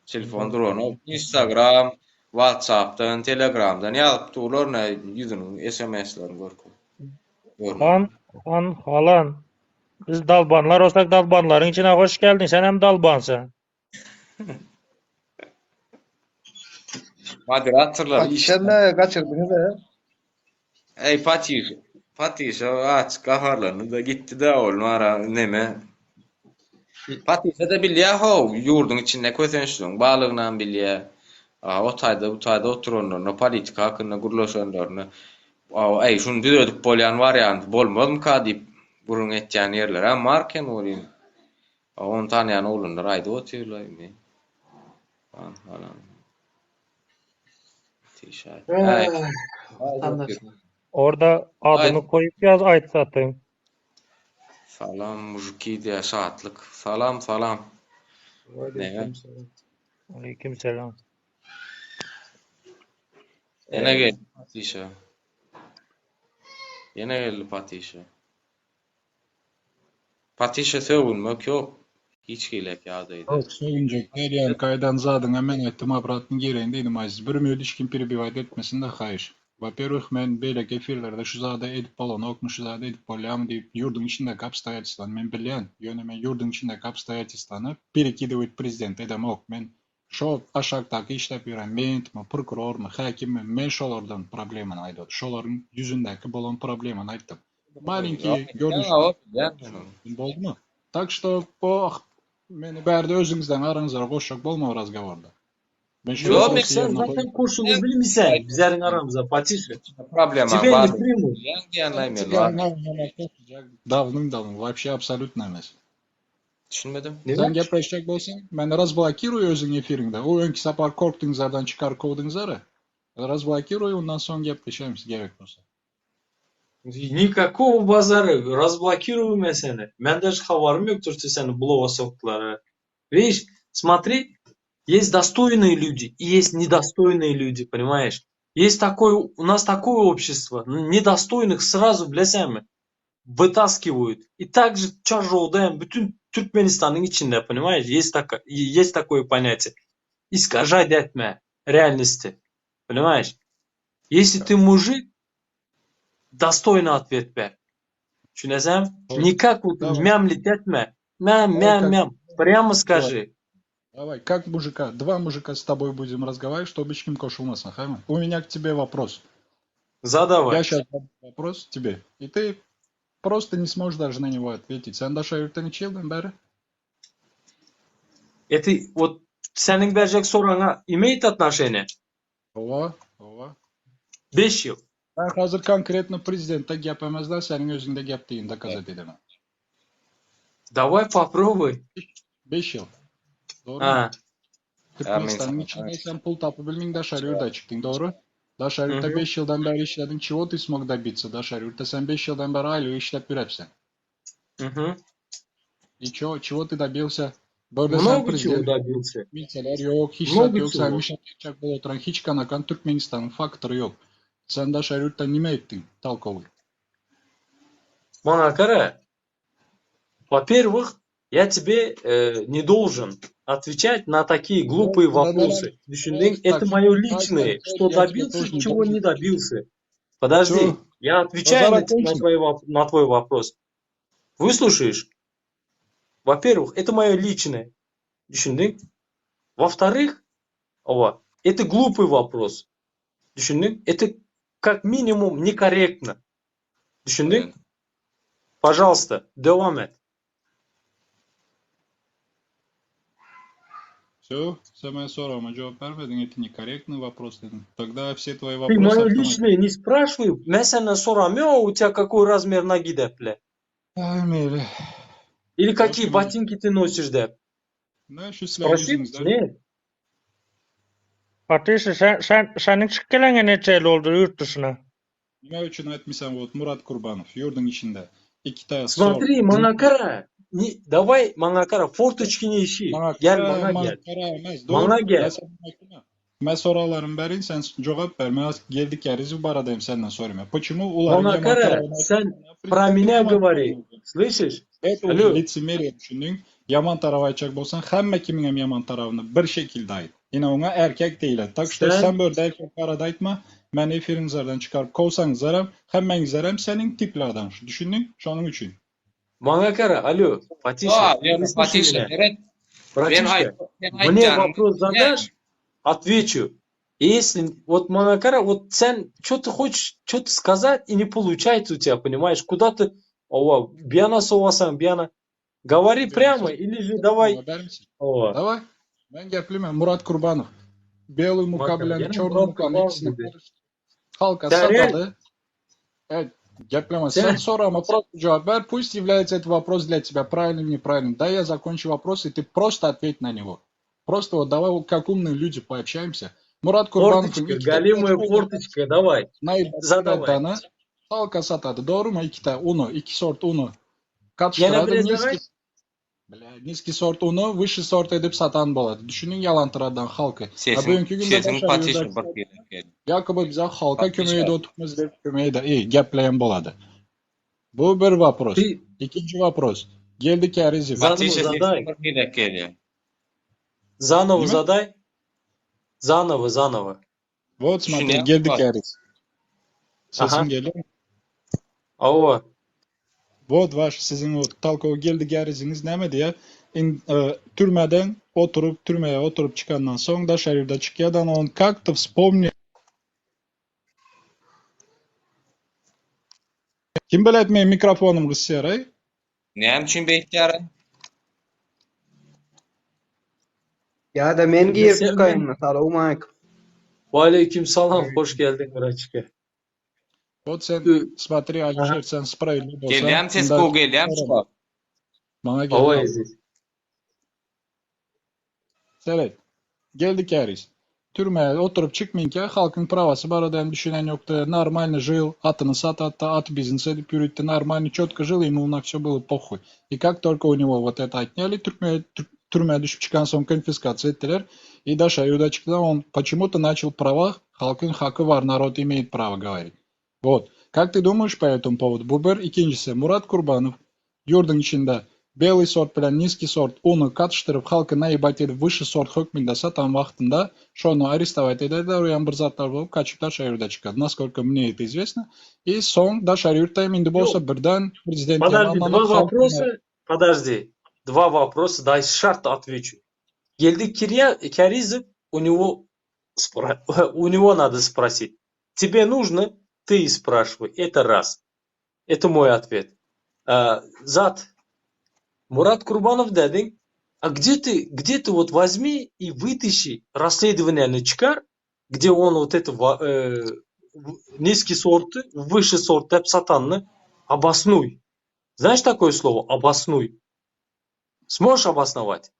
telefon drone Instagram, WhatsApp'tan, Telegram'dan ýazyp durlar ne yüzünün SMS'lerini görkün. Halan. Biz dalbanlar olsak dalbanların içine hoş geldin. Sen hem dalbansın. Moderatorlar Fatih'le kaçırdınız ha. Ey Fatih aç kaharlarını da gitti de olmara neme. Fatih de bilýär ho yurdun içinde kösenşlüň balygynyň bilýär. O tayda oturanlaryny politika hakynda gurlaşanlaryny ey şunu düzedip bolýan variant bolmady ka diýip burun etýän ýerler hem marken bolýan. Onu tanýan oglunlar aýda oturýarlar. Falan. Tişay. Orada adını koyup yaz aytsatın. Salam mujiki diye saatlik. Salam. Aleykümselam. Yine geldi Patişa. Patişa sövülmek yok. Hiç gelek ýagdaýda. Yok, söýünjek derýän kaydan zadyň hemen etdim apparatyn gereğinde dedim aziz. Bir müýet hiç kim перебивать etmesin de haýyş. Во-первых, men beýlek efirlerde şu zada edip bolan, oknu şu zada edip bolýam diýip ýurdun içindäki obstoятельствany men bilýän. Ýöne men ýurdun içindäki obstoятельствany перекидывать prezident edem ok. Men şo aşakdaky işlep ýören mentmi, prokurormy, häkimmi, men şolardan problemany aýdym. Şolaryň ýüzündäki bolan problemany aýtdym. Malinki görnüş boldumy? Так что meni bärde özüňizden araňyza goşak bolma razgawarda. Ben Yok, sen zaten koşulu bilmişsen bizlerin aramızda Fatih. Проблема Тебе var. не примут. Я найме. Давным-давно, вообще абсолютно эмес. Düşünmedim. Sen gaplashacak bolsang, men razblokiruy özüň efiringde. O öňki sapar korktuňyzlardan çıkar kovduňzary. Razblokiruy, ondan soň gapleşemiz gerek bolsa. Никакого базара. Разблокирую сени. Мен даже хабарым yok что сени блога соктулары. Видишь, смотри, есть достойные люди и есть недостойные люди, понимаешь? Есть такое, у нас такое общество. Недостойных сразу, блесями, вытаскивают. И также чаржоудаем bütün Türkmenistan'ın içinde, понимаешь? Есть такое понятие. Искажать etme реальности, понимаешь? Если ты мужик, достойно ответ ver. Düşünesem, никак вот Давай. мямлить etme. Мям. Прямо скажи. Давай, как мужика, два мужика с тобой будем разговаривать, чтобы ичким кошулмасын, хайма. У меня к тебе вопрос. Задавай. Я сейчас задам вопрос тебе, и ты просто не сможешь даже на него ответить. Sen daşa yurttan içildin beri? Это вот senin verecek soruna имеет отношение? Ova. 5 yıl. Ben hazır konkretno prezident'e gap emezler, senin özünde gap deyin dokazat edemem. Давай попробуй. 5 yıl. Doğru mu? Ha. Türkmenistan'ın içinde sen pul tapabilmeyin daşa yurda çıktın, doğru? Daşa yurtta 5 yıldan beri işledin, çivo ты смог добиться daşa yurtta, sen 5 yıldan beri aile işlep yürepsen. И чего ты добился? Böyle sen Много чего prezident добился. milseler yok, hiç Много şart yok, sen чего. bir şey yapacak bol oturan, hiç kanakan Türkmenistan'ın faktörü yok. Sen daşa yurtta nime ettin, talkovu? Манакара, во-первых, я тебе не должен отвечать на такие глупые вопросы. Düşündün, это мое личное, что добился, чего не добился. Подожди, я отвечаю на твой вопрос. Выслушаешь? Во-первых, это мое личное. Düşündün? Во-вторых, это глупый вопрос. Düşündün? Это как минимум некорректно. Düşündün? Пожалуйста, devam et. Все, самое sorama cevap vermedin, это некорректный вопрос dedim. Тогда все твои Ты вопросы мое автоматически. личное не спрашивай. Я сένα сорамё, у тебя какой размер ноги, да, бля? Ay Meli. Или какие Yok, ботинки ты носишь, да? Ne şu Спроси? yüzünüzden. Нет. Ateşi senin çık gelene neçe yıl oldu yurt dışına? Ne için etmişsen вот Murat Kurbanov yurdun içinde. İki tane Смотри, Манакара. Давай, Манакара, форточки не ищи. Gel bana gel. Bana gel. Ben sorularım berin, sen cevap ver. Ben geldik yeriz bu baradayım senden sorayım. Почему uların Манакара, sen про меня говори. Слышишь? Evet, o Alo. лицемерие düşündün. Yaman tarafı açacak bolsan, hem kimin hem yaman tarafını bir şekilde ait. Yine ona erkek değil. Tak işte sen böyle erkek arada aytma. Ben efirinizlerden çıkarıp kovsanız zarem, hem ben zarem senin tiplerden. Düşündün, şunun için. Манакара, алло, потише. Не слушай меня. Братишка, мне вопрос задашь, отвечу. Если вот Манакара, вот sen что-то хочешь, что-то сказать, и не получается у тебя, понимаешь? Куда ты, бияна совасаң, бияна. Говори прямо, или же давай. Давай. Ben gaplayman. Murat Kurbanov. Белый mukabilen, черный mukabilen. Halka satadı. Evet. Гяпляма, sen sorama, просто cevap ver. Пусть является этот вопрос для тебя правильным или неправильным. Да, я закончу вопрос, и ты просто ответь на него. Просто вот давай, как умные люди, пообщаемся. Мурат Курбанов... Форточка, голимая форточка, давай. Задавай. Halka satadı. Doğru mu? İki sort unu. Yana bir Низкий sort unu, выше sort edip satan болады. Düşünün yalantıradan halkı. Sesin patişi Якобы bize halka kömeğe oturmaz deyip kömeğe de gapleyen болады. Bu bir вопрос. İkinci вопрос. Geldik yerizi. Заново задай. Заново. Вот смотри, geldik yerizi. Sesim geliyor mu? Ava. Вот ваш sizin o talkova geldik yeriziniz ne diye türmeden türmeye oturup çıkandan sonra da şehirde çıkıyordan on как-то вспомни. Kim bilet men mikrofonum kısıyaray? Ne için behtiyarın? Ya da men giyip çıkayım. Assalamu alaikum. Ve aleyküm selam. Hoş geldin Muratçıka. Вот sen смотри, Алишер, sen справедливо. Geliyem ses ko geliyem. Bana Ava gel. ezil. Seyret. Geldik yeriz. Türmeye oturup çıkmayınca halkın pravası baradan düşünen yoktu. Нормально жил, atını satattı, at бизнес edip yürüttü. Нормально, четко жил, ему на все было похуй. И как только у него вот это отняли, türmeye düşüp çıkan son konfiskasyon ettiler. И Даша Юда çıktı, он почему-то начал права, halkın hakkı var, народ имеет право говорить. Вот. Как ты думаешь по этому поводу? Bu bir. İkincisi, Murat Kurbanov yurdun içinde belli sort bilen nizki sort onu katıştırıp halkı naibat edip выше sort hükmünde satan vaktinde şonu arestovat ederler, uyan bir zatlar bulup kaçıp Даша Юр'da çıkardı. Насколько мне это известно. И son Даша Юр'da indi bolsa birden президент Подожди. Два вопроса, дай шарт отвечу. Geldi Киризов, у него надо спросить. Тебе нужно, ты спрашивай. Это раз. Это мой ответ. Зат, Мурат Курбанов dedin. А где ты вот возьми и вытащи расследование на ЧКАР, где он вот это низкий сорты, высший сорт сатанны, обоснуй. Знаешь такое слово? Обоснуй. Сможешь обосновать?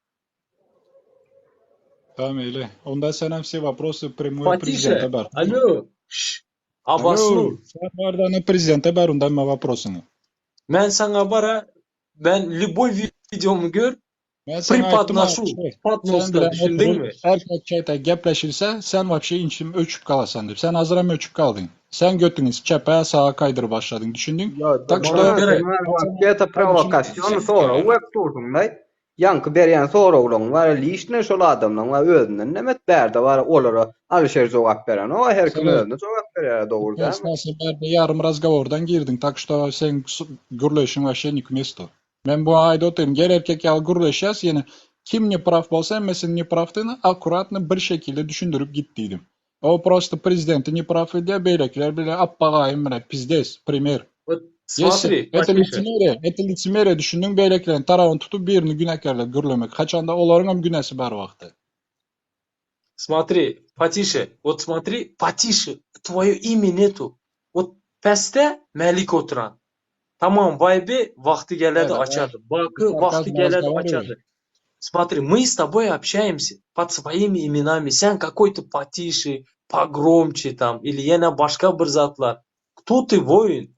Tamam öyle. Onda sen все вопросы прямой президента бар. Алло. Обоснуй. Sen vardan президента бар, ondan mı вопросını? Ben sana ben любой videomu gör, Ben sana pripodношу. Подноска, düşündün mü? Erkek çayta gepleşirse sen вообще içim ölçüp kalasan deyip. Sen hazıra mı ölçüp kaldın? Sen götünü çepeye sağa kaydırıp başladın, düşündün? Tak что это провокation sonra web durdunday. Yankı berýän soragylaryň bar liişne şol adamlaryň bar özünden nemet bärde bar olara alışer jogap beren. O her kim özüne jogap berýär dogry da. Esasında berde yarım razgovordan girdin. Tak что sen gürleşin вообще не к месту. Ben bu ayda oturayım. Gel erkek yal gürleşyas yine kim ne prav bolsa mesela ne pravtığını akuratlı bir şekilde düşündürüp gittiydim. O просто президенты не прав diye beylikler bile appagayım bile pizdes, primer. Смотри, это лицемерие düşündüğün beyliklerin tarafını tutup birini günahkarla gürlemek. Kaçanda onların hem günahsı var vakti. Смотри, потише. Вот смотри, потише. Твое имя нету. Вот peste Melik oturan. Tamam, Vibe vakti geledi açadı. Bakı vakti geledi açadı. Смотри, мы с тобой общаемся под своими именами. Sen какой-то потише, погромче там, или yine başka bir zatlar. Кто ты, воин?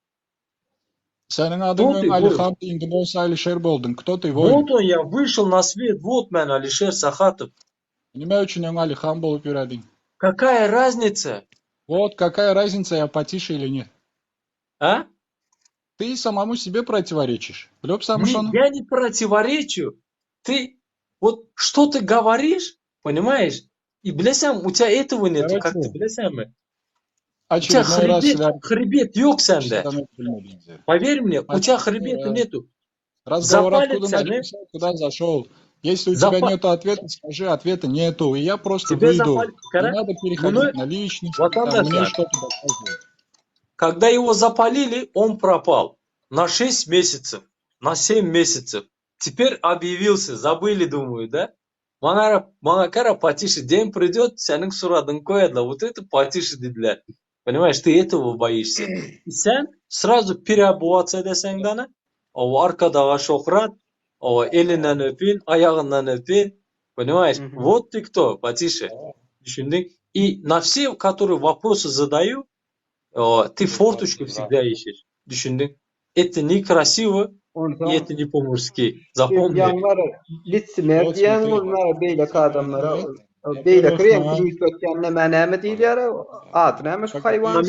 Senin adın Alihan indi bolsa Alişer boldun. Кто ты, воин? Вот он, я вышел на свет. Вот ben Alişer Sahatov. Nime üçün ön Alihan bolup yöredin? Какая разница? Вот какая разница, я потише или нет? А? Ты самому себе противоречишь. Блёб Я не противоречу. Ты вот что ты говоришь, понимаешь? И блесам, у тебя этого нету, как ты блесам. У тебя хребет yok sende. Поверь мне, у тебя хребета нету. Разговор откуда начался, куда зашел. Если у тебя нету ответа, скажи, ответа нету. И я просто выйду. Не надо переходить на личность. Мне что-то доказывать. Когда его запалили, он пропал. На 6 месяцев, на 7 месяцев. Теперь объявился, забыли, думаю, да? Манакара потише, день придет, senin suradın koyadla. Вот это потише dediler. Понимаешь, ты этого боишься. И sen сразу переобуваться edesen bana. O arkadağa şokrat, o elinden öpün, ayağından öpün. Понимаешь? Вот ты кто, потише. Düşündün? И на все, которые вопросы задаю, ты форточку всегда ищешь. Düşündün? Это некрасиво, и это не по-мужски. Запомни. Litmer diyen onlar beylek adamlara beylek renk kötken ne diýler adına hem hayvan.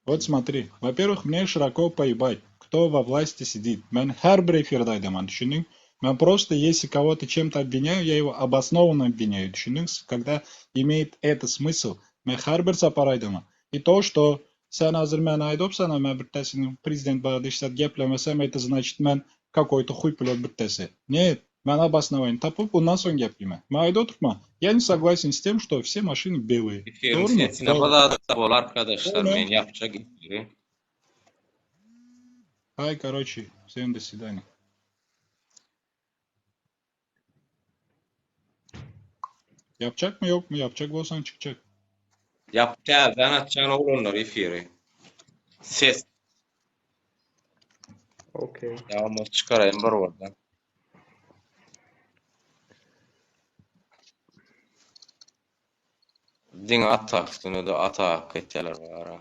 Вот смотри, во-первых, мне широко поебать, кто во власти сидит. Мен her bir эфирde aydaman, düşündün? Men просто, если кого-то чем-то обвиняю, я его обоснованно обвиняю, düşündün? Когда имеет это смысл, men her bir sapar aydaman. И то, что sen hazır meni aydopsan, men birtasini prezident barada işlet geplemesem, это значит men какой-то хуй плет birtasi. Нет, men обоснование tapıp bundan sonra gepleme. Men ayda oturma. Я не согласен с тем, что все машины белые. Doğru mu? Bol arkadaşlar, men yapacak işleri. Ай, короче, всем до свидания. Yapacak mı yok mu? Yapacak olsan çıkacak. Yapacağız, ben açacağım oğlunlar efiri. Ses. Okey. Devamlı çıkarayım var oradan. Diňe atak üstüne de atak etýärler bara.